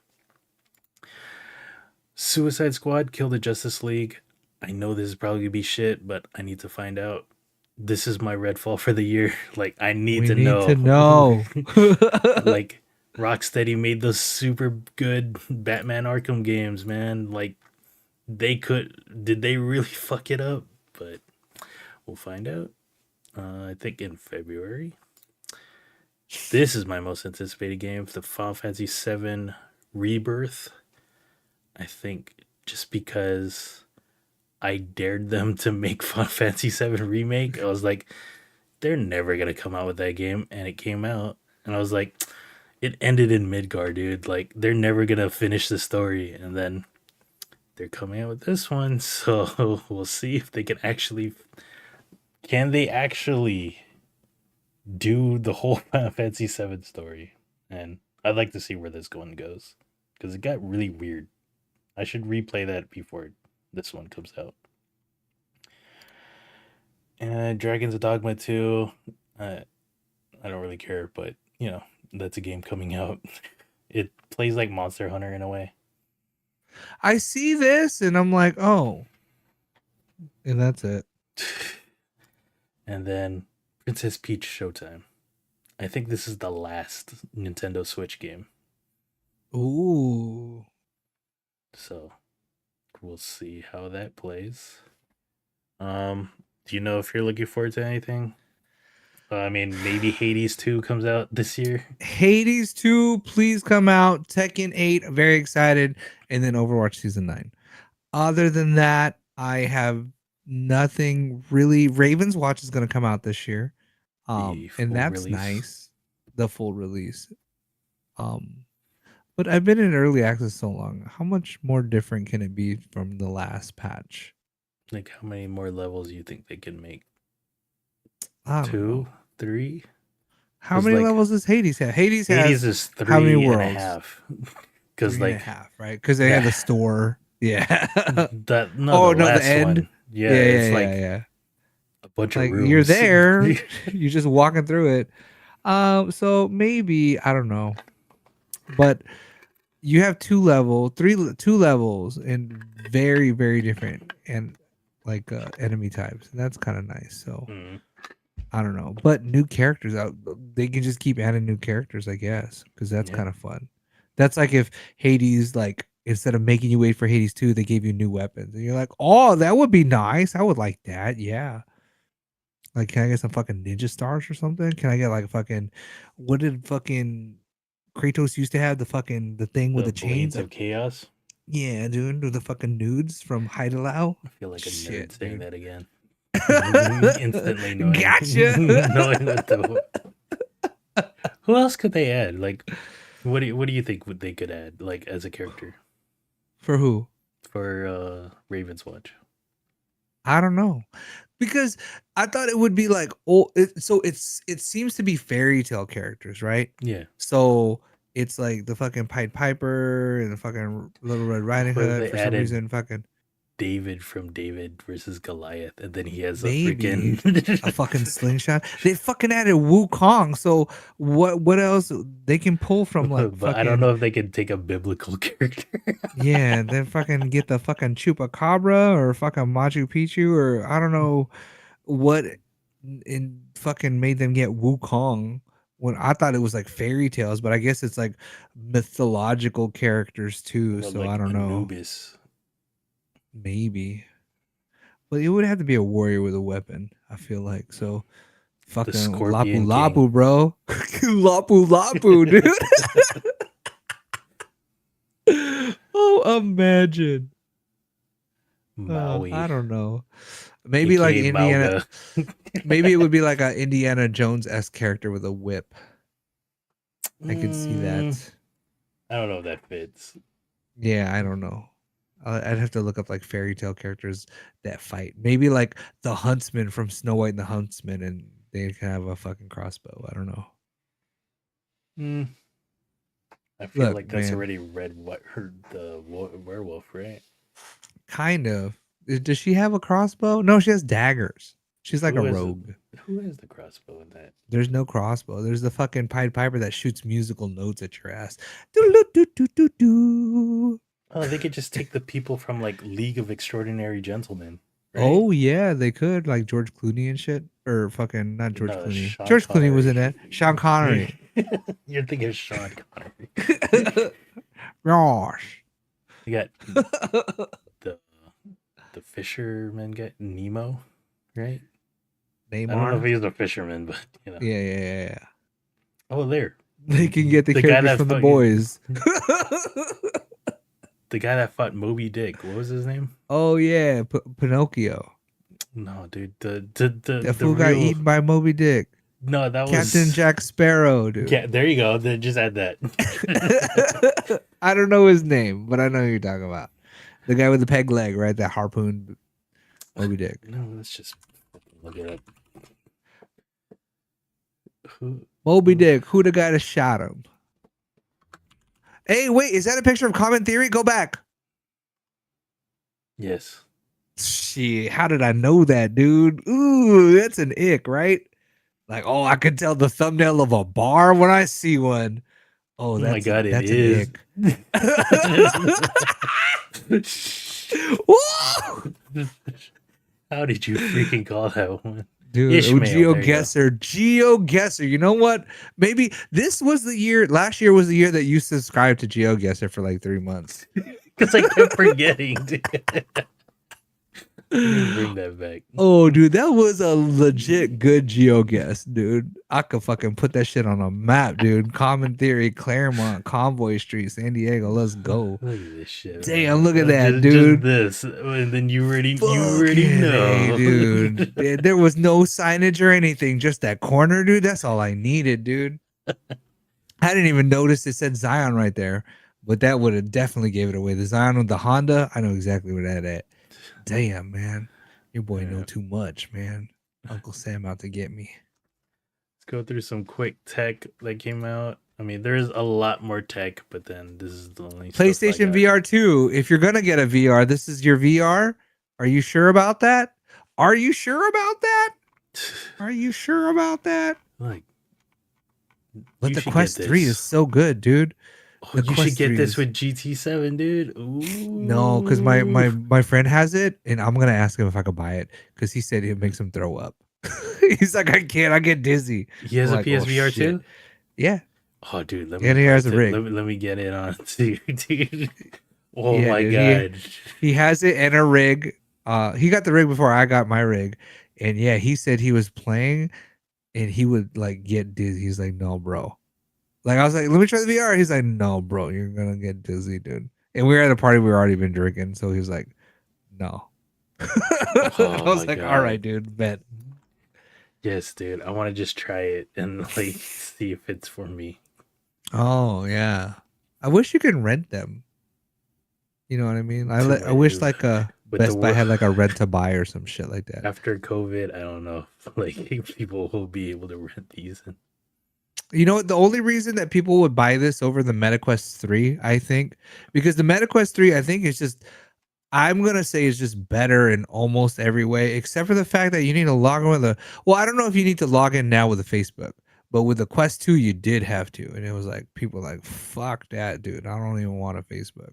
Suicide Squad Kill the Justice League. I know this is probably gonna be shit, but I need to find out. This is my Redfall for the year. Like, I need to know. Like, Rocksteady made those super good Batman Arkham games, man. Like, did they really fuck it up? But we'll find out. I think in February. This is my most anticipated game, the Final Fantasy VII Rebirth. I think just because I dared them to make Final Fantasy VII Remake, I was like, they're never gonna come out with that game, and it came out, and I was like, it ended in Midgar, dude. Like they're never gonna finish the story, and then they're coming out with this one, so we'll see if they can they actually do the whole Final Fantasy VII story, and I'd like to see where this one goes because it got really weird. I should replay that before this one comes out. And Dragon's Dogma 2, I don't really care, but that's a game coming out. It plays like Monster Hunter in a way. I see this and I'm like, oh, and that's it. And then Princess Peach Showtime. I think this is the last Nintendo Switch game. Ooh. So we'll see how that plays. Do you know if you're looking forward to anything? I mean, maybe Hades 2 comes out this year. Hades 2, please come out. Tekken 8, very excited. And then Overwatch Season 9. Other than that, I have nothing really. Raven's Watch is going to come out this year. And that's release. nice. The full release. But I've been in early access so long. How much more different can it be from the last patch? Like, how many more levels do you think they can make? I don't 2, know. 3? How many levels does Hades have? Hades is 3 how many and worlds? a half. Because like half, right? Because they have the store. Yeah. The the end. One. Yeah, it's a bunch of rooms. You're there. You're just walking through it. So maybe I don't know, but you have two levels and very very different and enemy types, and that's kind of nice. So I don't know, but new characters out. They can just keep adding new characters, I guess, because that's kind of fun. That's like if Hades, instead of making you wait for Hades 2, they gave you new weapons, and you're like, oh, that would be nice. I would like that. Yeah. Like, can I get some fucking ninja stars or something? Can I get what did fucking Kratos used to have? The thing with the chains of chaos. Yeah, dude, with the fucking nudes from Heidelau. I feel like a nerd saying that again. Instantly knowing. Gotcha. Knowing what the. Who else could they add? Like, what do you think they could add as a character? For who? For Raven's Watch. I don't know, because I thought it would be it seems to be fairy tale characters, right? Yeah. So it's like the fucking Pied Piper and the fucking Little Red Riding Hood for some reason. Fucking David from David versus Goliath, and then he has a freaking fucking slingshot. They fucking added Wukong. So what else they can pull from but I don't know if they can take a biblical character. Yeah, then fucking get the fucking Chupacabra or fucking Machu Picchu, or I don't know what in fucking made them get Wukong when I thought it was like fairy tales, but I guess it's like mythological characters too. So I don't know. Anubis. Maybe. But it would have to be a warrior with a weapon, I feel like. So fucking Lapu Lapu, bro. Lapu Lapu, dude. Oh, imagine. I don't know. Maybe like Indiana. Maybe it would be like an Indiana Jones-esque character with a whip. I could see that. I don't know if that fits. Yeah, I don't know. I'd have to look up like fairy tale characters that fight. Maybe like the Huntsman from Snow White and the Huntsman, and they can have a fucking crossbow. I don't know. I feel like that's already the werewolf, right? Kind of. Does she have a crossbow? No, she has daggers. She's like a rogue. Who has the crossbow in that? There's no crossbow. There's the fucking Pied Piper that shoots musical notes at your ass. Oh, they could just take the people from like League of Extraordinary Gentlemen. Right? Oh yeah, they could, like George Clooney and shit, or fucking not George Clooney. George Clooney was in that. Sean Connery. You're thinking of Sean Connery. Gosh. You got the fisherman guy, Nemo, right? Neymar. I don't know if he's a fisherman, but Yeah. Oh, there. They can get the The guy characters that from the fucking- boys. The guy that fought Moby Dick. What was his name? Oh yeah, Pinocchio. No, dude. That fool got eaten by Moby Dick. No, that Captain was Jack Sparrow, dude. Yeah, there you go. Then just add that. I don't know his name, but I know who you're talking about. The guy with the peg leg, right? That harpooned Moby Dick. No, let's just look it up. Who? Moby Dick, who the guy that shot him? Hey, wait, is that a picture of Common Theory? Go back. Yes. Shit, how did I know that, dude? Ooh, that's an ick, right? Like, oh, I could tell the thumbnail of a bar when I see one. Oh, Oh that's my god, that's it is. an ick. Whoa! How did you freaking call that one? Dude, Ishmael, GeoGuessr. You know what? Maybe this was the year. Last year was the year that you subscribed to GeoGuessr for like 3 months. Because I kept forgetting. Bring that back. Oh, dude, that was a legit good GeoGuess, dude. I could fucking put that shit on a map, dude. Common Theory, Claremont, Convoy Street, San Diego. Let's go. Look at this shit. Damn, man. look at that, Just dude. this, and then you already Fucking know, A, dude. There was no signage or anything, just that corner, dude. That's all I needed, dude. I didn't even notice it said Zion right there, but that would have definitely gave it away. The Zion with the Honda, I know exactly where that at. Damn, man. Your boy know too much, man. Uncle Sam out to get me. Let's go through some quick tech that came out. I mean, there's a lot more tech, but then this is the only stuff I PlayStation got. VR 2. If you're going to get a VR, this is your VR. Are you sure about that? Are you sure about that? Are you sure about that? Like, But you the should Quest get 3 this. is so good, dude. Oh, the you Quest should get 3 this is- with GT7, dude. Ooh. No, because my friend has it, and I'm gonna ask him if I could buy it because he said it makes him throw up. He's like, I can't, I get dizzy. He has I'm a like, oh, PSVR shit. too. Yeah, Oh, dude, let and me he has a let, rig. let me get it on too, dude. Oh Yeah, my dude, god. he has it and a rig. He got the rig before I got my rig, and yeah, he said he was playing, and he would like get dizzy. He's like, no, bro. Like I was like, let me try the VR. He's like, no, bro, you're gonna get dizzy, dude. And we were at a party, we were already been drinking, so he was like, no. I was my like, God. all right, dude, bet. Yes, dude. I want to just try it and like see if it's for me. Oh yeah, I wish you could rent them. You know what I mean? I wish like a With the Best Buy wor- had like a rent to buy or some shit like that. After COVID, I don't know if like people will be able to rent these. You know what? The only reason that people would buy this over the MetaQuest 3, I think, because the MetaQuest 3, I think is just, I'm gonna say it's just better in almost every way, except for the fact that you need to log in with a. Well, I don't know if you need to log in now with a Facebook, but with the Quest 2, you did have to, and it was like people were like, fuck that, dude. I don't even want a Facebook.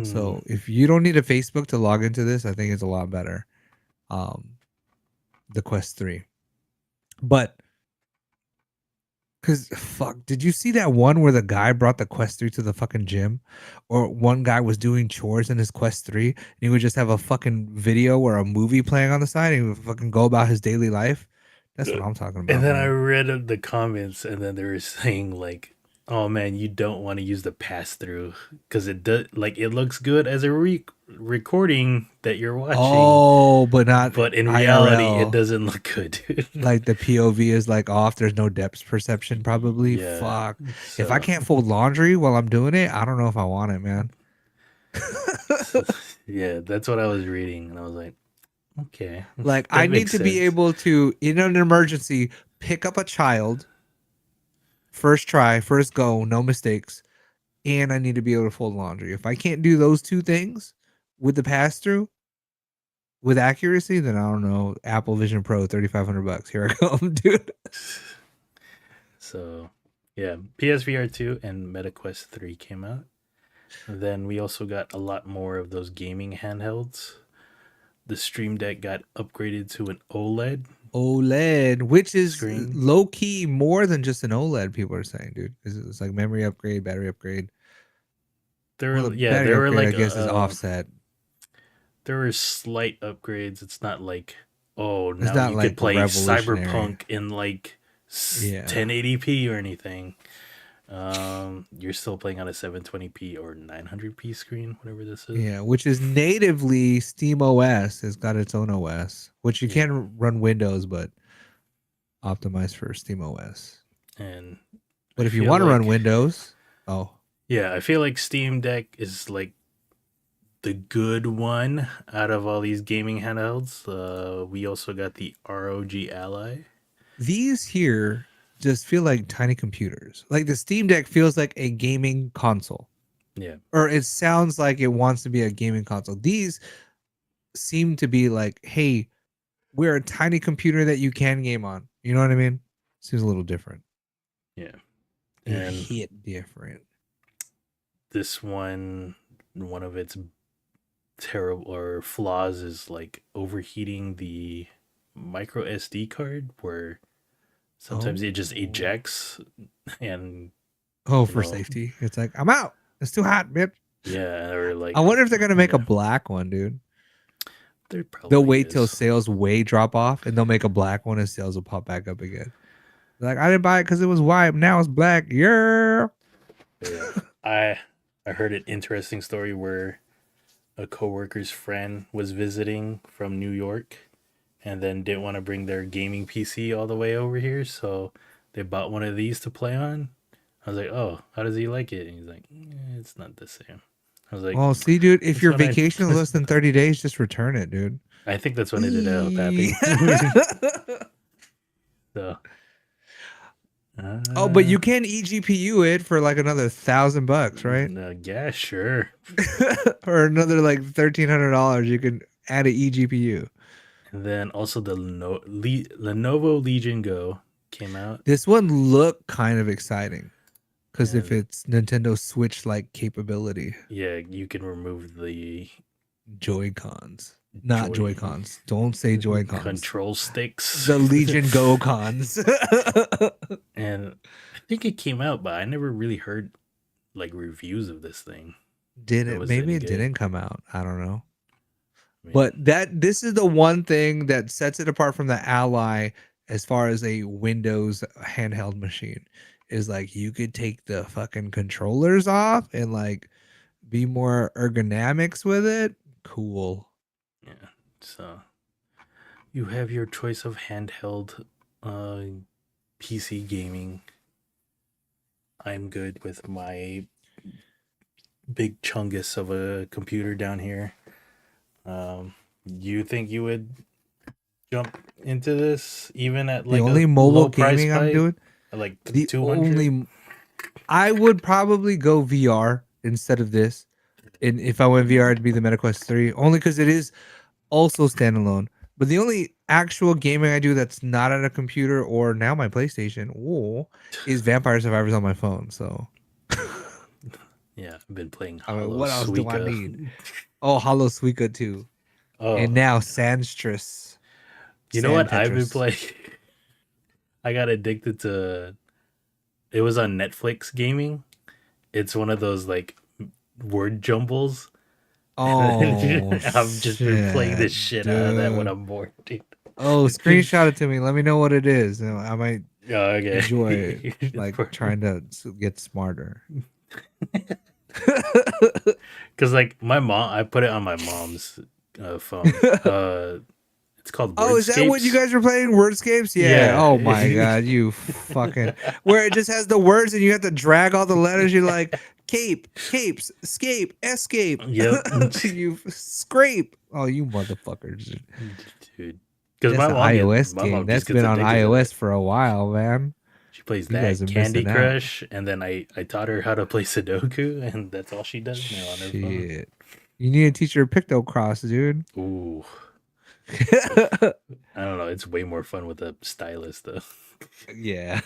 So if you don't need a Facebook to log into this, I think it's a lot better. The Quest 3. But because fuck, did you see that one where the guy brought the Quest 3 to the fucking gym? Or one guy was doing chores in his Quest 3 and he would just have a fucking video or a movie playing on the side and he would fucking go about his daily life? That's what I'm talking about. And then I man. read the comments, and then they were saying like, "Oh man, you don't want to use the pass through because it does like it looks good as a recording that you're watching, Oh, but not but in reality, IRL. it doesn't look good, dude." Like the POV is like off. There's no depth perception probably. Yeah, Fuck. so- If I can't fold laundry while I'm doing it, I don't know if I want it, man. yeah, that's what I was reading, and I was like, okay, Like that I need makes to be sense. able to, in an emergency, pick up a child, first try, first go, no mistakes, and I need to be able to fold laundry. If I can't do those two things with the pass through, with accuracy, then I don't know. Apple Vision Pro, $3,500. Here I come, dude. So, yeah, PSVR 2 and MetaQuest 3 came out. And then we also got a lot more of those gaming handhelds. The Stream Deck got upgraded to an OLED. OLED, which is Screen. low key more than just an OLED. People are saying, dude, it's like memory upgrade, battery upgrade. There Well, were, the yeah, battery there were upgrade, like I guess, is offset. There were slight upgrades. It's not like, oh, It's now not you like could play revolutionary. Cyberpunk in like Yeah. 1080p or anything. You're still playing on a 720p or 900p screen, whatever this is. Yeah, which is natively Steam OS. Has got its own OS, which you Yeah. can run Windows, but optimized for Steam OS. And But I if you feel want to run like- Windows, yeah, I feel like Steam Deck is like the good one out of all these gaming handhelds. We also got the ROG Ally. these here just feel like tiny computers. Like the Steam Deck feels like a gaming console. Yeah. Or it sounds like it wants to be a gaming console. These seem to be like, hey, we're a tiny computer that you can game on. You know what I mean? Seems a little different. Yeah. It And hit different. this one of its terrible or flaws is like overheating the micro SD card, where sometimes it just ejects and Oh, you for know. safety. It's like, I'm out. It's too hot, bitch. yeah, or like I wonder if they're gonna make a yeah, black one, dude. there probably They'll wait till is. sales way drop off, and they'll make a black one, and sales will pop back up again. Like, I didn't buy it because it was white. Now it's black. Yeah. Yeah. I heard an interesting story where a coworker's friend was visiting from New York and then didn't want to bring their gaming PC all the way over here, so they bought one of these to play on. I was like, "Oh, how does he like it?" And he's like, "It's not the same." I was like, Well, see, dude, if that's your what I- vacation is less than 30 days, just return it, dude. I think that's what ended up happening. So, Oh, but you can eGPU it for like another $1,000, right? Yeah, sure. Or another like $1,300. You can add an eGPU. And then also the Lenovo Legion Go came out. This one looked kind of exciting because if And- it's Nintendo Switch like capability, Yeah, you can remove the Joy-Cons, not Joy- Joy-Cons. Don't say Joy-Cons. control sticks. The Legion Go cons. And I think it came out, but I never really heard like reviews of this thing. Did It it? was Maybe any it good. didn't come out. I don't know. I mean, But this is the one thing that sets it apart from the Ally as far as a Windows handheld machine is like you could take the fucking controllers off and like be more ergonomics with it. Cool. yeah. So you have your choice of handheld PC gaming. I'm good with my big chungus of a computer down here. You think you would jump into this even at like The only a mobile low price gaming I'm point? doing, At like the 200? only I would probably go VR instead of this. And if I went VR, it'd be the MetaQuest 3, only because it is also standalone. But the only actual gaming I do that's not at a computer or now my PlayStation is Vampire Survivors on my phone. So Yeah, I've been playing I mean, Hollow what else do I Suika. need? Oh, Hollow Suika too. Oh, And now Sandstress. you know what Sand I've been Tetris. playing? I got addicted to. It was on Netflix gaming. It's one of those like word jumbles. Oh, I've just been playing the shit out of that when dude. I'm bored, dude. Oh, screenshot it to me. Let me know what it is. I might Yeah, okay. enjoy it. Like For- trying to get smarter. Cause like my mom, I put it on my mom's phone. It's called. Oh, is that what you Wordscapes. guys were playing? Wordscapes? Yeah. Yeah. Oh my god, you fucking where it just has the words and you have to drag all the letters. You're like cape, capes, escape, escape. Yep. You scrape. Oh, you motherfuckers. Dude. Because That's my an mom, iOS my game. mom That's just gets been on addicted to iOS that. for a while, man. She plays You guys that are Candy missing out. Crush, and then I taught her how to play Sudoku, and that's all she does now on her phone. Shit. You need to teach her Pictocross, dude. Ooh, I don't know. It's way more fun with a stylus, though. Yeah.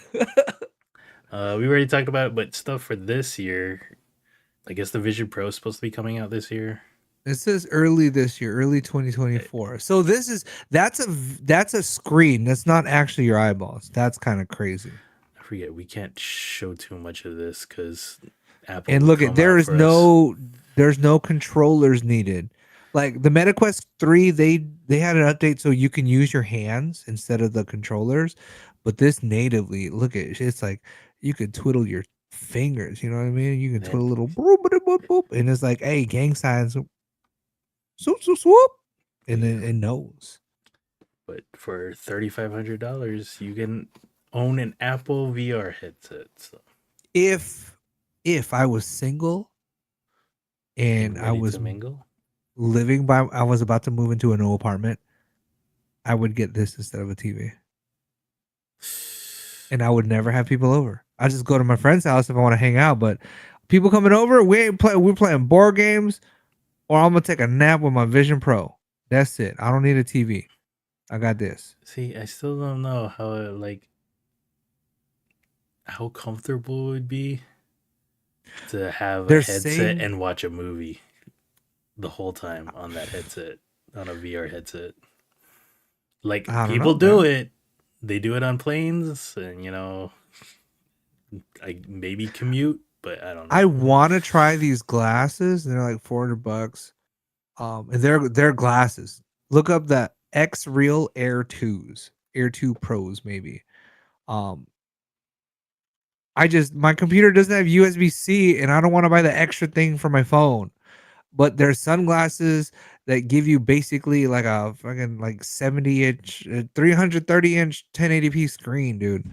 We already talked about it, but stuff for this year. I guess the Vision Pro is supposed to be coming out this year. It says early this year, early 2024. So that's a screen. That's not actually your eyeballs. That's kind of crazy. I forget. We can't show too much of this because Apple. And will look come at there's out for us. no controllers needed. Like the MetaQuest 3, they had an update so you can use your hands instead of the controllers. But this natively, look at it, it's like you could twiddle your fingers. You know what I mean? You can Man, twiddle a little boop, boop, boop, boop, and it's like, hey, gang signs, swoop, swoop, swoop, and then it knows. but for $3,500, you can own an Apple VR headset. So If I was single and I ready was to mingle. I was about to move into a new apartment, I would get this instead of a TV. And I would never have people over. I just go to my friend's house if I want to hang out. But people coming over, we're playing board games, or I'm gonna take a nap with my Vision Pro. That's it. I don't need a TV. I got this. See, I still don't know how comfortable it would be to have They're a headset saying- and watch a movie the whole time on that headset, on a VR headset. Like, I don't people know, do man. it. They do it on planes and, I maybe commute, but I don't know. I want to try these glasses. They're like $400. And they're glasses. Look up the X Real Air 2s, Air 2 Pros maybe. My computer doesn't have USB-C and I don't want to buy the extra thing for my phone. But there's sunglasses that give you basically like a fucking like 70-inch, 330-inch 1080p screen, dude.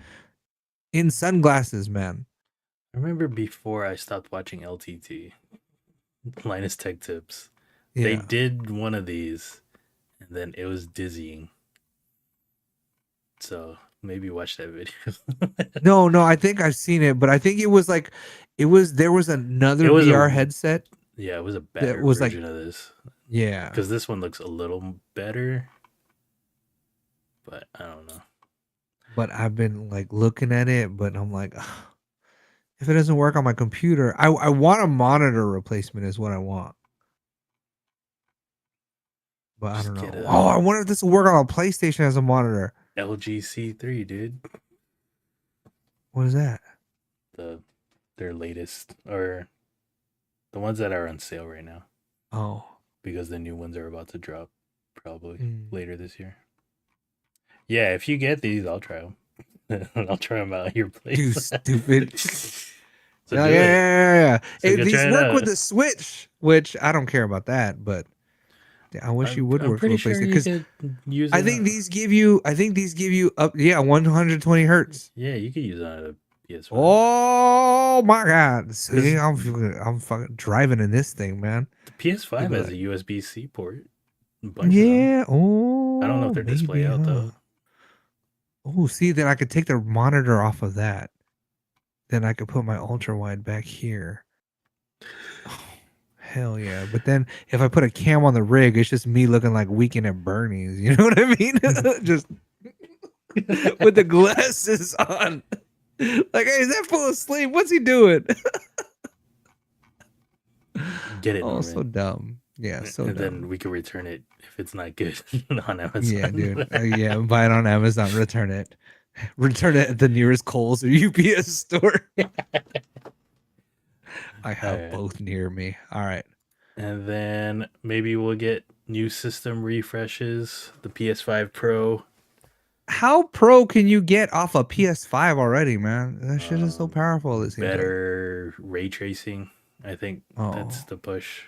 In sunglasses, man. I remember before I stopped watching LTT, Linus Tech Tips, they Yeah. did one of these, and then it was dizzying. So maybe watch that video. No, I think I've seen it, but I think there was another It was VR headset. Yeah, it was a better was like- version of this. Yeah. Because this one looks a little better, but I don't know. But I've been like looking at it, but I'm like, ugh, if it doesn't work on my computer, I want a monitor replacement is what I want. But I Just don't get know. a- Oh, I wonder if this will work on a PlayStation as a monitor. LG C3, dude. What is that? Their latest, or the ones that are on sale right now, Oh. because the new ones are about to drop probably Mm. later this year. Yeah, if you get these, I'll try them. I'll try them out at your place. You stupid. So yeah, do yeah, it. yeah, yeah. So Hey, go these try it work with out. the Switch, which I don't care about that, but I wish you would I'm work pretty for the sure PlayStation you because could use. I it think on- these give you up 120 hertz. Yeah, you could use it on a PS5. Oh my god! See, I'm fucking driving in this thing, man. The PS5 Look at has that. a USB-C port. A bunch of them. Yeah. Oh, I don't know if they're display out though. Oh, see, then I could take the monitor off of that. Then I could put my ultra wide back here. Oh, hell yeah! But then if I put a cam on the rig, it's just me looking like Weekend at Bernie's. You know what I mean? Just with the glasses on. Like, hey, is that full of sleep? What's he doing? Get it, Oh, Norman. so dumb. Yeah, so and dumb. then we can return it if it's not good on Amazon. Yeah, dude. Yeah, buy it on Amazon, return it. Return it at the nearest Kohl's or UPS store. I have Alright. both near me. All right. And then maybe we'll get new system refreshes. The PS5 Pro. How pro can you get off a PS5 already, man? That shit is so powerful. It seems Better ray tracing. I think that's Oh. the push.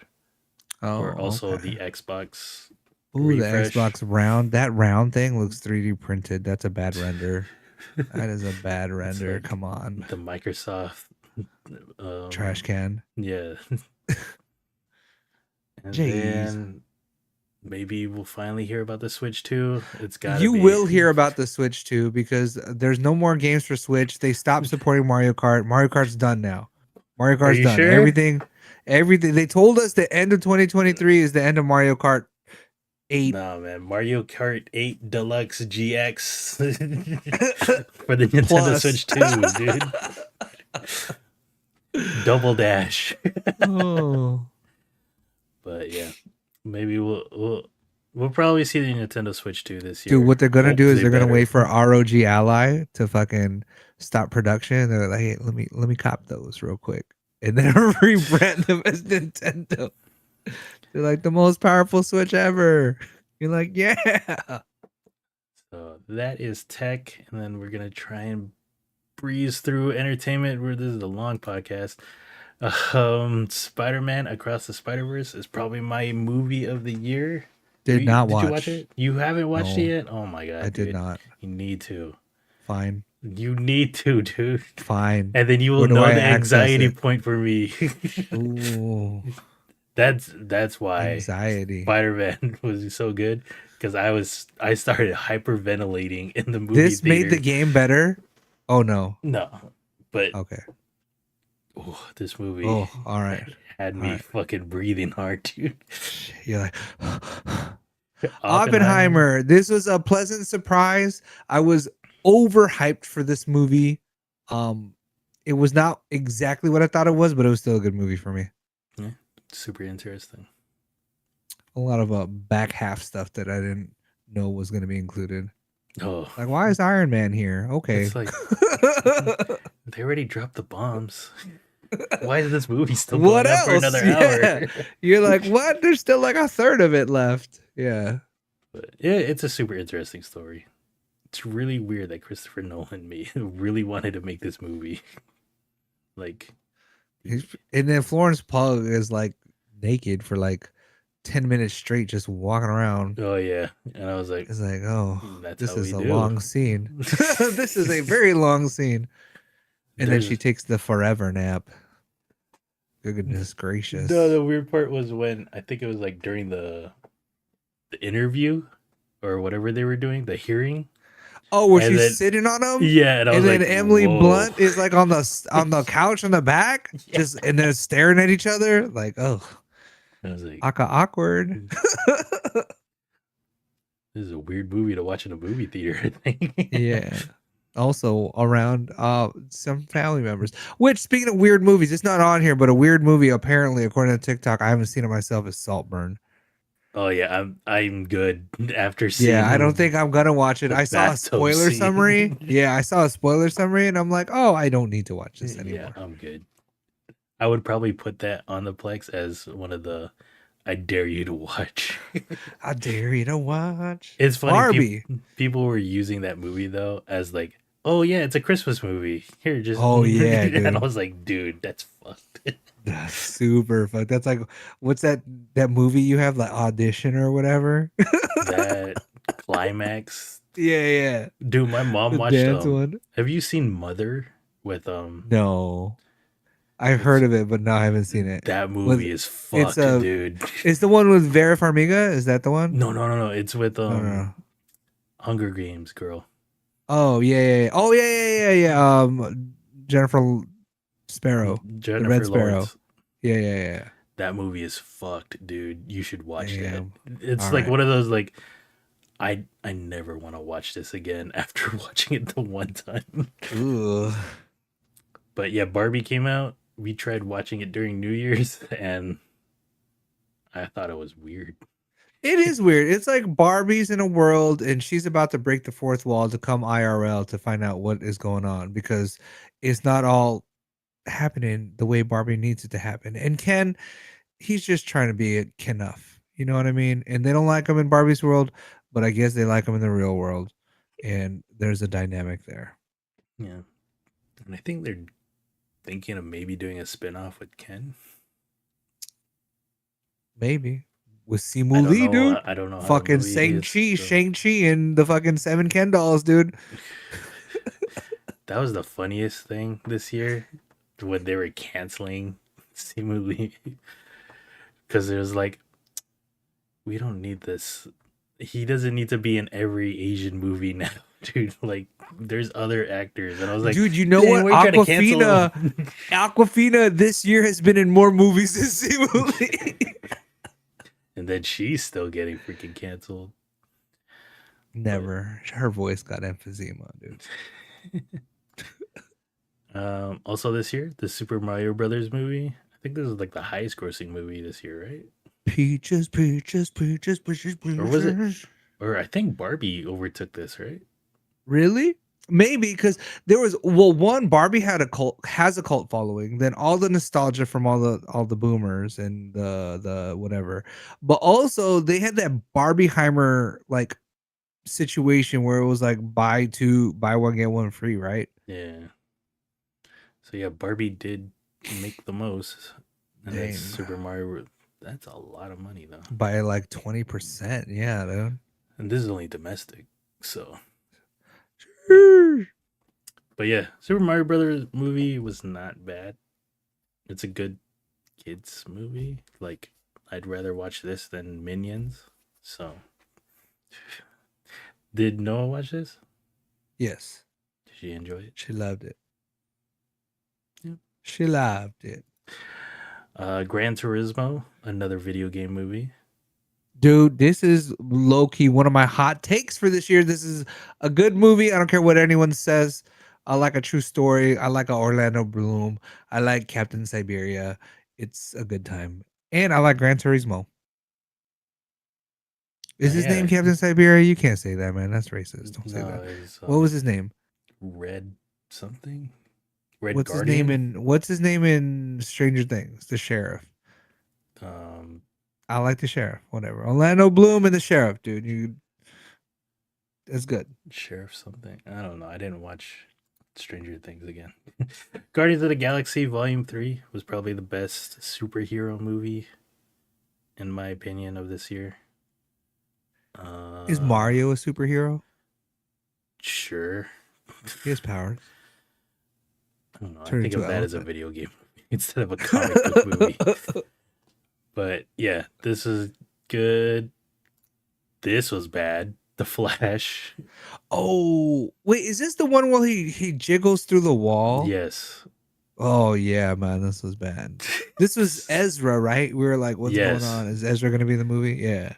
like. Oh, Or also okay. the Xbox. Ooh, refresh. the Xbox round. That round thing looks 3D printed. That's a bad render. That is a bad render. like Come on. The Microsoft Trash can. Yeah. And Jeez. then maybe we'll finally hear about the Switch 2. It's got You will hear about the Switch 2 because there's no more games for Switch. They stopped supporting Mario Kart. Mario Kart's done now. Mario Kart's you done. sure? Everything. They told us the end of 2023 is the end of Mario Kart 8. No, man. Mario Kart 8 Deluxe GX for the Nintendo Plus. Switch 2, dude. Double dash. Oh. But yeah, maybe we'll probably see the Nintendo Switch 2 this year. Dude, what they're gonna do is they're Hopefully gonna better. wait for ROG Ally to fucking stop production. They're like, hey, let me cop those real quick, and then rebrand them as Nintendo. You're like the most powerful Switch ever. You're like, yeah. So that is tech, and then we're gonna try and breeze through entertainment. Where this is a long podcast. Spider-Man Across the Spider-Verse is probably my movie of the year. Did not Did watch. you watch it? You haven't watched it No, yet? Oh my god, I dude. did not. You need to. Fine. You need to, dude. Fine. And then you will Where do know I the access anxiety it? point for me. Ooh, That's why anxiety. Spider-Man was so good, because I started hyperventilating in the movie This theater. made the game better. Oh no. No, but Okay. this movie Oh, all right. had me fucking breathing hard, dude. You're like Oppenheimer. This was a pleasant surprise. I was overhyped for this movie. It was not exactly what I thought it was, but it was still a good movie for me. Yeah, super interesting. A lot of back half stuff that I didn't know was going to be included. Oh, Like, why is Iron Man here? Okay. it's like they already dropped the bombs. Why is this movie still What going on for else? another Yeah. hour? You're like, what? There's still like a third of it left. Yeah. But yeah, it's a super interesting story. It's really weird that Christopher Nolan really wanted to make this movie. Like, And then Florence Pugh is like naked for like 10 minutes straight, just walking around. oh yeah, and I was like, It's like, oh, that's this how is a we do. long scene. This is a very long scene. And then she takes the forever nap. Goodness gracious. No, the weird part was when I think it was like during the interview or whatever they were doing, the hearing. Oh, where and she's then- sitting on him? Yeah, and I was And then like, Emily whoa. Blunt is like on the couch on the back, Yeah. just and they're staring at each other. Like, oh, I was like, awkward. this is a weird movie to watch in a movie theater, I think. Yeah. Also around some family members. Which, speaking of weird movies, it's not on here, but a weird movie apparently, according to TikTok, I haven't seen it myself, is Saltburn. Oh yeah, I'm good after seeing. Yeah, I don't think I'm gonna watch it. the I saw a bathtub spoiler scene. summary. Yeah, I saw a spoiler summary, and I'm like, oh, I don't need to watch this Yeah, anymore. I'm good. I would probably put that on the Plex as one of the I dare you to watch. I dare you to watch. It's funny. Barbie. People were using that movie though as like, oh yeah, it's a Christmas movie. Here, just Oh, yeah, dude. and I was like, dude, that's fucked. That's super fuck. That's like, what's that movie you have, like Audition or whatever? That climax, Yeah. dude. My mom The watched. dance one. Have you seen Mother with No, I've heard of it, but no, I haven't seen it. That movie is fucked, dude. It's the one with Vera Farmiga. Is that the one? No. It's with No. Hunger Games girl. Oh yeah. Oh yeah. Jennifer Sparrow. Jennifer Red Sparrow. Lawrence. Yeah. That movie is fucked, dude. You should watch Damn. that. It's All like right. one of those like I never want to watch this again after watching it the one time. Ooh. But yeah, Barbie came out. We tried watching it during New Year's and I thought it was weird. It is weird. It's like Barbie's in a world and she's about to break the fourth wall to come IRL to find out what is going on because it's not all happening the way Barbie needs it to happen. And Ken, he's just trying to be a Ken-uff. You know what I mean? And they don't like him in Barbie's world, but I guess they like him in the real world. And there's a dynamic there. Yeah. And I think they're thinking of maybe doing a spin-off with Ken. Maybe. With Simu Lee, dude. I don't know. how Fucking the movie is, Shang-Chi and the fucking 7 Ken dolls, dude. That was the funniest thing this year when they were canceling Simu Lee. Because it was like, we don't need this. He doesn't need to be in every Asian movie now, dude. Like, there's other actors. And I was like, dude, you know "Dang, what? we're trying to cancel him." Aquafina this year has been in more movies than Simu Lee. And then she's still getting freaking canceled. Never. Her voice got emphysema, dude. Also this year, the Super Mario Brothers movie. I think this is like the highest grossing movie this year, right? Peaches. Or was it? Or I think Barbie overtook this, right? Really? Maybe because there was one Barbie has a cult following, then all the nostalgia from all the boomers and the whatever, but also they had that Barbieheimer like situation where it was like buy one get one free, right? Yeah. So yeah, Barbie did make the most, and that's Dang. Super Mario. That's a lot of money though, By like 20%. Yeah, dude. and this is only domestic. So, Sheesh. but yeah, Super Mario Brothers movie was not bad. It's a good kids movie. Like I'd rather watch this than Minions. So, did Noah watch this? Yes, Did she enjoy it? she loved it. Yeah. She loved it. Gran Turismo, another video game movie. Dude, this is low key one of my hot takes for this year. This is a good movie. I don't care what anyone says. I like a true story. I like a Orlando Bloom. I like Captain Siberia. It's a good time. And I like Gran Turismo. Is his name Yeah. Captain Siberia? You can't say that, man. That's racist. Don't say No, that. it's What was his name? Red something? Red What's Guardian? his name in Stranger Things? The sheriff. Um, I like the sheriff. Whatever. Orlando Bloom and the sheriff, dude. That's good. Sheriff something. I don't know. I didn't watch Stranger Things again. Guardians of the Galaxy Volume 3 was probably the best superhero movie, in my opinion, of this year. Is Mario a superhero? Sure. He has powers. I don't know. Turn I think into of that an as a elephant. video game instead of a comic book movie. But yeah, this is good. This was bad. The Flash. Oh, wait, is this the one where he jiggles through the wall? Yes. Oh yeah, man, this was bad. This was Ezra, right? We were like, what's Yes. going on? Is Ezra gonna be in the movie? Yeah.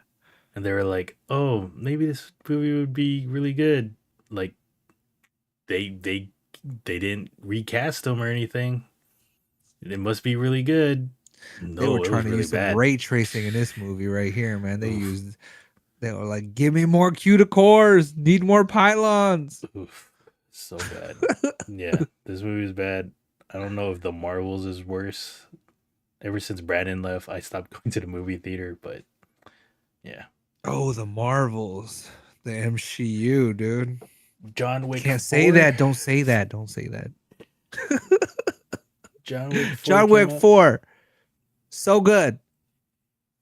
And they were like, "Oh, maybe this movie would be really good." Like, they didn't recast him or anything. It must be really good. No, They were it was trying to really use some bad. ray tracing in this movie right here, man. Oof. They were like, give me more cuticores, need more pylons. Oof, so bad. Yeah, this movie is bad. I don't know if The Marvels is worse. Ever since Brandon left, I stopped going to the movie theater. But yeah, Oh, the Marvels. The MCU, dude. John Wick. Can't 4? say that. Don't say that. Don't say that. John Wick 4. John Wick 4. So good.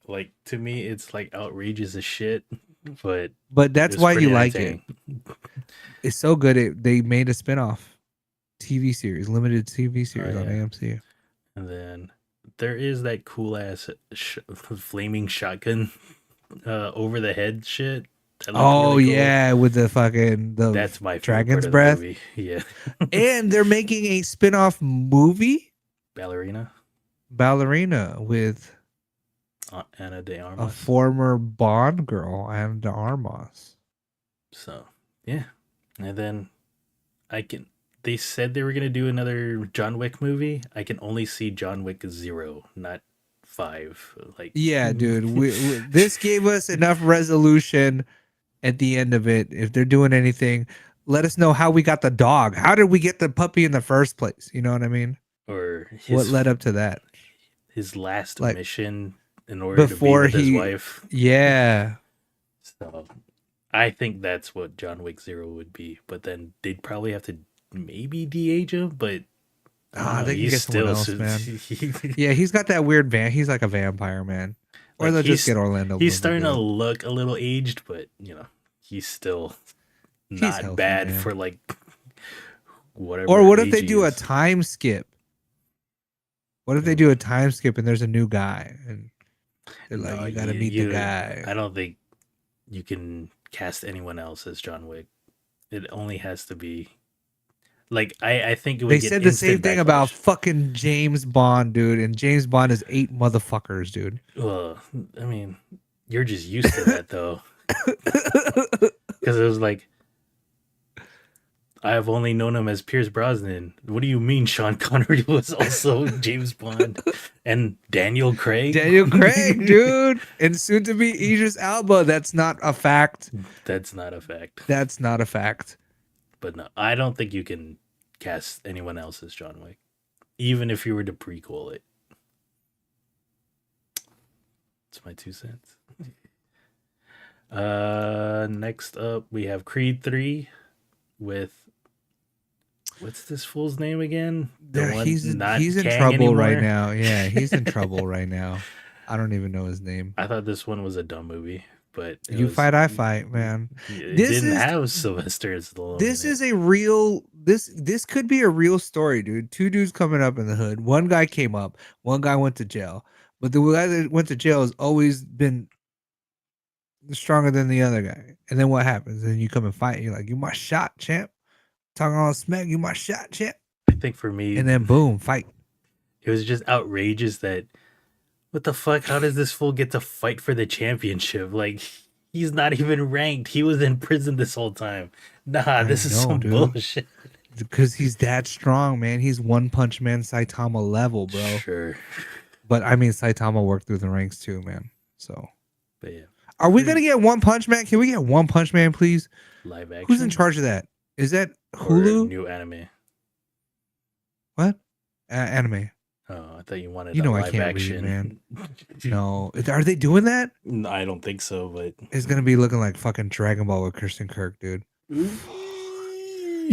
Like, to me, it's like outrageous as shit. But that's it's why pretty you like it. entertaining. It's so good. They made a spinoff TV series, limited TV series on yeah. AMC. And then there is that cool ass flaming shotgun over the head shit. That looked Oh really cool. yeah, with the fucking That's my favorite dragon's part breath. of the movie. Yeah. And they're making a spin-off movie, Ballerina. Ballerina, with Ana de a Armas. former Bond girl, Ana de Armas. So yeah. And then they said they were gonna do another John Wick movie. I can only see John Wick 0, not 5. Like, Yeah, dude. This gave us enough resolution at the end of it. If they're doing anything, let us know how we got the dog. How did we get the puppy in the first place? You know what I mean? or What led up to that? his last Like, mission in order to be before with his he- wife. Yeah. So I think that's what John Wick 0 would be. But then they'd probably have to maybe de-age him, but They can get someone else, man. he's Yeah, he's got that weird He's like a vampire, man. Or Like, they'll just he's- get Orlando. he's Bloom starting to again. look a little aged, but he's still He's not healthy, bad man. for like whatever. Or what if age they he do a is. time skip? What if they do a time skip and there's a new guy and they're like, No, you gotta meet the guy. I don't think you can cast anyone else as John Wick. It only has to be like I think it would They get said the same instant thing about backlash. fucking James Bond, dude. And James Bond is 8 motherfuckers, dude. Well, I mean, you're just used to that though, because it was like I've only known him as Pierce Brosnan. What do you mean Sean Connery was also James Bond and Daniel Craig? Daniel Craig, dude. And soon to be Idris Alba. That's not a fact. That's not a fact. That's not a fact. But no, I don't think you can cast anyone else as John Wick, even if you were to prequel it. It's my 2 cents. Next up we have Creed 3 with what's this fool's name again? He's in Kang trouble anymore? right now. Yeah, he's in trouble right now. I don't even know his name. I thought this one was a dumb movie, but Fight, I fight, man. It This didn't is have Sylvester Stallone. this is a real this could be a real story, dude. 2 dudes coming up in the hood. One guy came up, one guy went to jail. But the guy that went to jail has always been stronger than the other guy. And then what happens? Then you come and fight. You're like, you my shot, champ. Talking all smack, you my shot, champ. I think for me, And then boom, fight. it was just outrageous that what the fuck? How does this fool get to fight for the championship? Like, he's not even ranked. He was in prison this whole time. Nah, this is some bullshit. Because he's that strong, man. He's One Punch Man Saitama level, bro. Sure. But I mean, Saitama worked through the ranks too, man. So, But yeah, are we gonna get One Punch Man? Can we get One Punch Man, please? live action. Who's in charge of that? Is that Or Hulu? new anime. What? Anime. Oh, I thought you wanted You know I live can't read, action. man. No, are they doing that? No, I don't think so, but It's gonna be looking like fucking Dragon Ball with Kristen Kirk, dude.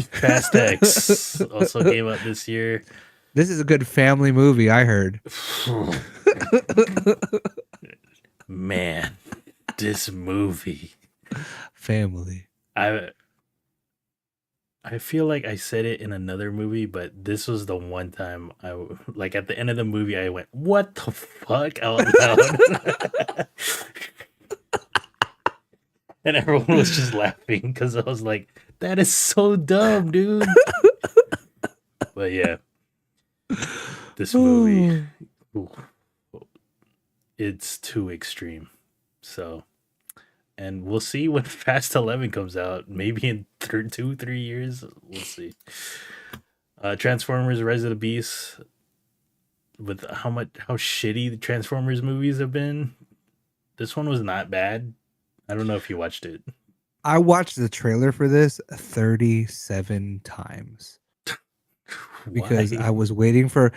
Fast X also came out this year. This is a good family movie, I heard. Man, this movie. Family. I feel like I said it in another movie, but this was the one time like at the end of the movie I went, "What the fuck?" out loud. And everyone was just laughing because I was like, "That is so dumb, dude." But yeah, this movie, it's too extreme. So, and we'll see when Fast 11 comes out. Maybe in 2-3 years, we'll see. Transformers: Rise of the Beast. With how shitty the Transformers movies have been, this one was not bad. I don't know if you watched it. I watched the trailer for this 37 times because I was waiting for.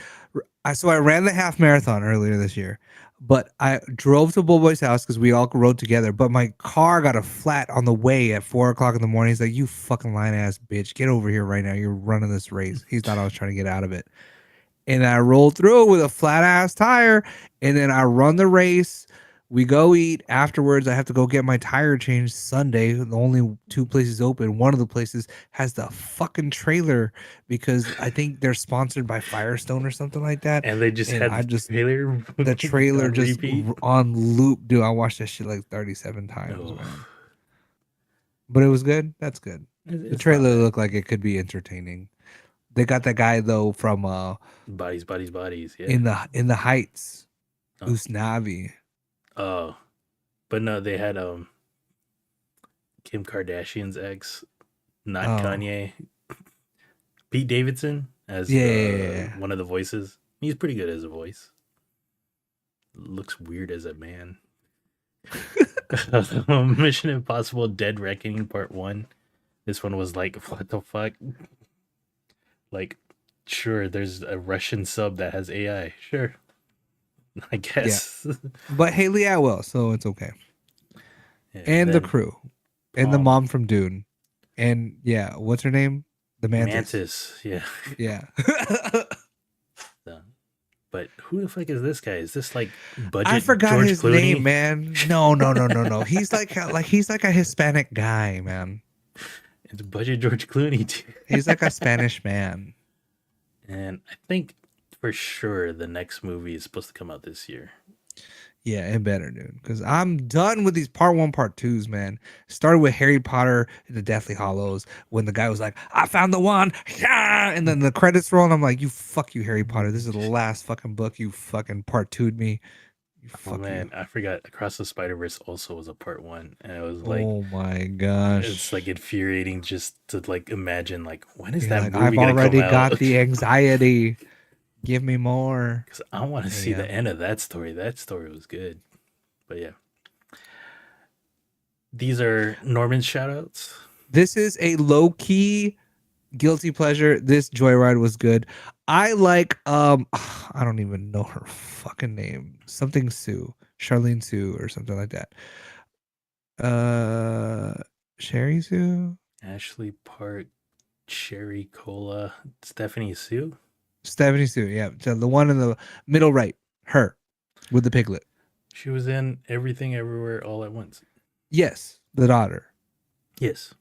So I ran the half marathon earlier this year, but I drove to Bullboy's house because we all rode together. But my car got a flat on the way at 4:00 in the morning. He's like, "You fucking lying ass bitch, get over here right now. You're running this race." He thought I was trying to get out of it, and I rolled through with a flat ass tire, and then I run the race. We go eat afterwards. I have to go get my tire changed Sunday. The only 2 places open. One of the places has the fucking trailer because I think they're sponsored by Firestone or something like that. And they just had the trailer just on loop. Dude, I watched that shit like 37 times, man. But it was good. That's good. The trailer looked like it could be entertaining. They got that guy though from Bodies. Yeah. In the Heights, Usnavi. Oh, but no, they had Kim Kardashian's ex, not Kanye, Pete Davidson as one of the voices. He's pretty good as a voice. Looks weird as a man. Mission Impossible: Dead Reckoning Part 1. This one was like, what the fuck? Like, sure, there's a Russian sub that has AI. Sure. I guess. Yeah. But Haley Atwell, so it's okay. Yeah, and the crew. And the mom from Dune. And yeah, what's her name? The Mantis. Yeah. Yeah. But who the fuck is this guy? Is this like budget? I forgot George his Clooney? name, man. No. He's like a Hispanic guy, man. It's budget George Clooney too. He's like a Spanish man. And I think for sure the next movie is supposed to come out this year. Yeah, it better, dude. Because I'm done with these part 1, part 2s, man. Started with Harry Potter and the Deathly Hollows when the guy was like, "I found the one," yeah! And then the credits roll, and I'm like, "You Harry Potter. This is the last fucking book you fucking part 2'd me." I forgot. Across the Spider-Verse also was a part 1, and it was like, oh my gosh, it's like infuriating just to like imagine like when is yeah, that like, movie I've already come got out? the anxiety. Give me more. Because I want to see the end of that story. That story was good. But yeah. These are Norman's shoutouts. This is a low-key guilty pleasure. This Joyride was good. I like I don't even know her fucking name. Something Sue, Charlene Sue, or something like that. Uh, Sherry Sue, Ashley Park, Cherry Cola, Stephanie Sue. Stephanie Sue. Yeah, so the one in the middle right, her with the piglet. She was in Everything Everywhere All at Once. Yes, the daughter. Yes.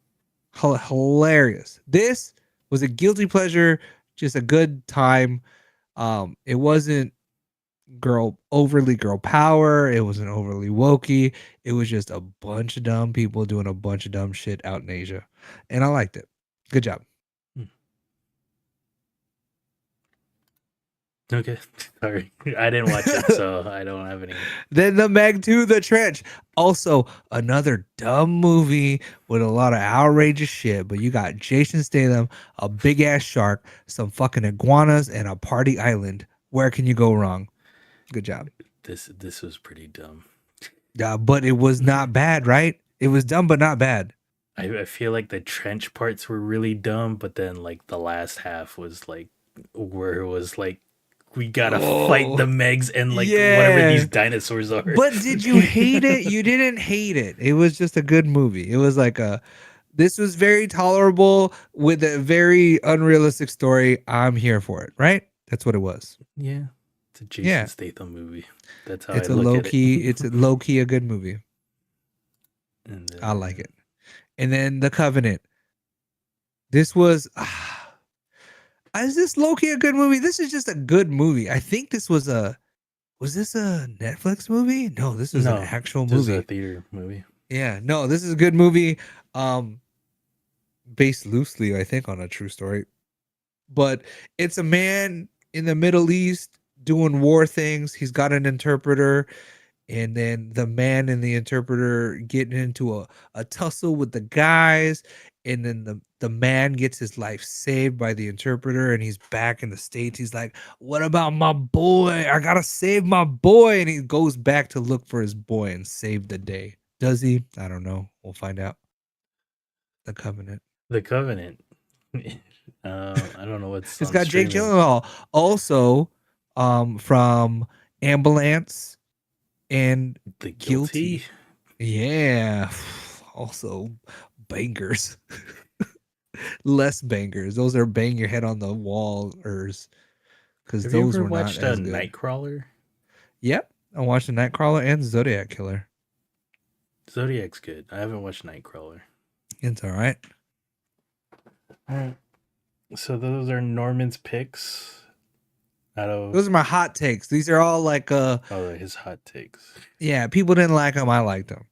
Hilarious. This was a guilty pleasure, just a good time. It wasn't overly girl power. It wasn't overly wokey. It was just a bunch of dumb people doing a bunch of dumb shit out in Asia, and I liked it. Good job. Okay. Sorry. I didn't watch it, so I don't have any. Then the Meg 2, The Trench. Also, another dumb movie with a lot of outrageous shit. But you got Jason Statham, a big ass shark, some fucking iguanas, and a party island. Where can you go wrong? Good job. This was pretty dumb. But it was not bad, right? It was dumb, but not bad. I feel like the trench parts were really dumb, but then like the last half was like where it was like we gotta fight the Megs and like whatever these dinosaurs are. But did you hate it? You didn't hate it. It was just a good movie. It was like this was very tolerable with a very unrealistic story. I'm here for it, right? That's what it was. Yeah. It's a Jason Statham movie. That's how It's I a look low at key. it. It's a low key a good movie. And then, I like it. And then The Covenant. This was is this low key a good movie? This is just a good movie. I think this was this a Netflix movie? No, this was an actual this movie. is a theater movie. Yeah, no, this is a good movie. Based loosely, I think, on a true story. But it's a man in the Middle East doing war things. He's got an interpreter, and then the man and the interpreter getting into a tussle with the guys, and then the man gets his life saved by the interpreter, and he's back in the States. He's like, what about my boy? I gotta save my boy. And he goes back to look for his boy and save the day. Does he? I don't know. We'll find out. The Covenant. The Covenant. I don't know what's It's on got Jake streaming. Gyllenhaal. Also, from Ambulance and The Guilty. Yeah. Also, bangers. Less bangers. Those are bang your head on the wallers. Because Have you those ever were not watched as good. Nightcrawler? Yep. I watched the Nightcrawler and Zodiac Killer. Zodiac's good. I haven't watched Nightcrawler. It's all right. So those are Norman's picks. Those are my hot takes. These are all like his hot takes. Yeah, people didn't like them. I liked them.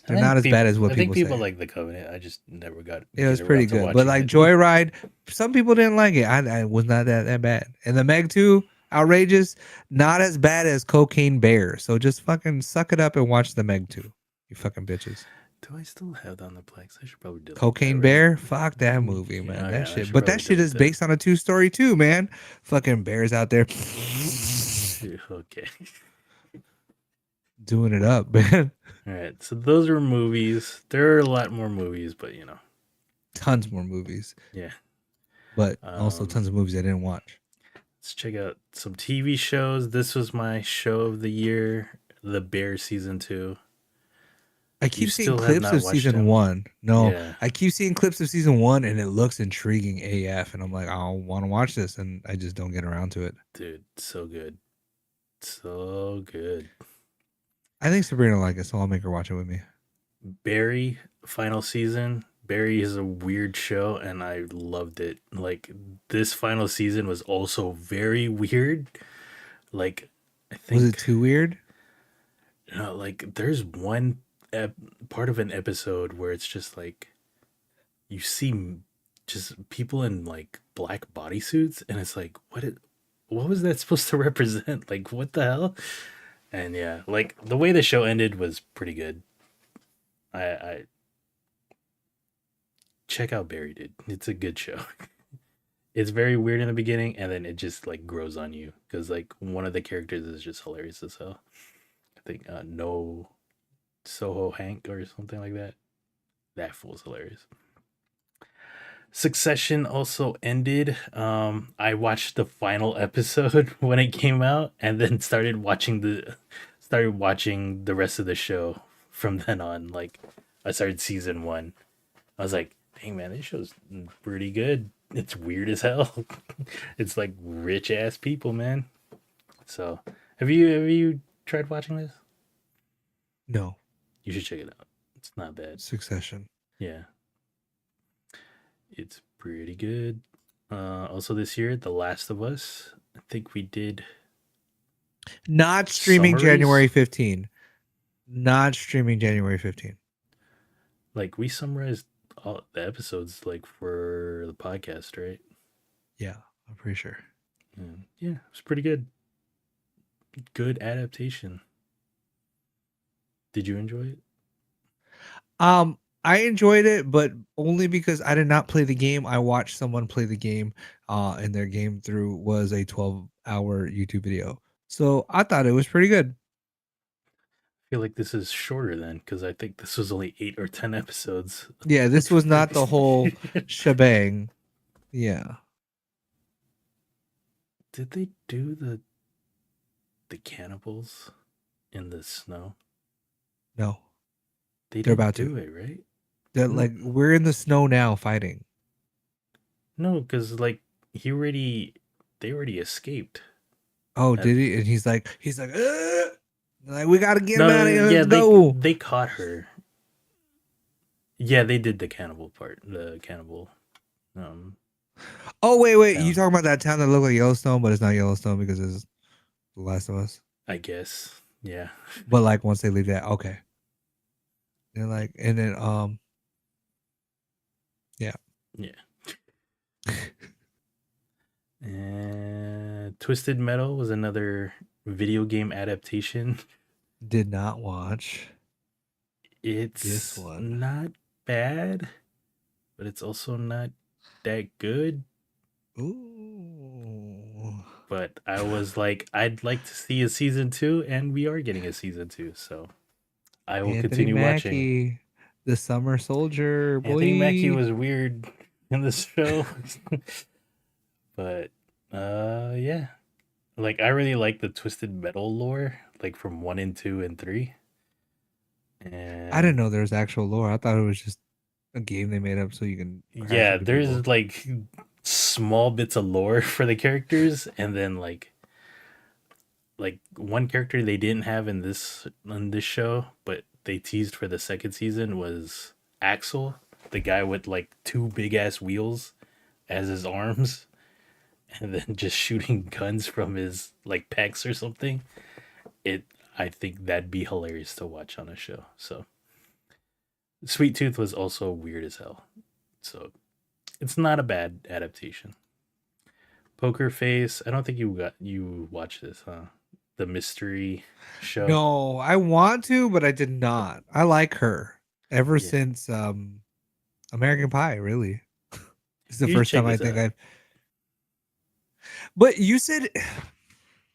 They're not as bad as what I people think people say. like The Covenant. I just never got. It was pretty good, but like Joyride, some people didn't like it. I was not that bad. And the Meg 2, outrageous, not as bad as Cocaine Bear. So just fucking suck it up and watch the Meg 2. You fucking bitches. Do I still have that on the Plex? I should probably do Cocaine Bear? Fuck that movie, man. That shit. But that shit is based on a 2-story too, man. Fucking bears out there. Okay. Doing it up, man. All right. So those are movies. There are a lot more movies, but you know. Tons more movies. Yeah. But also tons of movies I didn't watch. Let's check out some TV shows. This was my show of the year, The Bear Season 2. I keep seeing clips of season 1. No, yeah. I keep seeing clips of season 1 and it looks intriguing AF. And I'm like, I want to watch this. And I just don't get around to it. Dude, so good. So good. I think Sabrina will like it, so I'll make her watch it with me. Barry, final season. Barry is a weird show and I loved it. Like, this final season was also very weird. Like, I think. Was it too weird? No, like, there's one part of an episode where it's just like you see just people in like black bodysuits and it's like what was that supposed to represent? Like, what the hell? And yeah, like the way the show ended was pretty good. I check out Barry, dude. It's a good show. It's very weird in the beginning and then it just like grows on you because like one of the characters is just hilarious as hell. I think no Soho Hank or something like that. That fool's hilarious. Succession also ended. I watched the final episode when it came out, and then started watching the rest of the show from then on. Like, I started season 1. I was like, dang man, this show's pretty good. It's weird as hell. It's like rich ass people, man. So, have you tried watching this? No. You should check it out. It's not bad. Succession. Yeah. It's pretty good. Also this year, The Last of Us. I think we did Not streaming summaries. January 15. Not streaming January 15. Like we summarized all the episodes like for the podcast, right? Yeah, I'm pretty sure. Yeah, it's pretty good. Good adaptation. Did you enjoy it? I enjoyed it, but only because I did not play the game. I watched someone play the game, and their game through was a 12-hour YouTube video. So I thought it was pretty good. I feel like this is shorter then, because I think this was only 8 or 10 episodes. Yeah, this was not the whole shebang. Yeah. Did they do the cannibals in the snow? No. They They're didn't about do to. it, right? They're like, we're in the snow now fighting. No, because like they already escaped. Oh, did he? And he's like, "Ugh!" Like, we gotta get him out of here. Let's go. They caught her. Yeah, they did the cannibal part. The cannibal. Oh wait! town. You talking about that town that looked like Yellowstone, but it's not Yellowstone because it's The Last of Us. I guess. Yeah. But like once they leave that, okay. They're like, and then yeah. And Twisted Metal was another video game adaptation. Did not watch. It's This one. not bad, but it's also not that good. Ooh. But I was like, I'd like to see a season 2, and we are getting a season 2, so I will continue watching. Mackie, the summer soldier, boy. Anthony Mackie was weird in this show. But yeah. Like I really like the Twisted Metal lore, like from 1 and 2 and 3. And I didn't know there was actual lore. I thought it was just a game they made up so you can crash yeah, into there's people. like small bits of lore for the characters, and then like one character they didn't have in this show, but they teased for the second season was Axel, the guy with like 2 big ass wheels as his arms, and then just shooting guns from his like pecs or something. I think that'd be hilarious to watch on a show. So Sweet Tooth was also weird as hell. So it's not a bad adaptation. Poker Face, I don't think you watched this, huh? The mystery show. No, I want to, but I did not. I like her ever Yeah. since American Pie, really. It's the You first check time I this think out. I've. But you said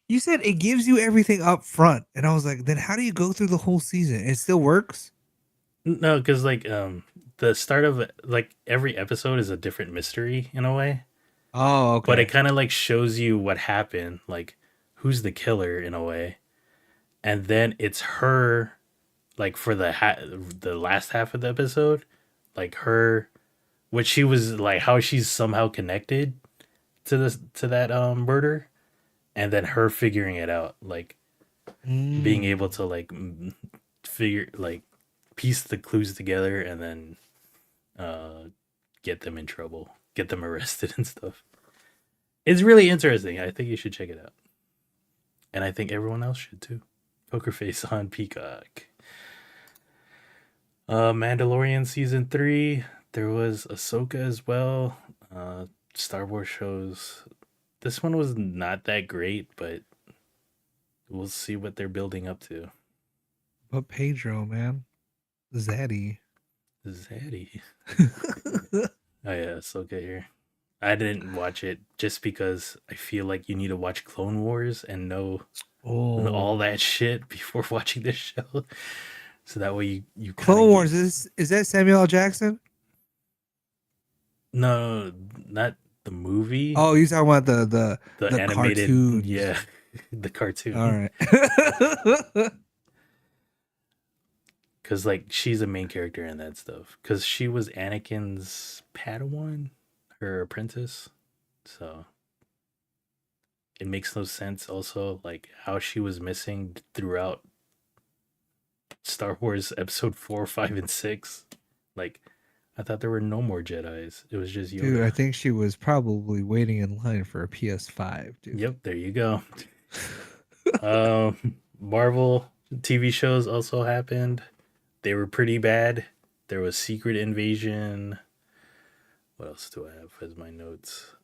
it gives you everything up front, and I was like, then how do you go through the whole season? It still works? No, because like the start of like every episode is a different mystery in a way. Oh, okay. But it kind of like shows you what happened, like who's the killer in a way, and then it's her, like for the last half of the episode, like her, what she was like, how she's somehow connected to that murder, and then her figuring it out, like being able to like figure like piece the clues together, and then get them in trouble, get them arrested and stuff. It's really interesting. I think you should check it out. And I think everyone else should too. Poker Face on Peacock. Mandalorian season 3. There was Ahsoka as well. Star Wars shows. This one was not that great, but we'll see what they're building up to. But Pedro, man. Zaddy. Zaddy. Oh yeah, Ahsoka here. I didn't watch it just because I feel like you need to watch Clone Wars and know all that shit before watching this show. So that way you Clone Wars is that Samuel L. Jackson? No, not the movie. Oh, you talking about The the animated, cartoons? yeah, the cartoon. All right. Because like she's a main character in that stuff. Because she was Anakin's Padawan, her apprentice. So it makes no sense. Also, like how she was missing throughout Star Wars Episode 4, 5, and 6. Like I thought there were no more Jedi's. It was just Yoda. Dude, I think she was probably waiting in line for a PS5, dude. Yep, there you go. Marvel TV shows also happened. They were pretty bad. There was Secret Invasion. What else do I have as my notes?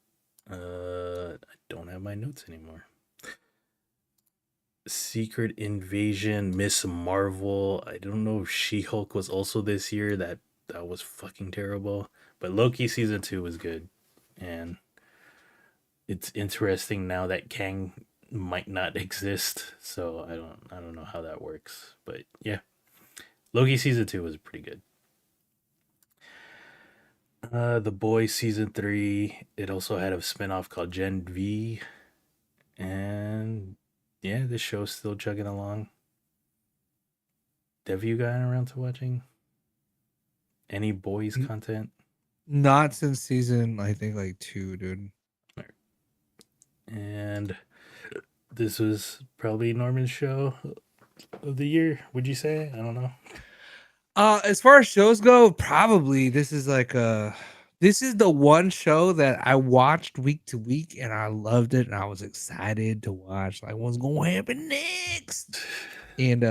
I don't have my notes anymore. Secret Invasion, Miss Marvel. I don't know if She-Hulk was also this year. That was fucking terrible. But Loki season 2 was good. And it's interesting now that Kang might not exist. So I don't know how that works. But yeah. Loki season 2 was pretty good. The Boys season 3. It also had a spinoff called Gen V. And yeah, this show's still chugging along. Have you gotten around to watching any boys content? Not since season, I think, like 2, dude. And this was probably Norman's show of the year, would you say? I don't know. As far as shows go, probably this is the one show that I watched week to week and I loved it and I was excited to watch like what's gonna happen next. And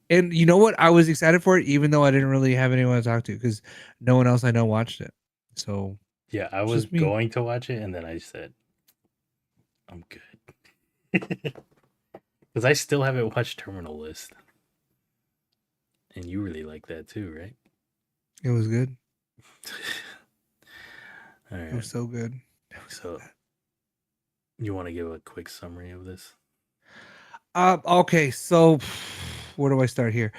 you know what? I was excited for it even though I didn't really have anyone to talk to because no one else I know watched it. So yeah, I was going to watch it and then I said, I'm good. Because I still haven't watched Terminal List. And you really like that too, right? it was good. All right. It was so good. So, you want to give a quick summary of this? Okay, so where do I start here?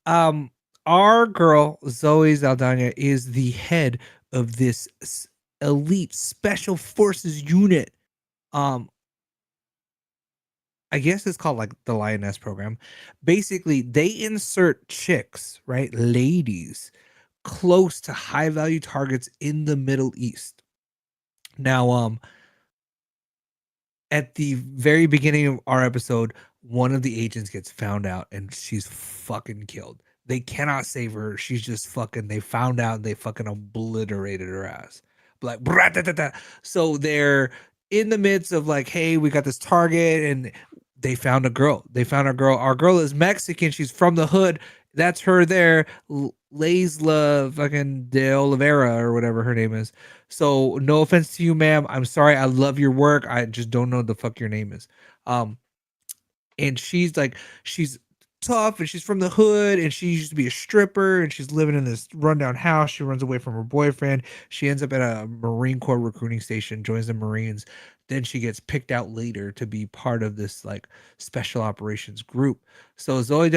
Our girl Zoe Saldana is the head of this elite special forces unit. I guess it's called like the Lioness program. Basically, they insert chicks, right, ladies, close to high value targets in the Middle East. Now, at the very beginning of our episode, one of the agents gets found out and she's fucking killed. They cannot save her. She's just fucking, they found out and they fucking obliterated her ass. Like, brat-ta-ta-ta. So they're in the midst of like, hey, we got this target and they found a girl. They found our girl. Our girl is Mexican. She's from the hood. That's her there. Laisla fucking de Oliveira or whatever her name is. So no offense to you, ma'am. I'm sorry. I love your work. I just don't know what the fuck your name is. And she's like, she's tough and she's from the hood and she used to be a stripper and she's living in this rundown house. She runs away from her boyfriend. She ends up at a Marine Corps recruiting station, joins the Marines. Then she gets picked out later to be part of this like special operations group. So Zoe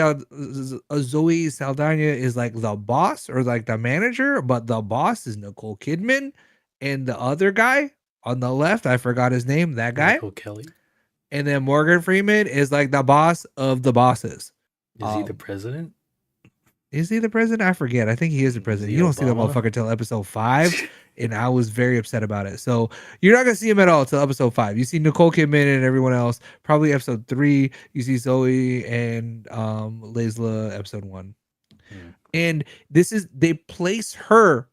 Saldana is like the boss or like the manager, but the boss is Nicole Kidman. And the other guy on the left, I forgot his name, that guy. Michael Kelly. And then Morgan Freeman is like the boss of the bosses. Is he the president? Is he the president? I forget. I think he is the president. You don't see that motherfucker until episode 5. And I was very upset about it. So you're not going to see him at all until episode 5. You see Nicole Kidman and everyone else. Probably episode 3. You see Zoe and Laisla episode 1. And they place her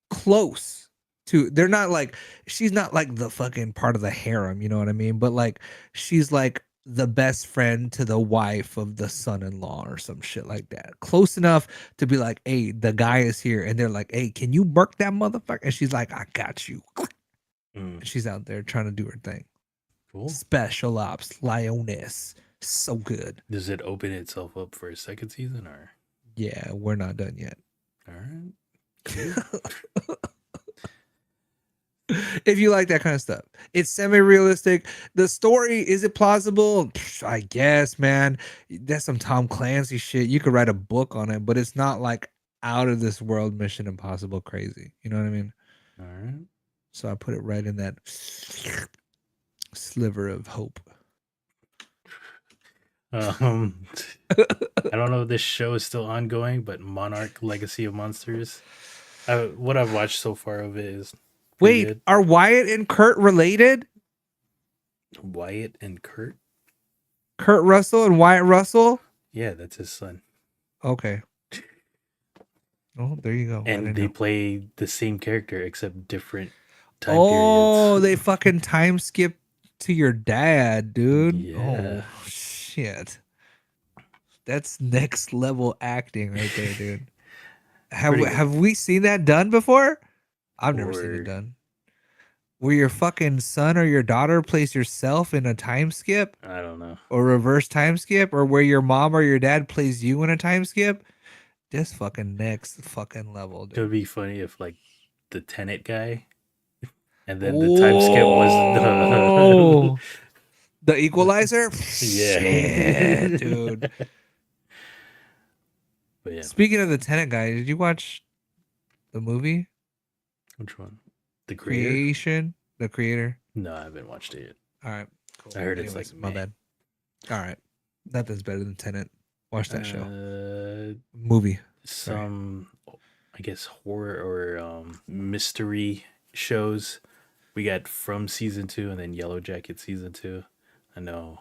close to, they're not like, she's not like the fucking part of the harem, you know what I mean? But like, she's like the best friend to the wife of the son-in-law or some shit like that. Close enough to be like, hey, the guy is here. And they're like, hey, can you murk that motherfucker? And she's like, I got you. And she's out there trying to do her thing. Cool. Special ops, Lioness. So good. Does it open itself up for a second season or? Yeah, we're not done yet. All right. Cool. If you like that kind of stuff, it's semi-realistic. The story, is it plausible? I guess, man. That's some Tom Clancy shit. You could write a book on it, but it's not like out of this world Mission Impossible crazy. You know what I mean? All right. So I put it right in that sliver of hope. I don't know if this show is still ongoing, but Monarch: Legacy of Monsters. What I've watched so far of it is pretty Wait, good. are Wyatt and Kurt related? Wyatt and Kurt. Kurt Russell and Wyatt Russell? Yeah, that's his son. Okay. Oh, there you go. And they play the same character except different time Oh, periods. they fucking time skip to your dad, dude. Yeah. Oh shit. That's next level acting right there, dude. Have we seen that done before? I've never seen it done. Where your fucking son or your daughter plays yourself in a time skip? I don't know. Or reverse time skip? Or where your mom or your dad plays you in a time skip? This fucking next fucking level, dude. It would be funny if like the Tenet guy, and then the time skip was the Equalizer. Yeah. Shit, dude. But yeah, Speaking of the Tenet guy, did you watch the movie which one? The Creator? Creation? The Creator. No, I haven't watched it yet. All right, cool. I heard it's like my meh. bad. All right, nothing's better than Tenet. Watch that show. show. Movie. Some, I guess, horror or mystery shows. We got From season 2 and then Yellow Jacket season 2. I know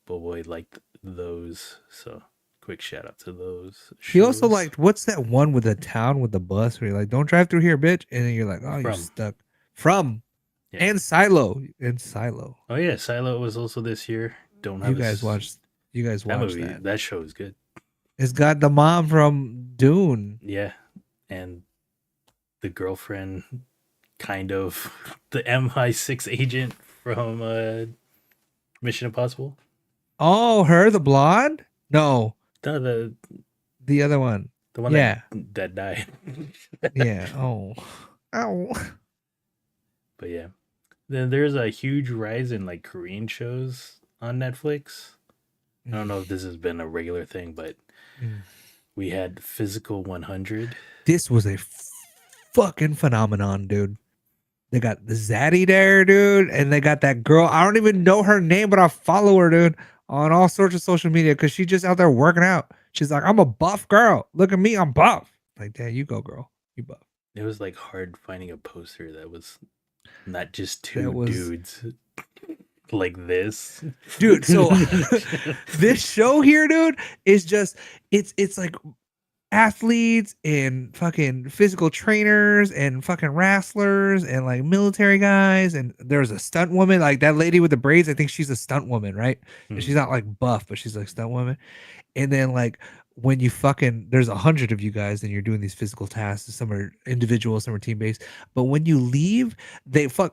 Boy liked those, so quick shout out to those. He also shows. liked, what's that one with the town with the bus where you're like, don't drive through here, bitch, and then you're like, oh, you're From. stuck. From. Yeah. And Silo. Oh yeah, Silo was also this year. Don't have You guys watched that movie. that. That show is good. It's got the mom from Dune. Yeah, and the girlfriend, kind of the MI6 agent from Mission Impossible. Oh, her, the blonde? No, No, the other one. the one that died. Yeah. Oh. Ow. But yeah, then there's a huge rise in like Korean shows on Netflix. I don't know if this has been a regular thing, but we had Physical 100. This was a fucking phenomenon, dude. They got the Zaddy there, dude, and they got that girl. I don't even know her name, but I follow her, dude, on all sorts of social media because she's just out there working out. She's like, I'm a buff girl. Look at me, I'm buff. Like, there you go, girl. You buff. It was like hard finding a poster that was not just two dudes like this, dude. So this show here, dude, is just it's like athletes and fucking physical trainers and fucking wrestlers and like military guys, and there's a stunt woman, like that lady with the braids. I think she's a stunt woman, right? And she's not like buff, but she's like stunt woman. And then like when you fucking, there's 100 of you guys and you're doing these physical tasks. Some are individual, some are team based. But when you leave,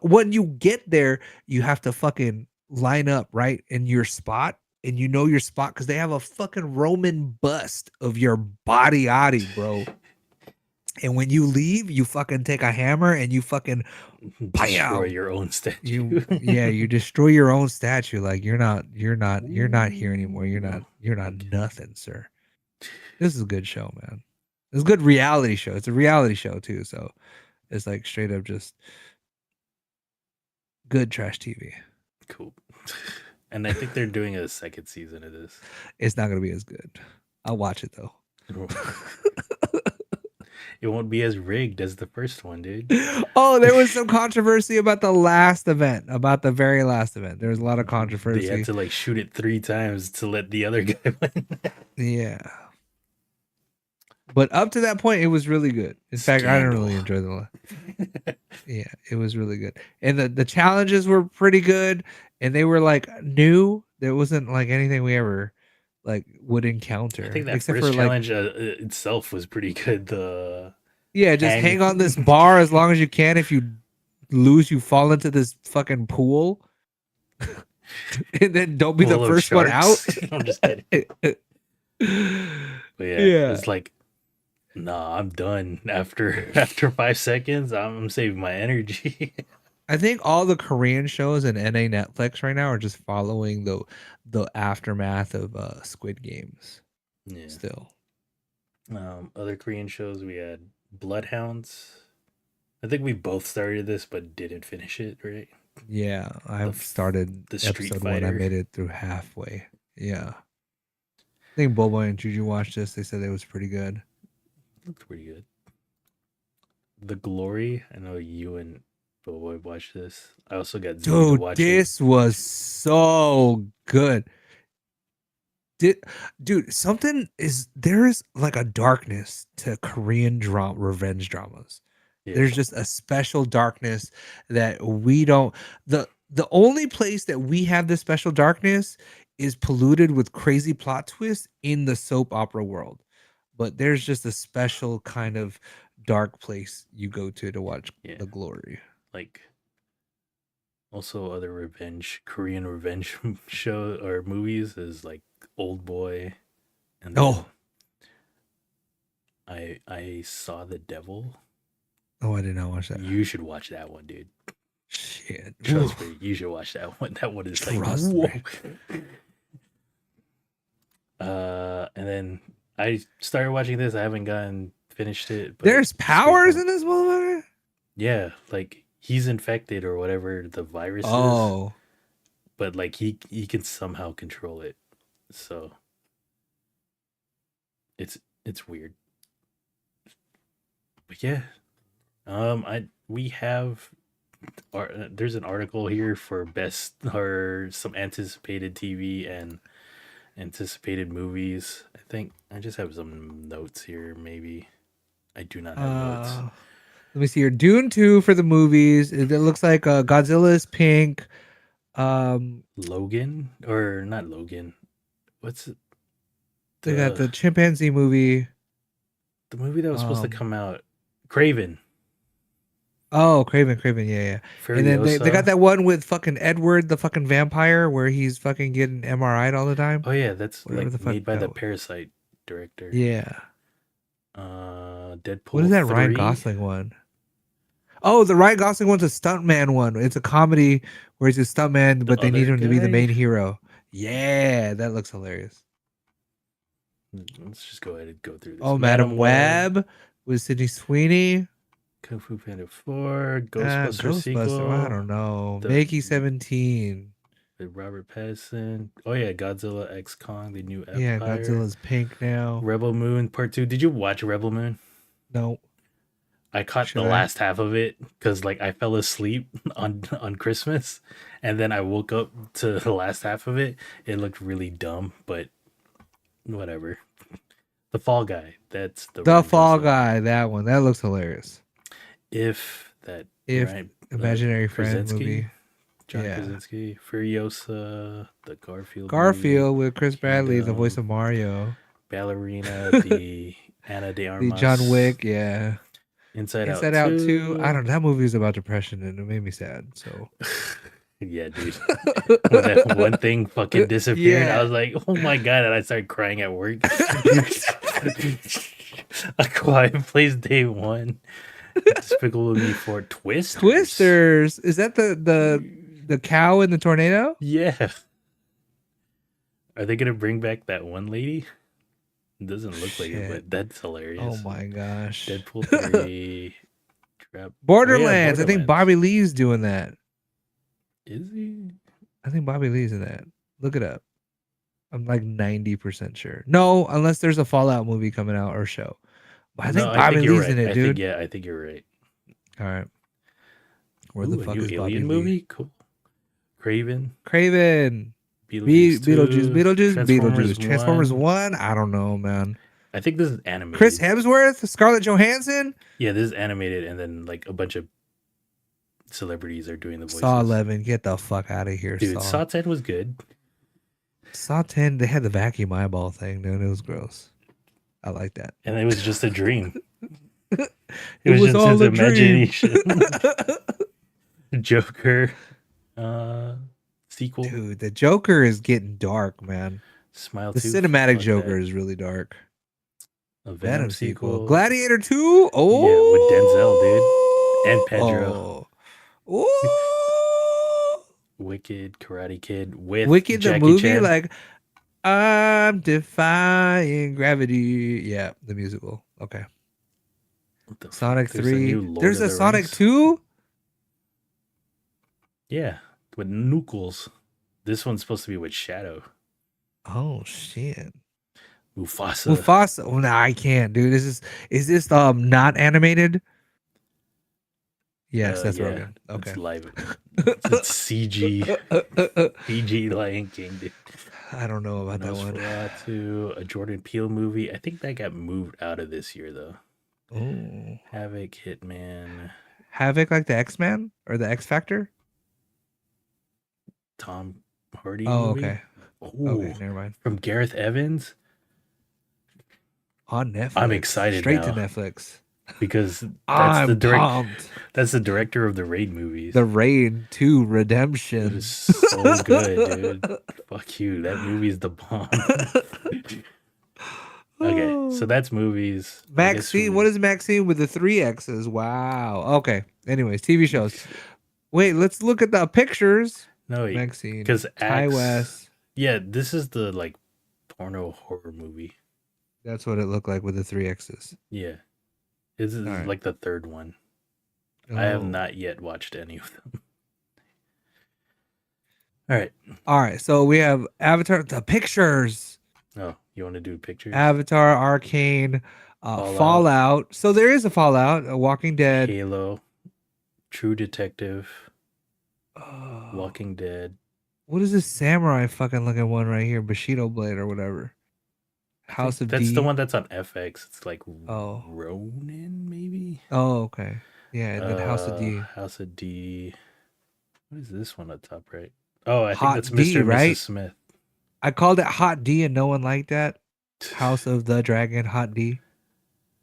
when you get there, you have to fucking line up right in your spot. And you know your spot because they have a fucking Roman bust of your body, bro. And when you leave, you fucking take a hammer and you fucking destroy your own statue. You destroy your own statue. Like you're not here anymore. You're not nothing, sir. This is a good show, man. It's a good reality show. It's a reality show too, so it's like straight up just good trash TV. Cool. And I think they're doing a second season of this. It's not gonna be as good. I'll watch it though. It won't be as rigged as the first one, dude. Oh, there was some controversy about the very last event. There was a lot of controversy. They had to like shoot it 3 times to let the other guy win. Yeah. But up to that point, it was really good. In fact, I didn't really enjoy the. Yeah, it was really good, and the challenges were pretty good, and they were like new. There wasn't like anything we ever like would encounter. I think that except first for challenge itself was pretty good. Just hang on this bar as long as you can. If you lose, you fall into this fucking pool, and then don't be the first one out. I'm just kidding. But yeah, it's like, nah, I'm done after 5 seconds. I'm saving my energy. I think all the Korean shows and NA Netflix right now are just following the aftermath of Squid Games. Yeah. Still, Other Korean shows we had Bloodhounds. I think we both started this but didn't finish it, right? Yeah, I've started the Street episode 1. I Fighter. made it through halfway. Yeah. I think Bobo and Juju watched this. They said it was pretty good. Looked pretty good. The Glory. I know you and Bobo watched this. I also got Z to watch this was so good. Dude, there is like a darkness to Korean revenge dramas. Yeah. There's just a special darkness that we don't. The only place that we have this special darkness is polluted with crazy plot twists in the soap opera world. But there's just a special kind of dark place you go to watch The Glory. Like, also other Korean revenge show or movies is like Old Boy. And I Saw the Devil. Oh, I did not watch that. You should watch that one, dude. Shit. Trust me, you should watch that one. That one is Trust me. And then I started watching this. I haven't finished it. But there's powers in this motherfucker? Yeah, like he's infected or whatever the virus is. But like he can somehow control it. So it's weird. But yeah. There's an article here for best or some anticipated TV and anticipated movies. I think I just have some notes here. Maybe I do not have notes. Let me see here. Dune 2 for the movies. It looks like Godzilla is pink. Logan or not Logan? What's it? They got the chimpanzee movie. The movie that was supposed to come out. Craven. Oh, Craven, yeah. Furiosa. And then they got that one with fucking Edward, the fucking vampire, where he's fucking getting MRI'd all the time. Oh yeah, that's like made by the Parasite director. Yeah. Deadpool. What is that 3? Ryan Gosling one? Oh, the Ryan Gosling one's a stuntman one. It's a comedy where he's a stuntman, but they need him to be the main hero. Yeah, that looks hilarious. Let's just go ahead and go through this. Oh, Madam Web with Sydney Sweeney. Kung Fu Panda 4, Ghostbusters sequel. I don't know. Mickey 17. With Robert Pattinson. Oh yeah, Godzilla X Kong, the new Empire. Yeah, Godzilla's pink now. Rebel Moon Part 2. Did you watch Rebel Moon? No. I caught the last half of it because like I fell asleep on Christmas, and then I woke up to the last half of it. It looked really dumb, but whatever. The Fall Guy. That's the Fall Guy. That one. That looks hilarious. If Imaginary Friend movie. John Krasinski, Furiosa, the Garfield movie, with Chris Bradley, the voice of Mario. Ballerina, the Ana de Armas. The John Wick, yeah. Inside Out 2. I don't know. That movie was about depression and it made me sad. So yeah, dude. When that one thing fucking disappeared, I was like, oh my god, and I started crying at work. A Quiet Place Day 1. Despicable Me 4. Twisters. Is that the cow in the tornado? Yeah. Are they gonna bring back that one lady? It doesn't look like it, but that's hilarious. Oh my gosh. Deadpool 3. Borderlands. I think Bobby Lee's doing that. Is he? I think Bobby Lee's in that. Look it up. I'm like 90% sure. No, unless there's a Fallout movie coming out or show. But I think Bobby Lee's in it, dude. I think you're right. All right. Where the fuck is Bobby Alien Lee? Movie? Cool. Craven. Beetlejuice. Transformers 1? I don't know, man. I think this is animated. Chris Hemsworth? Scarlett Johansson? Yeah, this is animated, and then like a bunch of celebrities are doing the voices. Saw 11. Get the fuck out of here, dude. Saw 10 was good. Saw 10, they had the vacuum eyeball thing, dude. It was gross. I like that. And it was just a dream. it was just all a imagination. Joker sequel. Dude, the Joker is getting dark, man. Smile. The cinematic Joker is really dark. A Venom sequel. Gladiator 2? Oh. Yeah, with Denzel, dude. And Pedro. Oh. Wicked, Karate Kid with Wicked Jackie the movie, Chan. like I'm defying gravity. Yeah, the musical. Okay. What the Sonic fuck? There's a new 3. Lord There's of a the Sonic Rings? 2? Yeah, with Nookles. This one's supposed to be with Shadow. Oh shit. Mufasa. Mufasa. Oh, no, I can't, dude. Is this not animated? Yes, that's Yeah, Rogan. Okay. it's live. It's CG Lion King, dude. I don't know about that one. Nosferatu, a Jordan Peele movie. I think that got moved out of this year though. Oh. Havoc, Hitman, Havoc like the X-Men or the X Factor? Tom Hardy Oh, movie. okay. Ooh, Okay, never mind. from Gareth Evans. On Netflix. I'm excited Straight now to Netflix. because I'm pumped. That's the director of the Raid movies. The Raid 2 It Redemption. is so good, dude. Fuck you. That movie's the bomb. Okay, so that's movies. I guess Maxine, what is Maxine with the 3 X's? Wow. Okay. Anyways, TV shows. Wait, let's look at the pictures. No, Maxine. because Ty West. Yeah, this is the like porno horror movie. That's what it looked like with the 3 X's. Yeah, this is All right. like the third one. I have Oh. not yet watched any of them. All right. All right. So we have Avatar, the pictures. Oh, you want to do pictures? Avatar, Arcane, Fallout. So there is a Fallout, a Walking Dead. Halo, True Detective, Oh. Walking Dead. What is this samurai fucking looking one right here? Bushido Blade or whatever. House of That's D. the one that's on FX. It's like Oh. Ronin, maybe. Oh, okay. Yeah, and then House of D. House of D. What is this one up top right? Oh, I think Hot that's D, Mr. and right? Mrs. Smith. I called it Hot D and no one liked that. House of the Dragon, Hot D.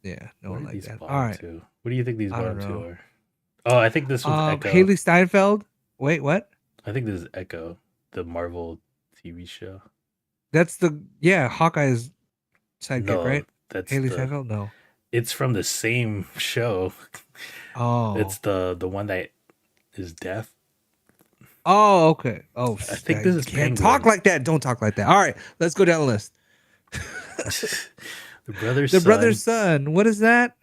Yeah, no one liked that. All right. To? What do you think these I don't bottom two know. are? Oh, I think this one's Echo. Haley Steinfeld. Wait, what? I think this is Echo, the Marvel TV show. That's Hawkeye's sidekick, right? That's Haley Steinfeld? No. It's from the same show. Oh. It's the one that is deaf. Oh, okay. Oh, I think this is can't Penguin. talk like that. Don't talk like that. All right, let's go down the list. The brother's son. What is that?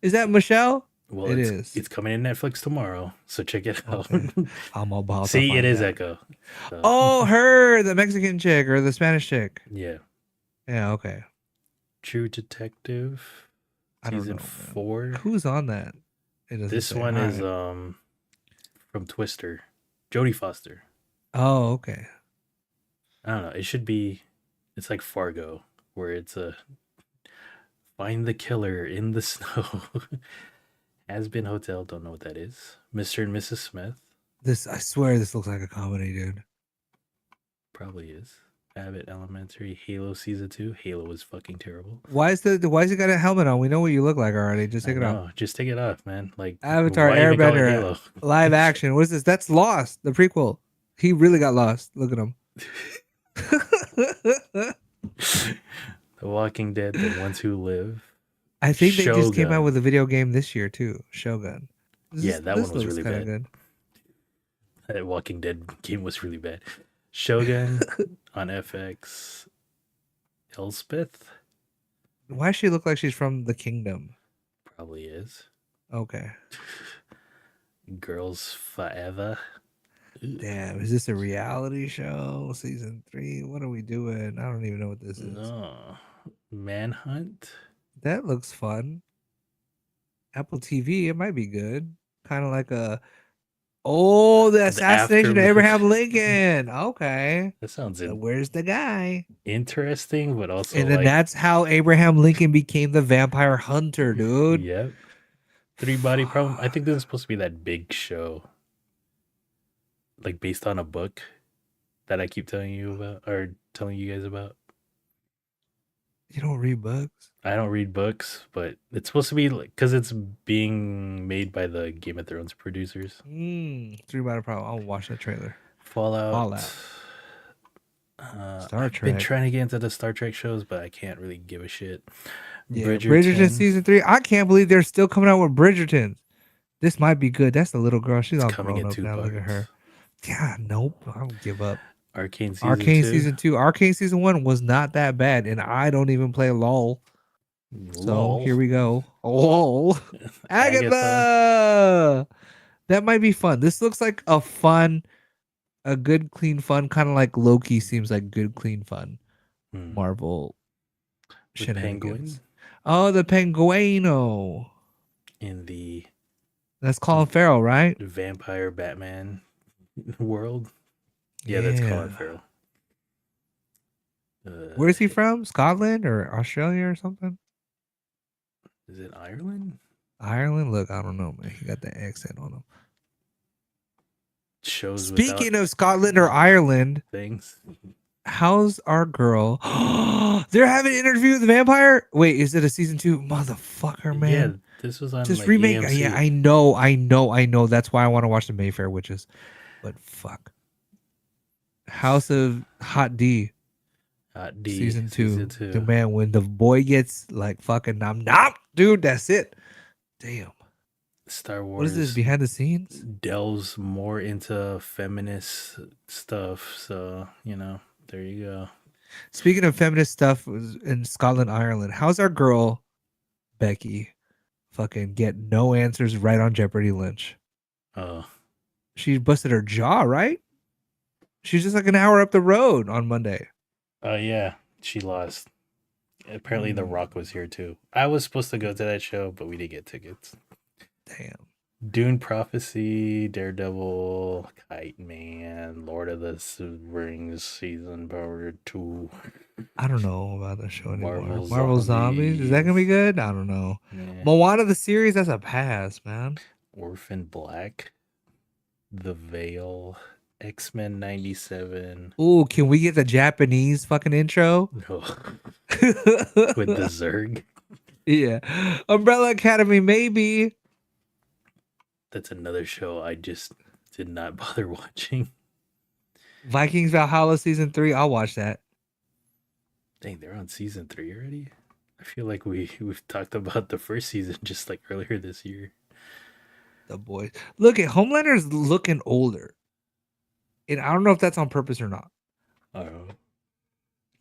Is that Michelle? Well, it is. is. It's coming in Netflix tomorrow, so check it out. Okay. I'm about to See, find it is out. Echo. So, Oh, her, the Mexican chick or the Spanish chick. yeah. Yeah, okay. True Detective, I don't season know, 4. Who's on that? This one is from Twister, Jodie Foster. Oh, okay. I don't know. It should be. It's like Fargo, where it's a find the killer in the snow. Has Been Hotel. Don't know what that is. Mr. and Mrs. Smith. I swear this looks like a comedy, dude. Probably is. Abbott Elementary. Halo season 2. Halo was fucking terrible. Why is he got a helmet on? We know what you look like already. Just take it off. Just take it off, man. Like Avatar why even call it Airbender Halo? live action. What is this? That's Lost, the prequel. He really got lost. Look at him. The Walking Dead, The Ones Who Live. I think they just came Shogun. out with a video game this year too. Shogun. That one was really bad. Good. That Walking Dead game was really bad. Shogun on FX. Elspeth Why does she look like she's from the kingdom? probably is. Okay. Girls Forever. Ooh. Damn, is this a reality show? Season 3? What are we doing? I don't even know what this is. No. Manhunt. That looks fun. Apple TV, it might be good. Kind of like the assassination of aftermath. Abraham Lincoln. Okay. That sounds So where's the guy? interesting, but also And then that's how Abraham Lincoln became the vampire hunter, dude. Yep. 3 Body Problem. I think this is supposed to be that big show. Like based on a book that I keep telling you about or telling you guys about. You don't read books? I don't read books, but it's supposed to be like because it's being made by the Game of Thrones producers. 3 Body Problem. I'll watch that trailer. Fallout. Star I've Trek. been trying to get into the Star Trek shows, but I can't really give a shit. Yeah, Bridgerton season 3. I can't believe they're still coming out with Bridgerton. This might be good. That's the little girl. She's all coming grown in up 2 now. parts. Look at her. Yeah, nope. I don't give up. Arcane season Arcane 2. season 2. Arcane season 1 was not that bad, and I don't even play LOL. So here we go. LOL. Agatha. That might be fun. This looks like a good clean fun, kind of like Loki seems like good clean fun. Marvel the shenanigans. Penguin. Oh, the Penguino. In the That's Colin Farrell, right? Vampire Batman world. Yeah, that's Colin Farrell. Where's he from? Scotland or Australia or something? Is it Ireland? Ireland? Look, I don't know, man. He got the accent on him. Shows. Speaking of Scotland or Ireland, things. How's our girl? They're having an interview with the vampire. Wait, is it a season 2? Motherfucker, man. Yeah, this was on just like remake. AMC. Yeah, I know. That's why I want to watch the Mayfair Witches. But fuck. House of Hot D. Hot D season 2. 2. The man, when the boy gets like fucking nom, dude, that's it. Damn. Star Wars. What is this behind the scenes? Delves more into feminist stuff. So, there you go. Speaking of feminist stuff in Scotland, Ireland, how's our girl, Becky, fucking get no answers right on Jeopardy Lynch? Oh. She busted her jaw, right? She's just like an hour up the road on Monday. Oh, yeah. She lost. Apparently, The Rock was here, too. I was supposed to go to that show, but we didn't get tickets. Damn. Dune Prophecy, Daredevil, Kite Man, Lord of the Rings Season Power 2. I don't know about that show anymore. Marvel Zombies. Is that gonna be good? I don't know. Yeah. Moana the series, that's a pass, man. Orphan Black, The Veil, X-Men 97. Ooh, can we get the Japanese fucking intro? No. With the Zerg. Yeah. Umbrella Academy, maybe. That's another show I just did not bother watching. Vikings Valhalla season 3. I'll watch that. Dang, they're on season 3 already? I feel like we've talked about the first season just like earlier this year. The boys. Look at Homelander's looking older. And I don't know if that's on purpose or not.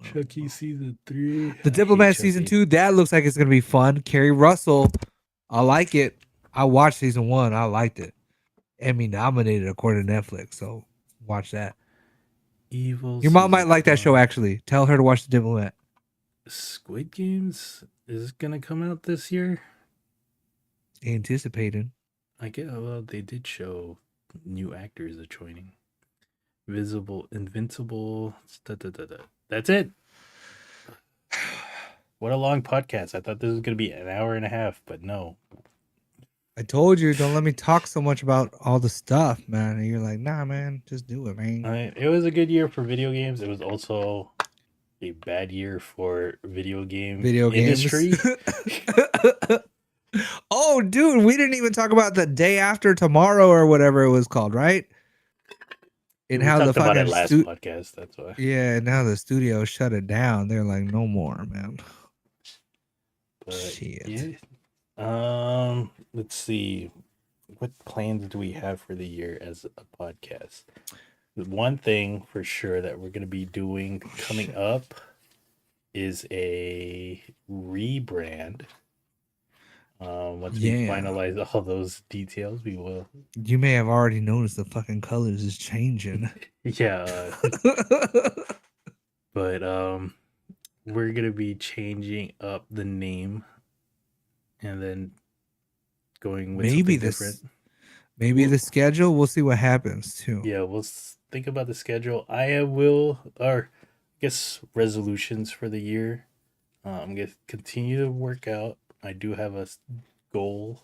Chucky season 3. The Diplomat season 2, that looks like it's gonna be fun. Carrie Russell. I like it. I watched season 1. I liked it. Emmy nominated according to Netflix. So watch that. Evil. Your mom might like that show, actually. Tell her to watch The Diplomat. Squid Games is gonna come out this year. Anticipated. I get. Well, they did show new actors are joining. Invincible. That's it. What a long podcast. I thought this was gonna be an hour and a half, but no. I told you, don't let me talk so much about all the stuff, man. And you're like, nah, man, just do it, man. It was a good year for video games. It was also a bad year for video industry. Oh, dude, we didn't even talk about the day after tomorrow or whatever it was called, right? And we how talked the about fucking it last podcast. That's why. Yeah, and now the studio shut it down. They're like, no more, man. But, shit. Yeah. Let's see. What plans do we have for the year as a podcast? One thing for sure that we're going to be doing coming up is a rebrand. Once we finalize all those details, we will. You may have already noticed the fucking colors is changing. Yeah. But we're going to be changing up the name and then going with maybe something different. Maybe the schedule. We'll see what happens too. Yeah, we'll think about the schedule. I will, or I guess resolutions for the year. I'm gonna continue to work out. I do have a goal,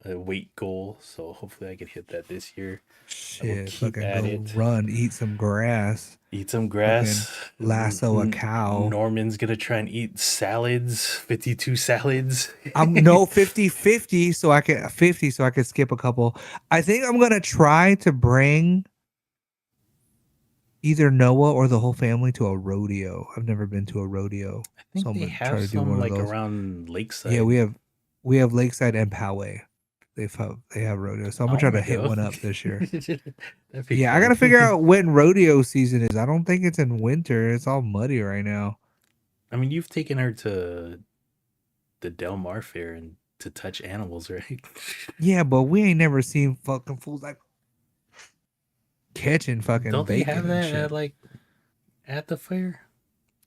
a weight goal, so hopefully I can hit that this year. Shit, fucking go run, eat some grass. Eat some grass. Fucking lasso a cow. Norman's gonna try and eat salads, 52 salads. I'm no 50-50, so I can 50, so I could skip a couple. I think I'm gonna try to bring either Noah or the whole family to a rodeo. I've never been to a rodeo. I think so they have some like around Lakeside. Yeah, we have Lakeside and Poway. they have rodeo. So I'm I gonna try wanna to hit go. one up this year. That'd be Yeah, I fun. gotta figure out when rodeo season is. I don't think it's in winter. It's all muddy right now. I mean, you've taken her to the Del Mar Fair and to touch animals, right? Yeah, but we ain't never seen fucking fools like catching fucking Don't they have bacon and that shit. at the fair?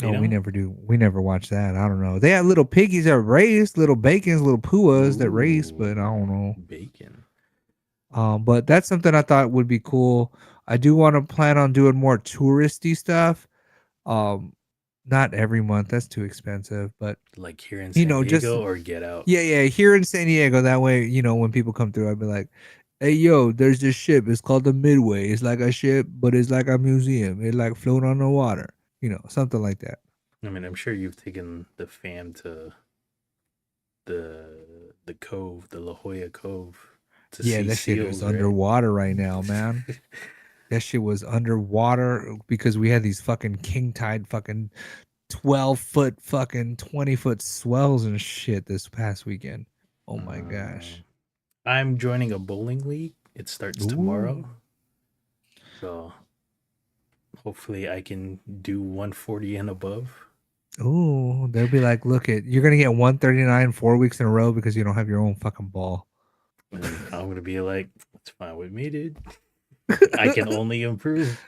You No, we know, never do. We never watch that. I don't know. They have little piggies that race, little bacons, little puas that race, but I don't know. Bacon. But that's something I thought would be cool. I do want to plan on doing more touristy stuff. Um, not every month. That's too expensive. But Like here in you San know, just Diego or Get Out. yeah. Here in San Diego, that way, you know, when people come through, I'd be like, "Hey, yo, there's this ship. It's called the Midway. It's like a ship, but it's like a museum. It like float on the water. You know, something like that." I mean, I'm sure you've taken the fam to the cove, the La Jolla Cove, to Yeah, see that shit is seals, right? underwater right now, man. That shit was underwater because we had these fucking king tide fucking 12-foot fucking 20-foot swells and shit this past weekend. Oh my gosh. I'm joining a bowling league. It starts tomorrow. So hopefully I can do 140 and above. Ooh, they'll be like, look it, you're gonna get 139 4 weeks in a row because you don't have your own fucking ball. And I'm gonna be like, it's fine with me, dude. I can only improve.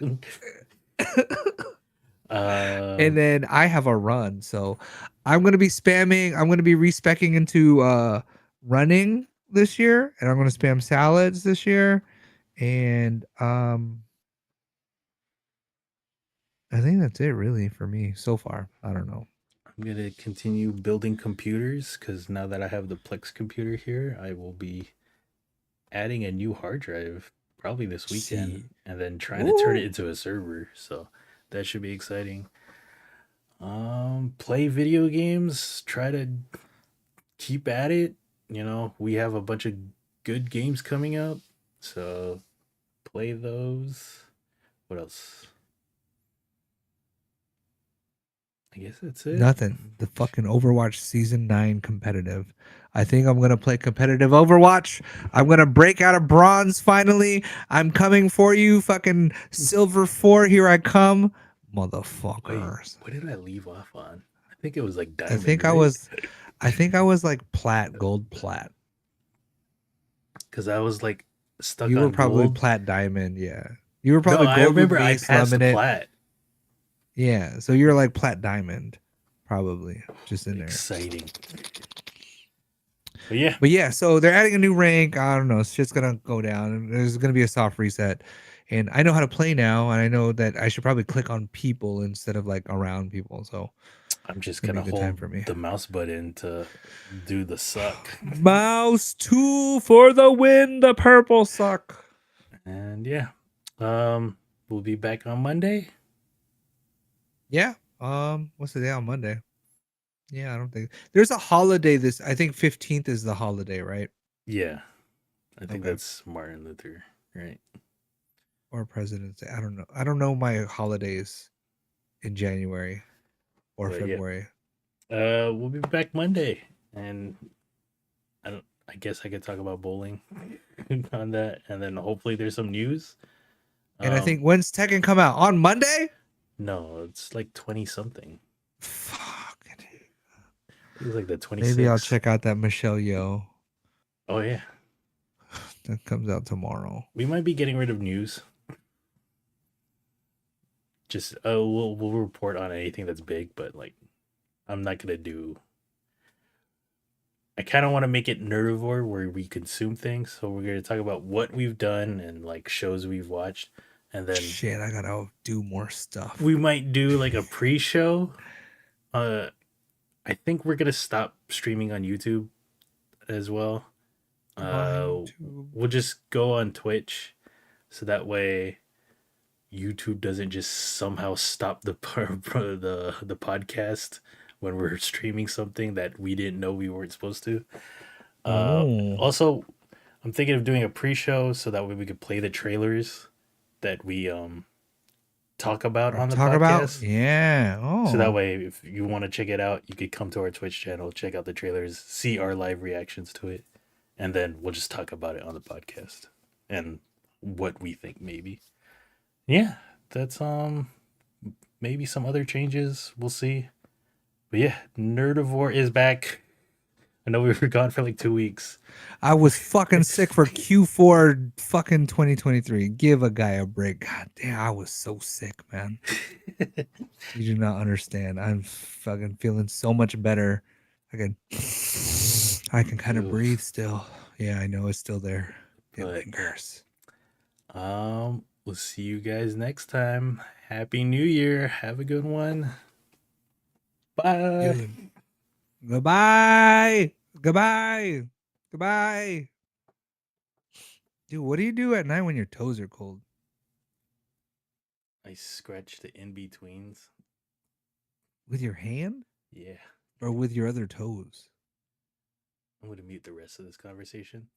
And then I have a run, so I'm gonna be respecking into running this year, and I'm gonna spam salads this year, and I think that's it really for me so far. I don't know. I'm gonna continue building computers because now that I have the Plex computer here, I will be adding a new hard drive probably this weekend and then trying to turn it into a server. So that should be exciting. Play video games, try to keep at it. You know, we have a bunch of good games coming up, so play those. What else? I guess that's it. Nothing. The fucking Overwatch Season 9 competitive. I think I'm going to play competitive Overwatch. I'm going to break out of bronze finally. I'm coming for you. Fucking Silver 4. Here I come. Motherfuckers. Wait, what did I leave off on? I think it was like I diamond. think right? I think I was like plat, gold plat. Because I was like stuck You on were probably gold. plat diamond, yeah. You were probably No, gold I remember with me, I passed the slumming it. plat. Yeah, so you're like plat diamond, probably just in there. Exciting. But yeah. But yeah, so they're adding a new rank. I don't know. Shit's gonna go down. There's gonna be a soft reset. And I know how to play now, and I know that I should probably click on people instead of like around people. So I'm just it's gonna be a good time hold for me. the mouse button to do the suck. Mouse 2 for the win, the purple suck. And yeah. We'll be back on Monday. Yeah. What's the day on Monday? Yeah, I don't think there's a holiday I think 15th is the holiday, right? Yeah. I think that's Martin Luther, right? Or President's Day. I don't know. I don't know my holidays in January or February. Yeah. We'll be back Monday, and I guess I could talk about bowling on that, and then hopefully there's some news. And I think when's Tekken come out? On Monday? No, it's like 20 something. Fuck. It's like the 26th. Maybe I'll check out that Michelle Yeoh. Oh yeah. That comes out tomorrow. We might be getting rid of news. Just we'll report on anything that's big, but like I'm not gonna do. I kind of want to make it Nerdivore where we consume things. So we're gonna talk about what we've done and like shows we've watched, and then shit, I gotta do more stuff. We might do like a pre-show. I think we're gonna stop streaming on YouTube as well. We'll just go on Twitch, so that way YouTube doesn't just somehow stop the podcast when we're streaming something that we didn't know we weren't supposed to. Also, I'm thinking of doing a pre-show so that way we could play the trailers that we talk about on the podcast. Yeah. So that way, if you want to check it out, you could come to our Twitch channel, check out the trailers, see our live reactions to it, and then we'll just talk about it on the podcast and what we think maybe. Yeah, that's maybe some other changes. We'll see. But yeah, Nerdivore is back. I know we were gone for like 2 weeks. I was fucking sick for Q4 fucking 2023. Give a guy a break. God damn, I was so sick, man. You do not understand. I'm fucking feeling so much better. I can kind of Oof. breathe still. Yeah, I know it's still there. It But lingers. we'll see you guys next time. Happy New Year. Have a good one. Bye. Dude. Goodbye. Goodbye. Goodbye. Dude, what do you do at night when your toes are cold? I scratch the in-betweens. With your hand Yeah. or with your other toes? I'm going to mute the rest of this conversation.